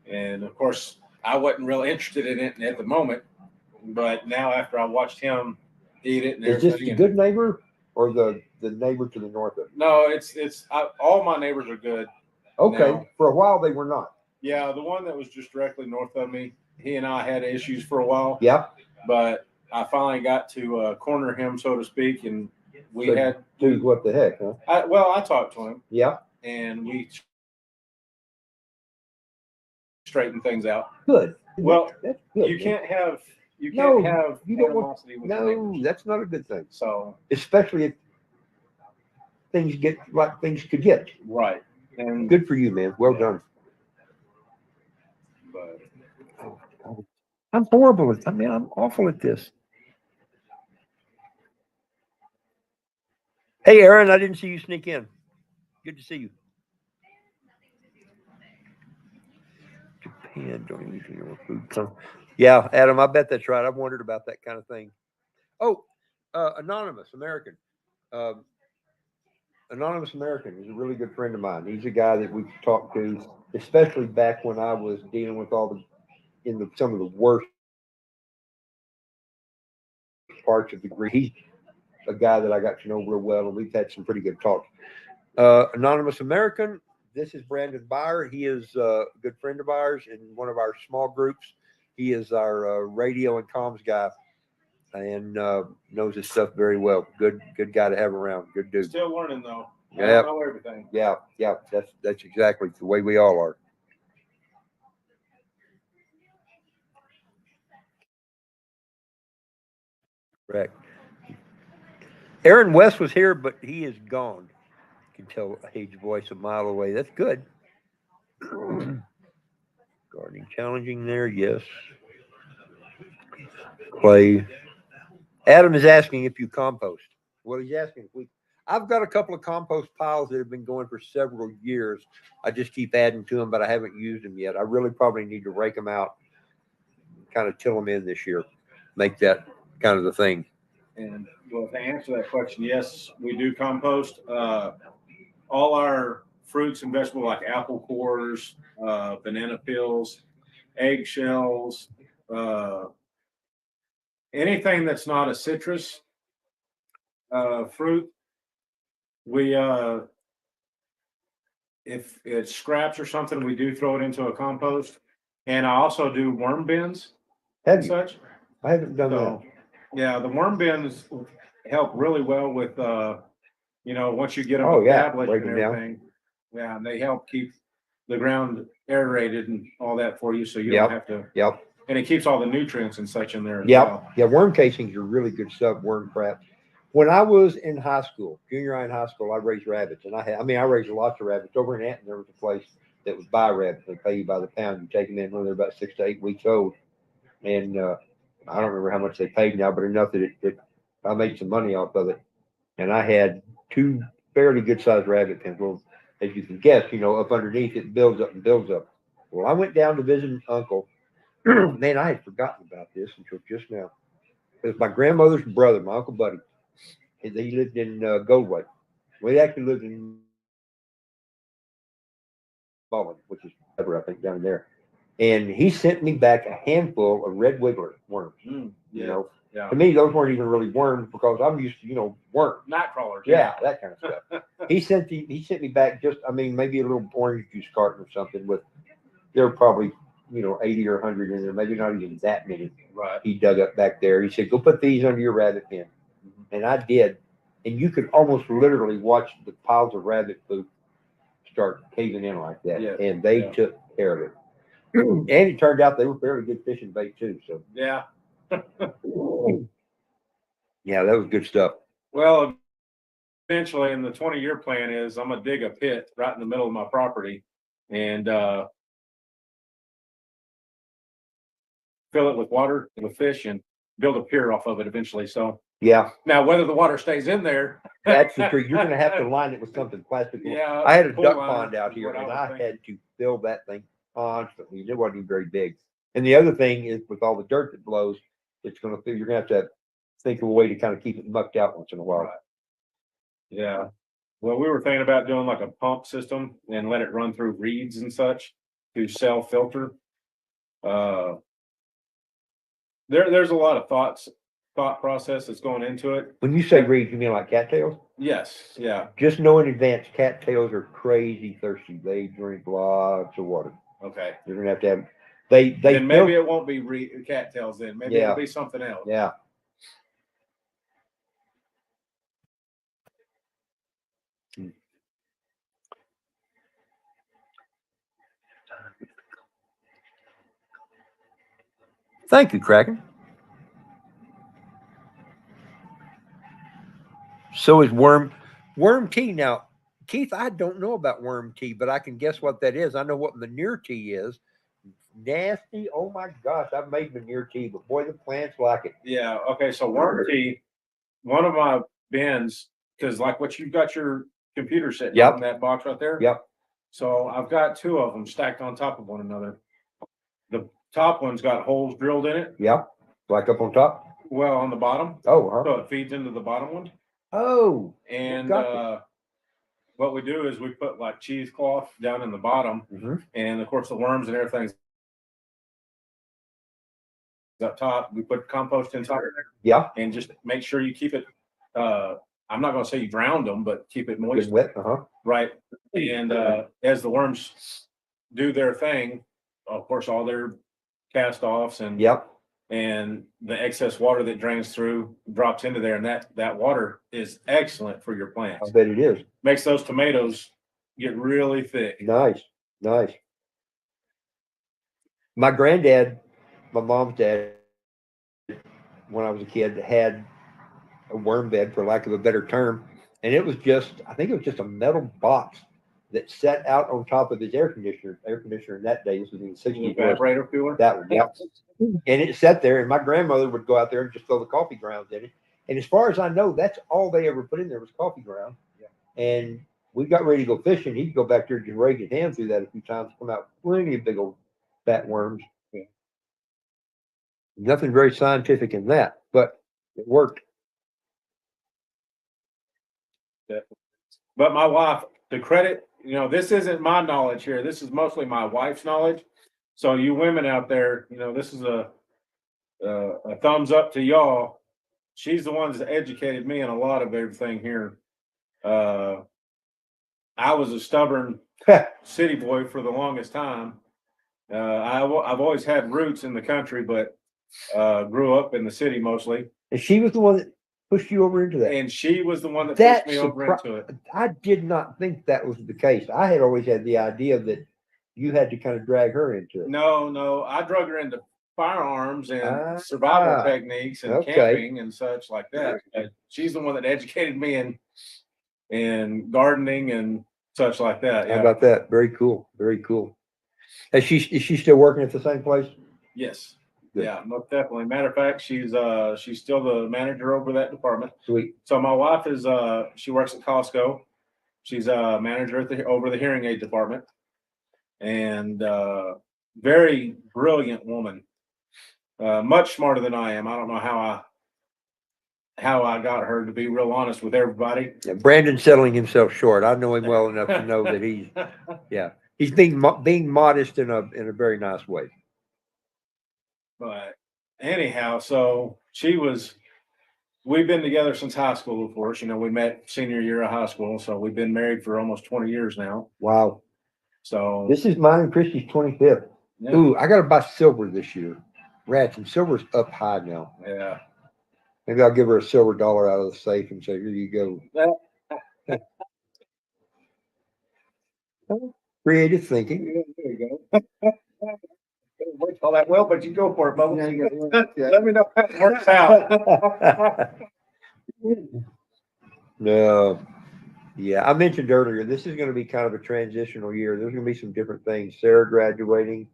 And of course, I wasn't really interested in it at the moment, but now after I watched him eat it and Is everything, this the and- good neighbor or the neighbor to the north of it? No, all my neighbors are good. Okay, No. for a while they were not. Yeah, the one that was just directly north of me, he and I had issues for a while, Yeah, but I finally got to corner him, so to speak, and we So- had. dude, what the heck, huh? I talked to him, Yeah, and we straightened things out. good. Well, that's good. You man. can't have No, you don't want- animosity with your No, neighbors. that's not a good thing, So especially if things get like things could get. right, and Good for you, man. Well Yeah. done. but I'm horrible at. I mean, I'm awful at this. Hey, Aaron, I didn't see you sneak in. Good to see you. Japan, don't eat your food. So, yeah, Adam, I bet that's right. I've wondered about that kind of thing. Oh, Anonymous American. Um, Anonymous American is a really good friend of mine. He's a guy that we've talked to, especially back when I was dealing with some of the worst parts of the grief. He's a guy that I got to know real well, and we've had some pretty good talks. Anonymous American, this is Brandon Byer. He is a good friend of ours in one of our small groups. He is our radio and comms guy, and knows his stuff very well. Good guy to have around. Good dude. still learning though. I Yeah. don't know everything. Yeah, that's exactly the way we all are. Correct. Aaron West was here, but he is gone. You can tell Hage's voice a mile away. That's good. Gardening challenging there, yes. Clay. Adam is asking if you compost. Well, he's asking if we. I've got a couple of compost piles that have been going for several years. I just keep adding to them, but I haven't used them yet. I really probably need to rake them out, kind of till them in this year, make that kind of the thing. And well, to answer that question, yes, we do compost. All our fruits and vegetables like apple cores, banana peels, eggshells, anything that's not a citrus fruit, we if it's scraps or something, we do throw it into a compost. And I also do worm bins Have and you? such. I haven't done that. So, yeah, the worm bins help really well with, once you get them Oh, yeah, established break and them down. everything. Yeah, and they help keep the ground aerated and all that for you, so you Yep. don't have to, Yep. and it keeps all the nutrients and such in there as Yep. well. Yeah, worm casings are really good stuff, worm crap. When I was in high school, junior high and high school, I raised rabbits, and I raised lots of rabbits. Over in Anton, there was a place that was buy rabbits. They pay you by the pound. You take them in when they're about 6 to 8 weeks old, and I don't remember how much they paid now, but enough that I made some money off of it. And I had 2 fairly good sized rabbit pens. Well, as you can guess, up underneath it builds up and builds up. Well, I went down to visit an uncle. Man, I had forgotten about this until just now. It was my grandmother's brother, my Uncle Buddy. He lived in Goldway. Well, he actually lived in Baldwin, which is ever, I think, down there. And he sent me back a handful of red wiggler worms. Yeah. To me, those weren't even really worms because I'm used to, worms. Night crawlers. Yeah, that kind of stuff. He sent me back maybe a little orange juice carton or something with, there were probably, 80 or 100 in there, maybe not even that many. Right. He dug up back there. He said, go put these under your rabbit pen. And I did. And you could almost literally watch the piles of rabbit poop start caving in like that, Yeah, and they yeah. took care of it. And it turned out they were fairly good fishing bait too. So Yeah. yeah, that was good stuff. Well, eventually, and the 20-year plan is I'm gonna dig a pit right in the middle of my property and fill it with water, with fish, and build a pier off of it eventually. So Yeah, now whether the water stays in there, that's the truth. You're going to have to line it with something plastic. Yeah, I had a pool duck liner pond out is here, what I and was I thinking. had to fill that thing constantly. It wasn't even very big. And the other thing is, with all the dirt that blows, it's going to you're going to have to think of a way to kind of keep it mucked out once in a while. Right. Yeah. Well, we were thinking about doing like a pump system and let it run through reeds and such to self-filter. There's a lot of thought process that's going into it. When you say reeds, you mean like cattails? Yes, yeah, Just know in advance, cattails are crazy thirsty. They drink lots of water. okay. You're going to have they Then maybe fil- it won't be cattails then. Maybe Yeah. it'll be something else. yeah. Thank you, Kraken. So is worm tea. Now, Keith, I don't know about worm tea, but I can guess what that is. I know what manure tea is. Nasty. Oh my gosh, I've made manure tea, but boy, the plants like it. Yeah, okay, so worm tea, one of my bins, because like what you've got your computer sitting Yep. on that box right there. Yep. So I've got two of them stacked on top of one another. The top one's got holes drilled in it. Yep. Like up on top. Well, on the bottom, Oh, huh. so it feeds into the bottom one. Oh. And Gotcha. what we do is we put like cheesecloth down in the bottom, Mm-hmm. and of course the worms and everything's up top. We put compost inside there, Yeah. and just make sure you keep it. I'm not going to say you drowned them, but keep it moist, Good wet. Uh huh. right? And as the worms do their thing, of course, all their cast offs and Yep. and the excess water that drains through drops into there, and that water is excellent for your I plants. bet it is. Makes those tomatoes get really thick. Nice. Nice. My granddad, my mom's dad, when I was a kid, had a worm bed, for lack of a better term, and it was I think it was just a metal box that sat out on top of his air conditioner. Air conditioner in that day, this was in the '60s. Evaporator cooler. That one, yep. And it sat there, and my grandmother would go out there and just throw the coffee grounds in it. And as far as I know, that's all they ever put in there was coffee ground. Yeah. And we got ready to go fishing. He'd go back there and just rake his hand through that a few times, come out plenty of big old fat worms. Yeah. Nothing very scientific in that, but it worked. But my wife, the credit, this isn't my knowledge here. This is mostly my wife's knowledge. So you women out there, this is a thumbs up to y'all. She's the one that educated me in a lot of everything here. I was a stubborn city boy for the longest time. I've always had roots in the country, but grew up in the city mostly. And she was the one that pushed you over into that. And she was the one that pushed me over into it. I did not think that was the case. I had always had the idea that you had to kind of drag her into it. No, I drug her into firearms and survival techniques and camping and such like that. She's the one that educated me in gardening and such like that. How about that? Very cool. Very cool. Is she still working at the same place? Yes. Good. Yeah, most definitely. Matter of fact, she's still the manager over that department. Sweet. So my wife is she works at Costco. She's a manager over the hearing aid department, and very brilliant woman. Much smarter than I am. I don't know how I got her, to be real honest with everybody. Yeah, Brandon's selling himself short. I know him well enough to know that he's being modest in a very nice way. But anyhow, so we've been together since high school, of course. We met senior year of high school, so we've been married for almost 20 years now. Wow. So this is mine and Christy's 25th. Yeah. Ooh, I got to buy silver this year. Rats, and silver's up high now. Yeah. Maybe I'll give her a silver dollar out of the safe and say, here you go. Creative thinking. There you go. Didn't work all that well, but you go for it, Bubba. Yeah, you got it. Yeah. Let me know how it works out. No. Yeah, I mentioned earlier, this is going to be kind of a transitional year. There's going to be some different things. Sarah graduating,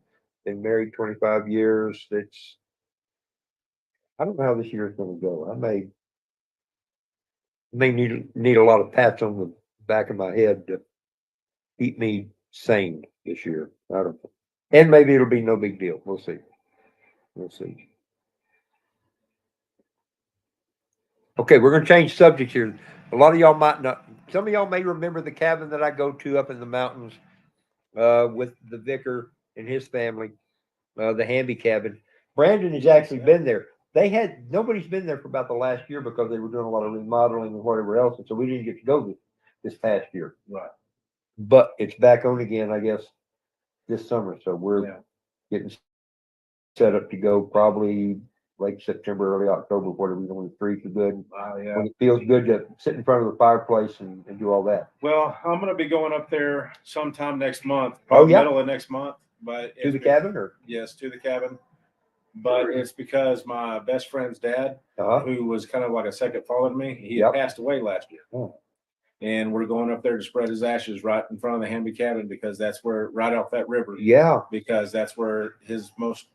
been married 25 years. I don't know how this year is going to go. I may need a lot of pats on the back of my head to keep me sane this year. I don't know. And maybe it'll be no big deal. We'll see. We'll see. Okay, we're gonna change subjects here. A lot of y'all might not. Some of y'all may remember the cabin that I go to up in the mountains with the vicar and his family, the Hamby cabin. Brandon has actually been there. Nobody's been there for about the last year because they were doing a lot of remodeling and whatever else, and so we didn't get to go this past year. Right. But it's back on again, I guess, this summer. So we're Yeah. getting set up to go probably late September, early October, whatever, when the trees are good. Yeah. When it feels good to sit in front of the fireplace and do all that. Well, I'm gonna be going up there sometime next month, Oh, probably yeah? middle of next month. But To it's the be- cabin or? Yes, to the cabin. But it's because my best friend's dad, Uh-huh. who was kind of like a second father to me, he Yep. had passed away last year. Oh. And we're going up there to spread his ashes right in front of the Hamby cabin because that's where, right off that river, Yeah. because that's where his most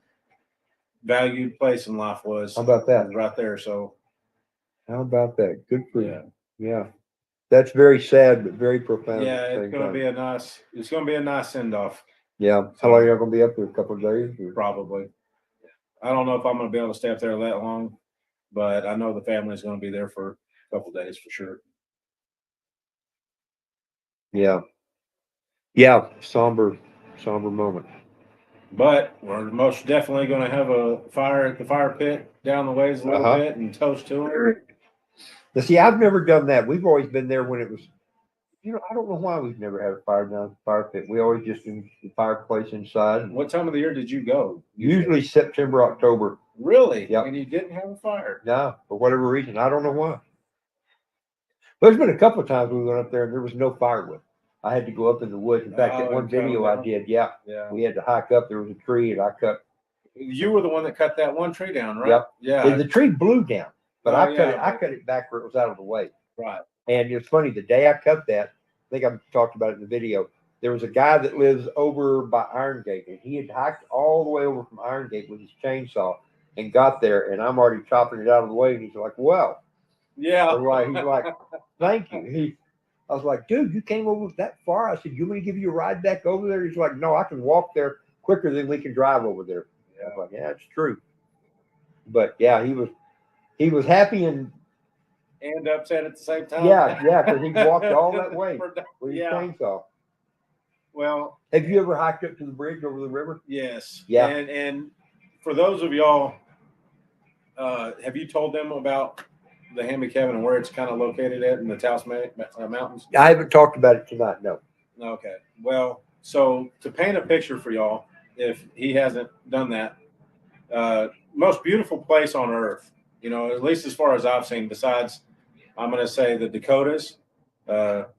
valued place in life was. How about that? was right there. So How about that? Good for yeah, you. Yeah. That's very sad, but very profound. yeah, at the it's same gonna time. be a nice send off. Yeah. How long are you gonna be up there? A couple of days? Or? Probably. I don't know if I'm gonna be able to stay up there that long, but I know the family's gonna be there for a couple days for sure. Yeah. Yeah. Somber moment. But we're most definitely gonna have a fire at the fire pit down the ways a little Uh-huh. bit and toast to it. Now, see, I've never done that. We've always been there when it was, I don't know why we've never had a fire down at the fire pit. We always just do the fireplace inside. What time of the year did you go? Usually September, October. Really? Yep. And you didn't have a fire? No, for whatever reason. I don't know why. There's been a couple of times we went up there and there was no firewood. I had to go up in the woods. In fact, that Oh, one and cut 'em video I down? did, yeah, Yeah. we had to hike up. There was a tree and I cut. You were the one that cut that one tree down, right? Yep. Yeah. The tree blew down, but Oh, I cut yeah, it. I but- cut it back where it was out of the way. Right. And it's funny. The day I cut that, I think I talked about it in the video. There was a guy that lives over by Iron Gate, and he had hiked all the way over from Iron Gate with his chainsaw and got there, and I'm already chopping it out of the way. And he's like, "Well," Yeah. he's like, "Thank you." I was like, "Dude, you came over that far." I said, "You want me to give you a ride back over there?" He's like, "No, I can walk there quicker than we can drive over there." I was like, "Yeah, it's true." But yeah, he was happy and upset at the same time. yeah, because he walked all that way with his Yeah. chainsaw. Well, Have you ever hiked up to the bridge over the river? yes. Yeah. And for those of y'all, have you told them about the Hamby cabin and where it's kind of located at in the Taos Mountains? I haven't talked about it tonight. No. Okay. Well, so to paint a picture for y'all, if he hasn't done that, most beautiful place on earth, at least as far as I've seen, besides, I'm going to say the Dakotas,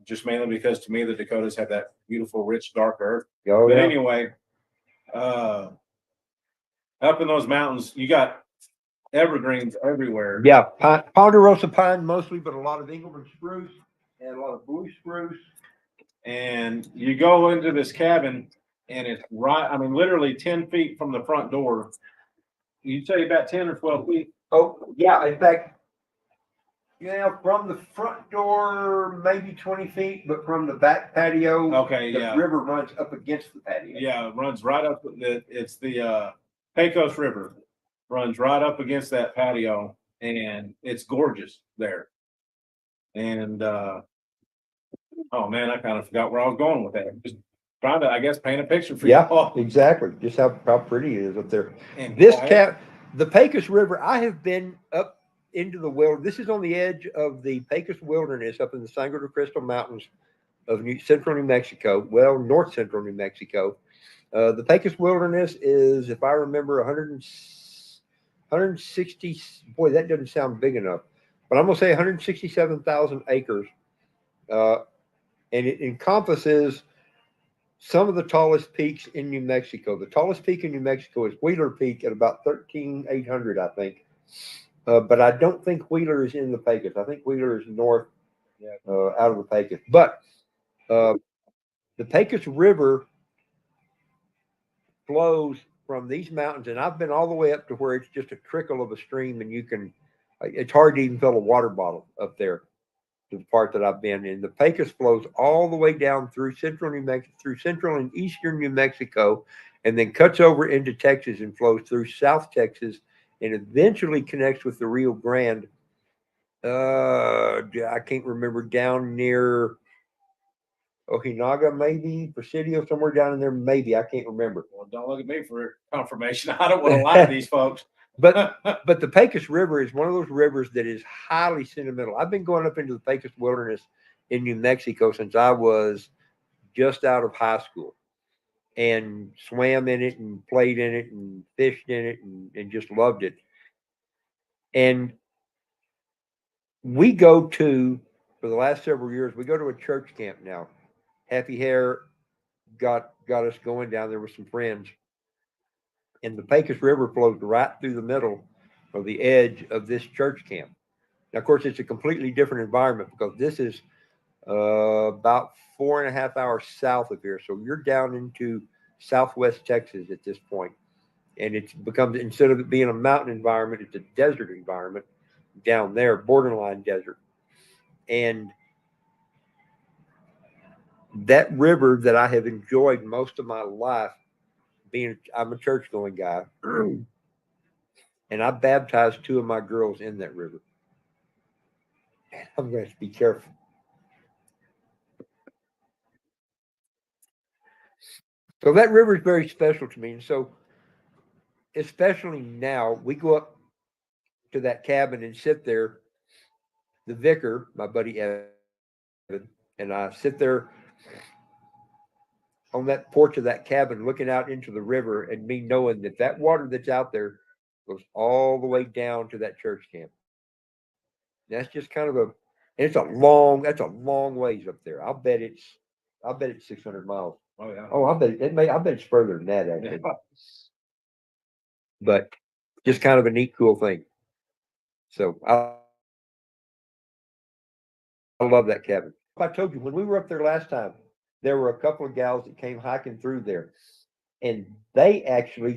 just mainly because to me, the Dakotas have that beautiful, rich, dark earth. Oh, But yeah. anyway, up in those mountains, you got evergreens everywhere. Yeah, ponderosa pine mostly, but a lot of Engelmann spruce and a lot of blue spruce. And you go into this cabin, and it's literally 10 feet from the front door. You'd say about 10 or 12 feet. Oh, yeah. In fact, from the front door, maybe 20 feet, but from the back patio, Okay, the yeah. river runs up against the patio. Yeah, it runs right up. It's the Pecos River. Runs right up against that patio, and it's gorgeous there. And oh man, I kind of forgot where I was going with that. Just trying to, I guess, paint a picture for Yeah, you. exactly. Just how pretty it is up there. And This quiet. the Pecos River, I have been up into the wilderness. This is on the edge of the Pecos Wilderness up in the Sangre de Cristo Mountains of central New Mexico. Well, north central New Mexico. The Pecos Wilderness is, if I remember, 160. Boy, that doesn't sound big enough, but I'm going to say 167,000 acres. And it encompasses some of the tallest peaks in New Mexico. The tallest peak in New Mexico is Wheeler Peak at about 13,800, I think. But I don't think Wheeler is in the Pecos. I think Wheeler is north, out of the Pecos. But the Pecos River flows from these mountains, and I've been all the way up to where it's just a trickle of a stream, and you can. It's hard to even fill a water bottle up there to the part that I've been in. The Pecos flows all the way down through central New Mexico, through central and eastern New Mexico, and then cuts over into Texas and flows through South Texas, and eventually connects with the Rio Grande. I can't remember, down near Ojinaga, maybe Presidio, somewhere down in there, maybe, I can't remember. Well, don't look at me for confirmation. I don't want to lie to these folks. But the Pecos River is one of those rivers that is highly sentimental. I've been going up into the Pecos Wilderness in New Mexico since I was just out of high school, and swam in it and played in it and fished in it and just loved it. And we go to, for the last several years, we go to a church camp now. Happy Hair got us going down there with some friends. And the Pecos River flows right through the middle of the edge of this church camp. Now, of course, it's a completely different environment because this is about 4.5 hours south of here. So you're down into southwest Texas at this point. And it's becomes, instead of it being a mountain environment, it's a desert environment down there, borderline desert. And that river that I have enjoyed most of my life, I'm a church going guy, and I baptized 2 of my girls in that river. And I'm going to be careful. So that river is very special to me. And so, especially now, we go up to that cabin and sit there. The vicar, my buddy Evan, and I sit there on that porch of that cabin looking out into the river, and me knowing that that water that's out there goes all the way down to that church camp. That's just kind of that's a long ways up there. I'll bet it's 600 miles. Oh yeah. Oh, I bet it's further than that actually. Yeah. But just kind of a neat, cool thing. So I love that cabin. I told you when we were up there last time, there were a couple of gals that came hiking through there, and they actually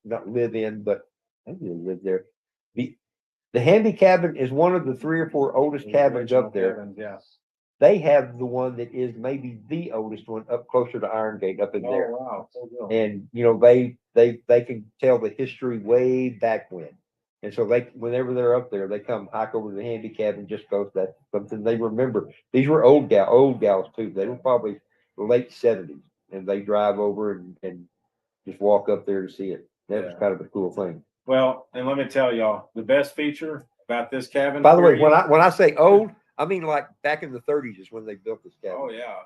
not live in, but I think they live there. The Hamby cabin is one of the 3 or 4 oldest cabins up there. Cabins, yeah. They have the one that is maybe the oldest one up closer to Iron Gate up in there. Oh wow. So good. And they can tell the history way back when. And so whenever they're up there, they come hike over to the Hamby cabin just because that's something they remember. These were old gals too. They were probably late 70s, and they drive over and just walk up there to see it. That was kind of a cool thing. Well, and let me tell y'all, the best feature about this cabin. By the way, when I say old, I mean like back in the 30s is when they built this cabin. Oh yeah,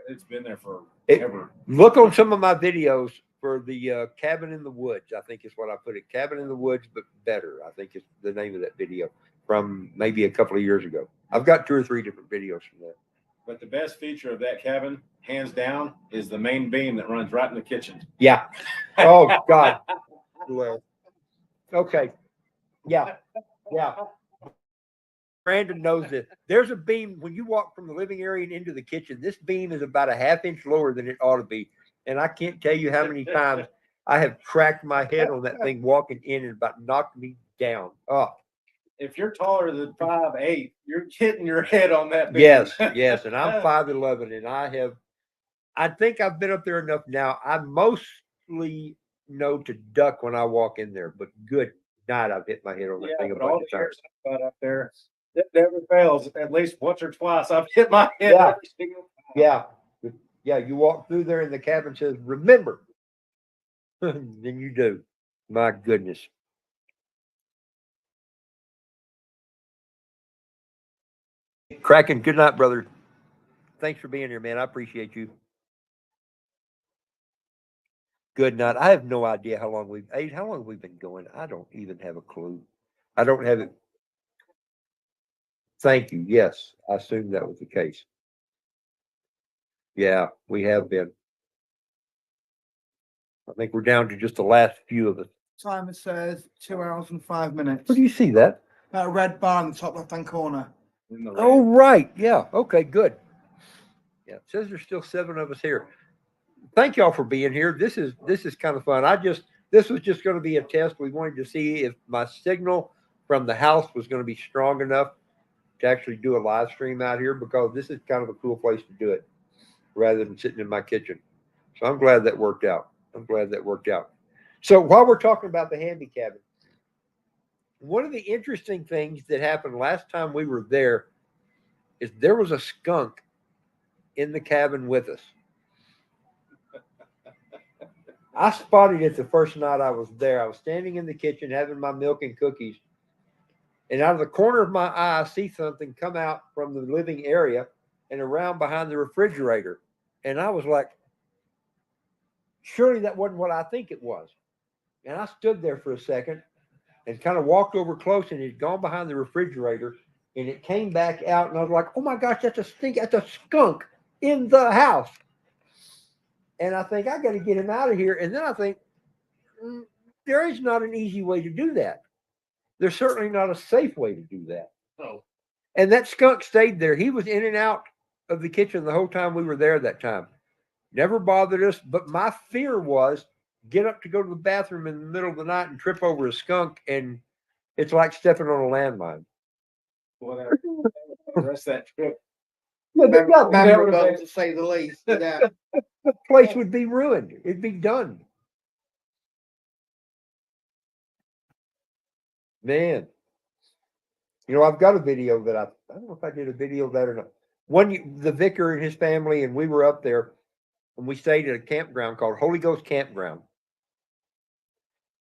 it's been there forever. Look on some of my videos for the cabin in the woods. I think is what I put it. Cabin in the woods, but better. I think is the name of that video from maybe a couple of years ago. I've got 2 or 3 different videos from that. But the best feature of that cabin, hands down, is the main beam that runs right in the kitchen. Yeah. Oh God. Well. Okay. Yeah. Yeah. Brandon knows this. There's a beam when you walk from the living area and into the kitchen. This beam is about a ½ inch lower than it ought to be, and I can't tell you how many times I have cracked my head on that thing walking in and about knocked me down. Oh, If you're taller than 5'8", you're hitting your head on that beam. yes, and I'm 5'11", and I think I've been up there enough now. I mostly know to duck when I walk in there, but good night, I've hit my head on that thing a bunch of times. Up there, it never fails. At least once or twice, I've hit my head every single time. Yeah. You walk through there, and the cabin says, "Remember." Then you do. My goodness. Kraken, good night, brother. Thanks for being here, man. I appreciate you. Good night. I have no idea how long we've been going. I don't even have a clue. I don't have it. Thank you. Yes, I assumed that was the case. Yeah, we have been. I think we're down to just the last few of us. Timer says 2 hours and 5 minutes. Where do you see that? That red bar in the top left-hand corner. In the Oh, red. right. Yeah. Okay, good. Yeah, it says there's still 7 of us here. Thank y'all for being here. This is kind of fun. This was just going to be a test. We wanted to see if my signal from the house was going to be strong enough to actually do a live stream out here, because this is kind of a cool place to do it rather than sitting in my kitchen. So I'm glad that worked out. So while we're talking about the handy cabin, one of the interesting things that happened last time we were there is there was a skunk in the cabin with us. I spotted it the first night I was there. I was standing in the kitchen having my milk and cookies, and out of the corner of my eye, I see something come out from the living area and around behind the refrigerator. And I was like, surely that wasn't what I think it was. And I stood there for a second and kind of walked over close, and it had gone behind the refrigerator, and it came back out, and I was like, oh my gosh, that's a skunk in the house. And I think I got to get him out of here. And then I think, there is not an easy way to do that. There's certainly not a safe way to do that. Oh. And that skunk stayed there. He was in and out of the kitchen the whole time we were there that time. Never bothered us. But my fear was get up to go to the bathroom in the middle of the night and trip over a skunk, and it's like stepping on a landmine. Well, the rest of that trip. Yeah, Memorable, to say the least. Yeah. the place would be ruined. It'd be done. Man. You know, I've got a video that I don't know if I did a video of that or not. The vicar and his family, and we were up there, and we stayed at a campground called Holy Ghost Campground.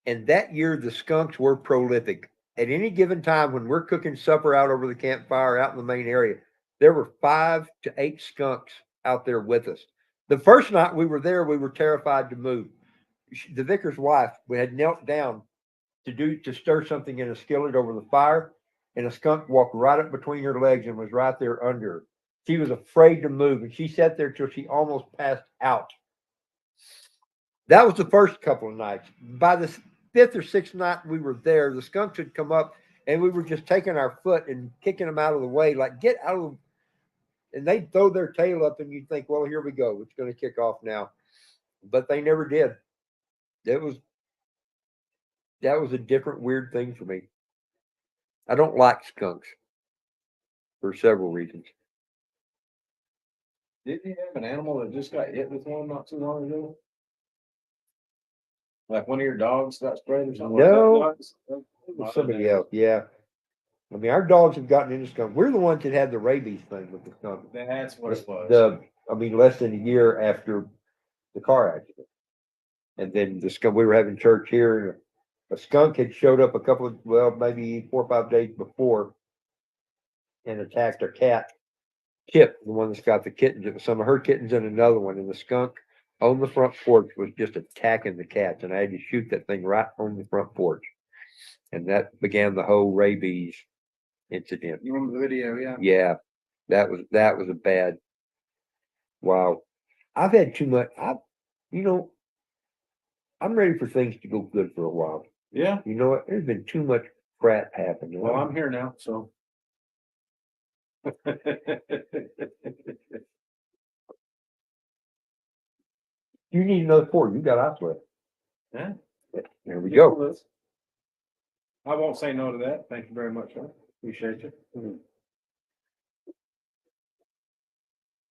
And that year, the skunks were prolific. At any given time, when we're cooking supper out over the campfire out in the main area, there were 5 to 8 skunks out there with us. The first night we were there, we were terrified to move. The vicar's wife, we had knelt down to stir something in a skillet over the fire, and a skunk walked right up between her legs and was right there under her. She was afraid to move, and she sat there till she almost passed out. That was the first couple of nights. By the 5th or 6th night we were there, the skunks had come up, and we were just taking our foot and kicking them out of the way, like, get out of. And they'd throw their tail up, and you'd think, well, here we go. It's going to kick off now. But they never did. That was a different weird thing for me. I don't like skunks for several reasons. Didn't you have an animal that just got hit with one not too long ago? Like one of your dogs got sprayed or something? No. Like that? It was somebody else, yeah. I mean, our dogs have gotten into skunk. We're the ones that had the rabies thing with the skunk. That's what it was. Less than a year after the car accident. And then the skunk, we were having church here, and a skunk had showed up maybe 4 or 5 days before and attacked our cat, Chip, the one that's got the kittens. It was some of her kittens and another one. And the skunk on the front porch was just attacking the cats. And I had to shoot that thing right on the front porch. And that began the whole rabies incident. You remember the video? Yeah. Yeah, that was a bad. Wow. I've had too much. I'm ready for things to go good for a while. Yeah. You know what? There's been too much crap happening. Well, I'm here now, so. You need another pour. You got ice left. Yeah. There we go. I won't say no to that. Thank you very much, sir. Appreciate you.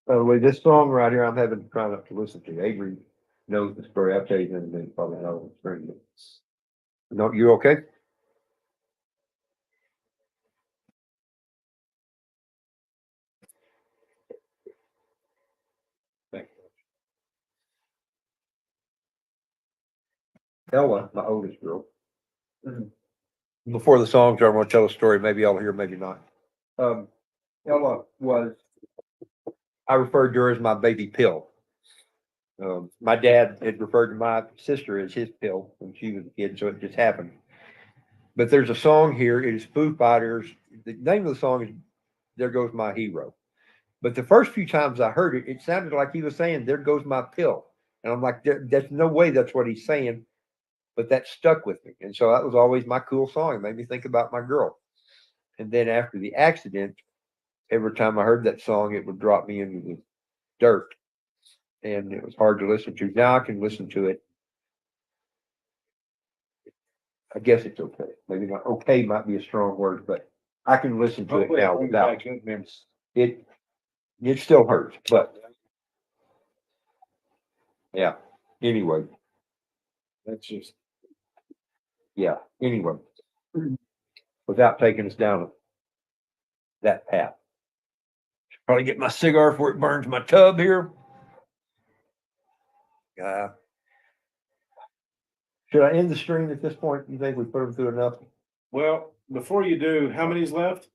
By the way, this song right here, I'm having trying not to listen to. Avery knows the story. I'll tell you in a minute. Probably know the story. No, you okay? Thank you. Ella, my oldest girl. Before the songs, I'm going to tell a story. Maybe y'all hear, maybe not. Ella I referred to her as my baby pill. My dad had referred to my sister as his pill when she was a kid, so it just happened. But there's a song here. It is Foo Fighters. The name of the song is There Goes My Hero. But the first few times I heard it, it sounded like he was saying, there goes my pill. And I'm like, there's no way that's what he's saying, but that stuck with me. And so that was always my cool song. It made me think about my girl. And then after the accident, every time I heard that song, it would drop me into the dirt. And it was hard to listen to. Now I can listen to it. I guess it's okay. Maybe not okay might be a strong word, but I can listen to it Hopefully, now it brings without back good memories. it. It still hurts, but yeah. Anyway, That's just yeah. Anyway, without taking us down that path. Probably get my cigar before it burns my tub here. Should I end the stream at this point? You think we put them through enough? well. Before you do, how many's left?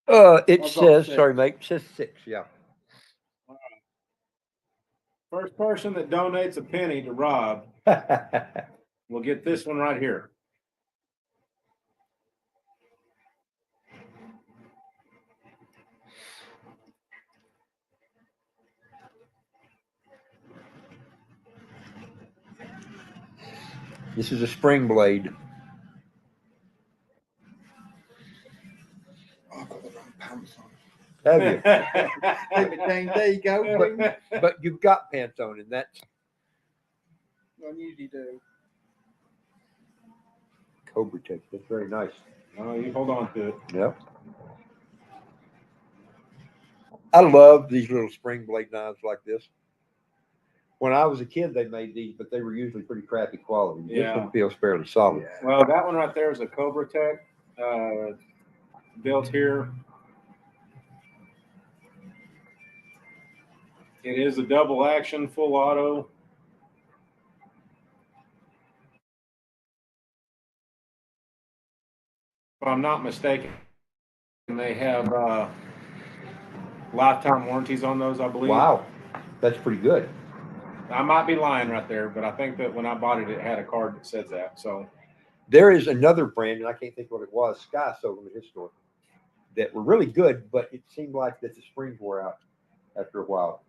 It I've got says, 6. sorry, mate, it says 6, yeah. First person that donates a penny to Rob will get this one right here. This is a spring blade. Oh, I've got the wrong pants on. Have you? David Dane, there you go. Bing. But you've got pants on, and that's I usually do. Cobra Tech. That's very nice. Oh, you hold on to it. Yep. I love these little spring blade knives like this. When I was a kid, they made these, but they were usually pretty crappy quality. This Yeah. one feels fairly solid. Well, that one right there is a Cobra Tech, built here. It is a double action, full auto. If I'm not mistaken, they have lifetime warranties on those, I believe. Wow, that's pretty good. I might be lying right there, but I think that when I bought it, it had a card that says that. So There is another brand, and I can't think what it was. Sky sold them at his store that were really good, but it seemed like that the springs wore out after a while.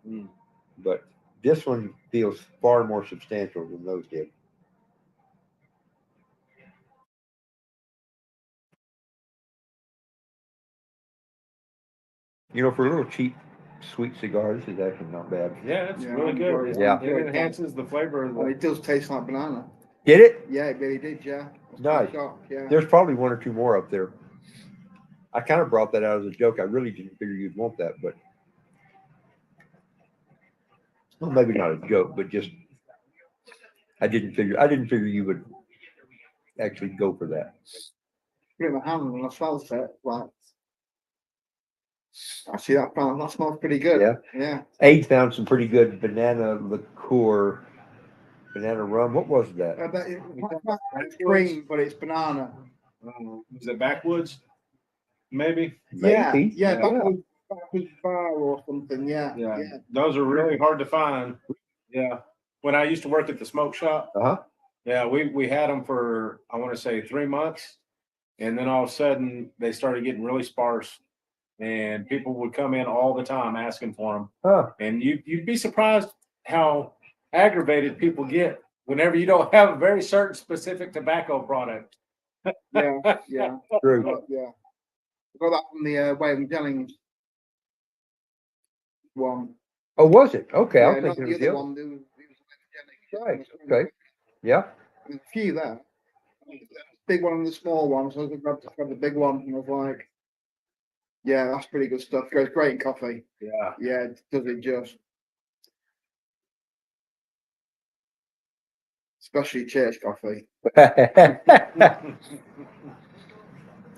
But this one feels far more substantial than those did. You know, for a little cheap, sweet cigar, this is actually not bad. yeah, it's Yeah, really I'm good. enjoying It, Yeah. it enhances the flavor of Oh, the. it does taste like banana. Did it? Yeah, it really did. Yeah. I was Nice. quite shocked, yeah. There's probably one or two more up there. I kind of brought that out as a joke. I really didn't figure you'd want that, but well, maybe not a joke, but just I didn't figure you would actually go for that. Put it in my hand and I smelled it. Like, actually, that smells pretty good. Yeah. Yeah. Aid found some pretty good banana liqueur, banana rum. What was that? I bet it's green, but it's banana. Is it Backwoods? Maybe. Maybe. Yeah, Yeah. Backwoods bar or something. Yeah. Yeah. Yeah. Those are really hard to find. Yeah. When I used to work at the smoke shop, Uh huh. yeah, we had them for, I want to say 3 months. And then all of a sudden they started getting really sparse and people would come in all the time asking for them. Huh. And you'd be surprised how aggravated people get whenever you don't have a very certain specific tobacco product. Yeah. Yeah. True. Yeah. I got that from the Wayland Jennings one. Oh, was it? Okay, I Yeah, was not thinking the it other was one. There was Right. Okay. Yeah. There's a few there. Big one and the small one. So I grabbed the big one and I was like, yeah, that's pretty good stuff. Goes great in coffee. Yeah. Yeah, it does it just. Especially church coffee.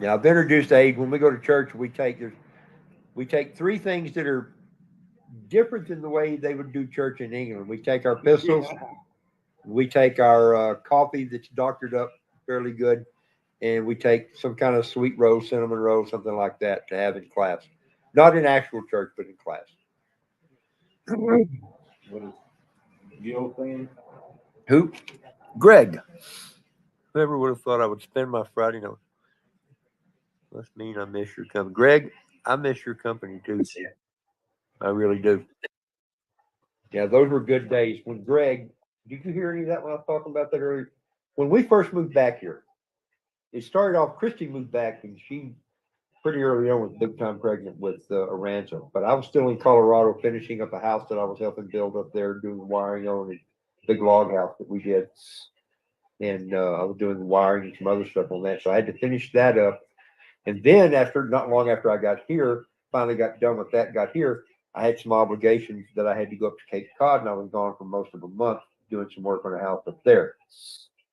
Yeah, I've introduced Aid. When we go to church, we take 3 things that are different than the way they would do church in England. We take our pistols, Yeah. we take our coffee that's doctored up fairly good, and we take some kind of sweet roll, cinnamon roll, something like that to have in class. Not in actual church, but in class. What is Gil thing? Who? Greg. Whoever would have thought I would spend my Friday night. Must mean I miss your company. Greg, I miss your company too. I really do. Yeah, those were good days when Greg Did you hear any of that when I was talking about that earlier? When we first moved back here, it started off, Christy moved back and she pretty early on was big time pregnant with Aranza. But I was still in Colorado finishing up a house that I was helping build up there, doing the wiring on a big log house that we did. And I was doing the wiring and some other stuff on that. So I had to finish that up. And then after, not long after I got here, finally got done with that, got here, I had some obligations that I had to go up to Cape Cod, and I was gone for most of a month doing some work on a house up there.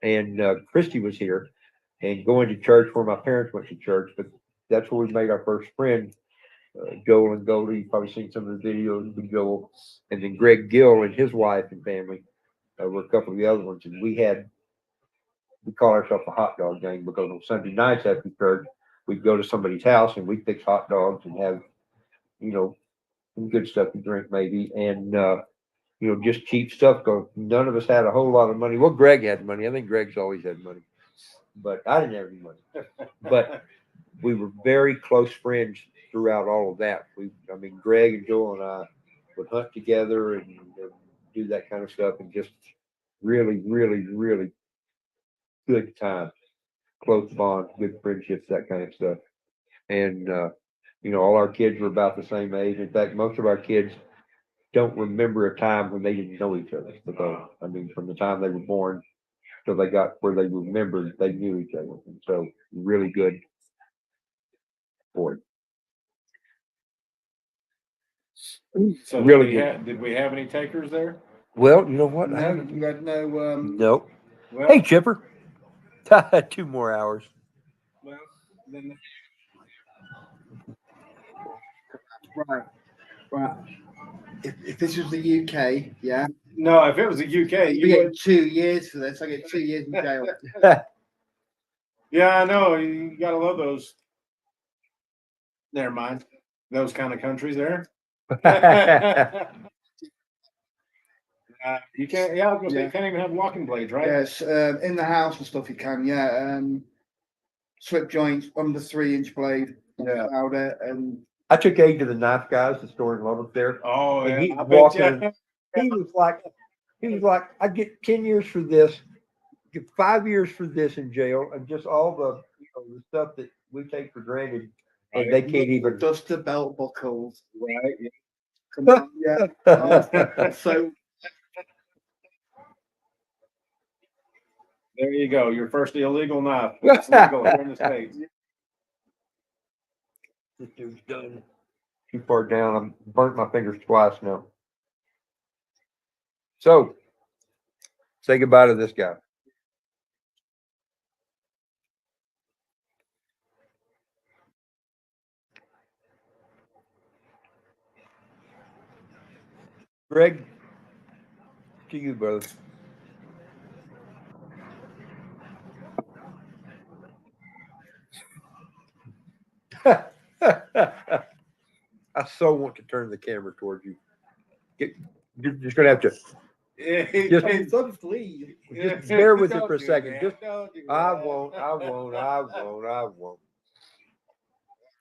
And Christy was here and going to church where my parents went to church, but that's where we made our first friend, Joel and Goldie. You've probably seen some of the videos with Joel, and then Greg Gill and his wife and family were a couple of the other ones. And we call ourselves a hot dog gang because on Sunday nights after church, we'd go to somebody's house and we'd fix hot dogs and have, you know, some good stuff to drink maybe. And, you know, just cheap stuff because none of us had a whole lot of money. Well, Greg had money. I think Greg's always had money, but I didn't have any money. But we were very close friends throughout all of that. I mean, Greg and Joel and I would hunt together and do that kind of stuff and just really, really, really good time, close bond, good friendships, that kind of stuff. And, you know, all our kids were about the same age. In fact, most of our kids don't remember a time when they didn't know each other because, I mean, from the time they were born till they got where they remembered, they knew each other. And so, really good for it. So Really good. did we have any takers there? Well, you know what? I No, haven't. you had no. Nope. Well, Hey, Chipper. 2 more hours. well, then Right, right. If this was the UK, yeah, no, if it was the UK, you you get would. 2 years for this. I get 2 years in jail. Yeah, I know. You gotta love those. Never mind. Those kind of countries there. You can't. Yeah, I was gonna say you can't even have walking blades, right? Yes, in the house and stuff you can. Yeah, slip joints under 3-inch blade. Yeah. Allowed it, and I took Aid to the knife guys, the store in Lubbock there. Oh, And yeah. he I bet walked you. in. He was like, I get 10 years for this, get 5 years for this in jail, and just all the, you know, the stuff that we take for granted, and they can't even. dust the belt buckles. Right. Come on, yeah. So There you go. Your first illegal knife. It's legal here in the States. This dude's done too far down. I've burnt my fingers twice now. So, say goodbye to this guy. Greg, to you, brother. I so want to turn the camera towards you. You're just gonna have to just bear with it for a second. I won't.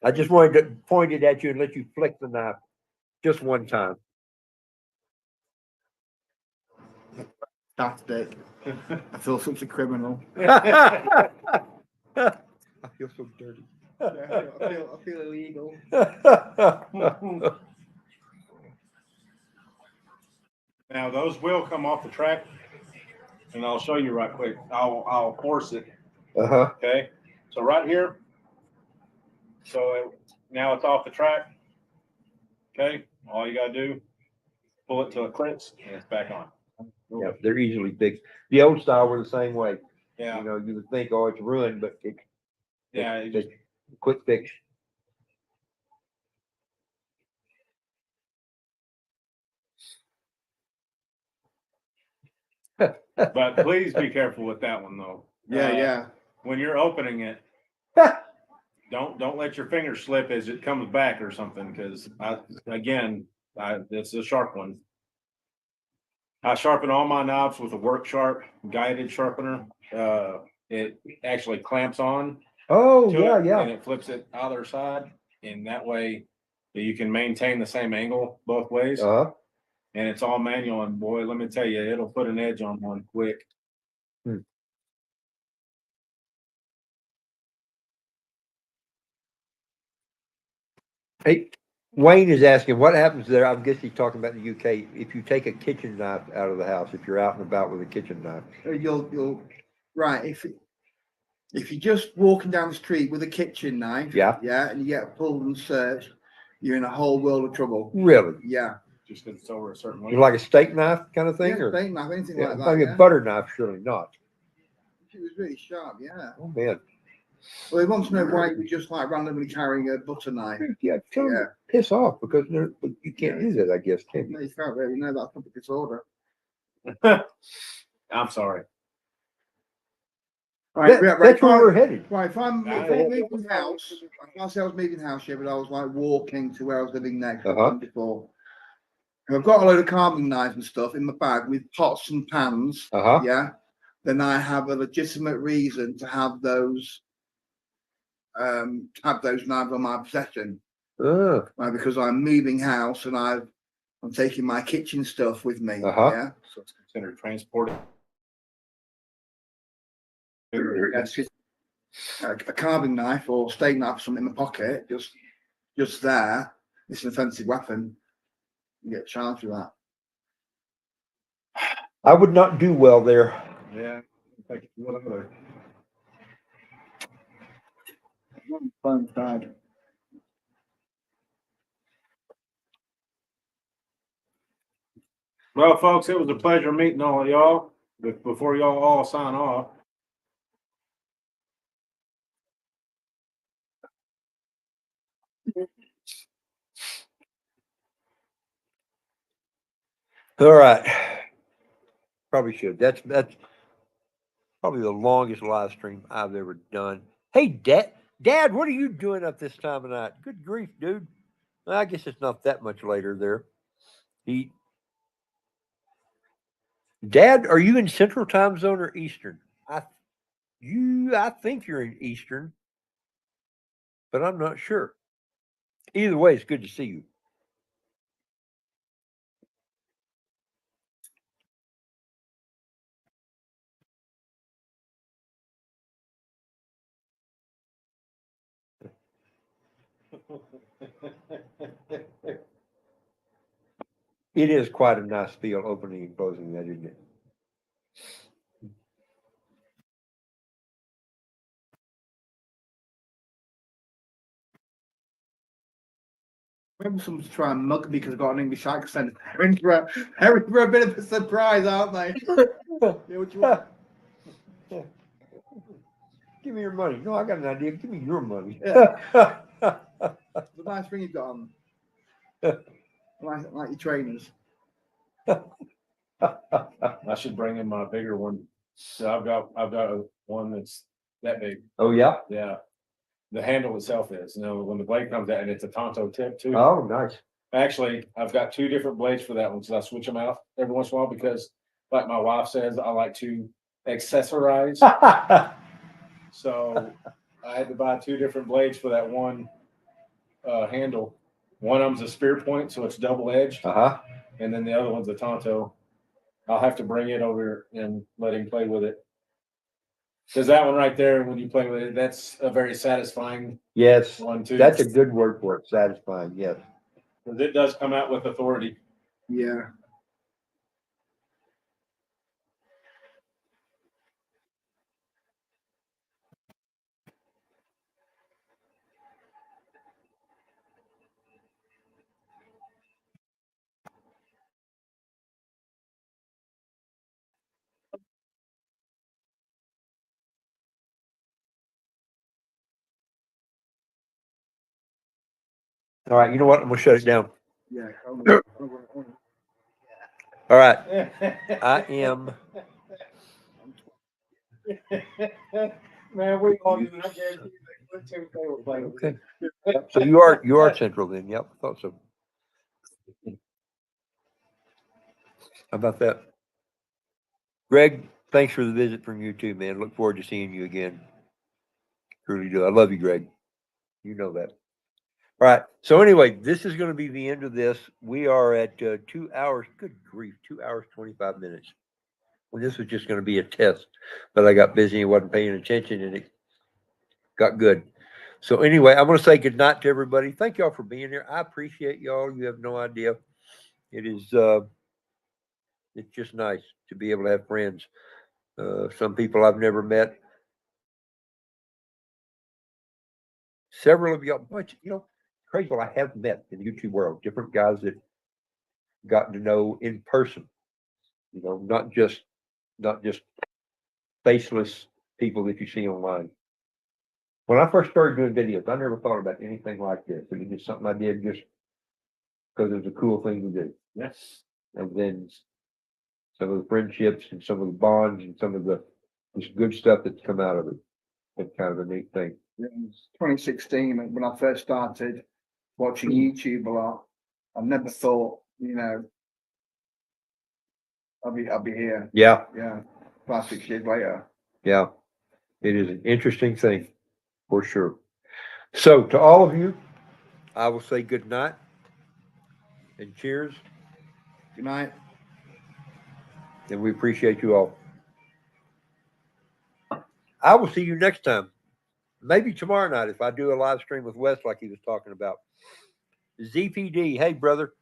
I just wanted to point it at you and let you flick the knife just one time. that's it. I feel such a criminal. I feel so dirty. I feel illegal. Now those will come off the track, and I'll show you right quick. I'll force it. Uh-huh. Okay. So right here. So now it's off the track. Okay. All you gotta do, pull it till it clicks, and it's back on. Yeah, they're easily fixed. The old style were the same way. Yeah. You know, you would think, oh, it's ruined, but Yeah. It just, quick fix. but please be careful with that one though. Yeah. When you're opening it, don't let your finger slip as it comes back or something, because it's a sharp one. I sharpen all my knobs with a work sharp guided sharpener. It actually clamps on. Oh, to yeah, it, yeah. and it flips it either side, and that way you can maintain the same angle both ways. Uh-huh. and it's all manual. And boy, let me tell you, it'll put an edge on one quick. Hey, Wayne is asking what happens there. I guess he's talking about the UK. If you take a kitchen knife out of the house, if you're out and about with a kitchen knife. You'll right if you're just walking down the street with a kitchen knife, Yeah. and you get pulled and searched, you're in a whole world of trouble. Really? Yeah. Just because it's over a certain It's weight. like a steak knife kind of thing, Yeah, or steak knife, anything yeah, like that. maybe Yeah. a butter knife, surely not. It was really sharp, yeah. Oh man. Well, he wants to know why you're just like randomly carrying a butter knife. Yeah, tell them Yeah. to piss off because you can't do that, I guess, can No, you? you can't really know that's public disorder. I'm sorry. Right, That's where we're headed. Right, if I'm moving house, I say I was moving house here, but I was like walking to where I was living next before. If I've got a load of carving knives and stuff in my bag with pots and pans, Uh-huh. then I have a legitimate reason to have those knives on my possession. Right, because I'm moving house and I'm taking my kitchen stuff with me. Yeah. So it's considered transporting. That's just a carving knife or steak knife or something in my pocket, just there. It's an offensive weapon. You get charged with that. I would not do well there. Yeah. Whatever. Fun side. Well, folks, it was a pleasure meeting all of y'all. Before y'all all sign off. All right. Probably should. That's probably the longest live stream I've ever done. Hey, Dad, what are you doing up this time of night? Good grief, dude. I guess it's not that much later there. Dad, are you in Central Time Zone or Eastern? I think you're in Eastern, but I'm not sure. Either way, it's good to see you. It is quite a nice feel opening and closing that, isn't it? Maybe someone's trying to mug me because I've got an English accent. They're in for a bit of a surprise, aren't they? Yeah, what you want? Give me your money. No, I got an idea. Give me your money. Yeah. The nice ring you've got on. Like your trainers. I should bring in my bigger one. So I've got one that's that big. Oh yeah. Yeah. The handle itself is, when the blade comes out and it's a Tonto tip too. Oh, nice. Actually, I've got two different blades for that one, so I switch them out every once in a while because, like my wife says, I like to accessorize. So I had to buy two different blades for that one handle. One of them's a spear point, so it's double edged, and then the other one's a Tonto. I'll have to bring it over and let him play with it. Because that one right there, when you play with it, that's a very satisfying Yes. one too. That's a good word for it. Satisfying. Yes. Because it does come out with authority. Yeah. All right. You know what? I'm gonna shut it down. Yeah. All right. I am. Man, we all do. I guarantee you they were playing. Okay. So you are central then. Yep. I thought so. How about that? Greg, thanks for the visit from you too, man. Look forward to seeing you again. Truly do. I love you, Greg. You know that. All right. So anyway, this is going to be the end of this. We are at 2 hours. Good grief, 2 hours 25 minutes. Well, this was just going to be a test, but I got busy and wasn't paying attention, and it got good. So anyway, I'm going to say good night to everybody. Thank y'all for being here. I appreciate y'all. You have no idea. It is. It's just nice to be able to have friends. Some people I've never met. Several of y'all, but crazy. Well, I have met in the YouTube world different guys that gotten to know in person. Not just faceless people that you see online. When I first started doing videos, I never thought about anything like this. It was just something I did just because it was a cool thing to do. Yes. And then some of the friendships and some of the bonds and some of the just good stuff that's come out of it. It's kind of a neat thing. It was 2016 when I first started watching YouTube a lot. I never thought, I'll be here. Yeah, Yeah, 5-6 years later. yeah. It is an interesting thing for sure. So to all of you, I will say good night and cheers, Good night. and we appreciate you all. I will see you next time. Maybe tomorrow night if I do a live stream with Wes like he was talking about. ZPD, hey brother.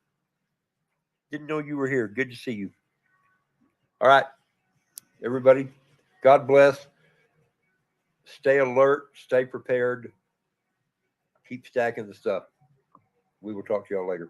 Didn't know you were here. Good to see you. All right, everybody. God bless. Stay alert. Stay prepared. Keep stacking the stuff. We will talk to y'all later.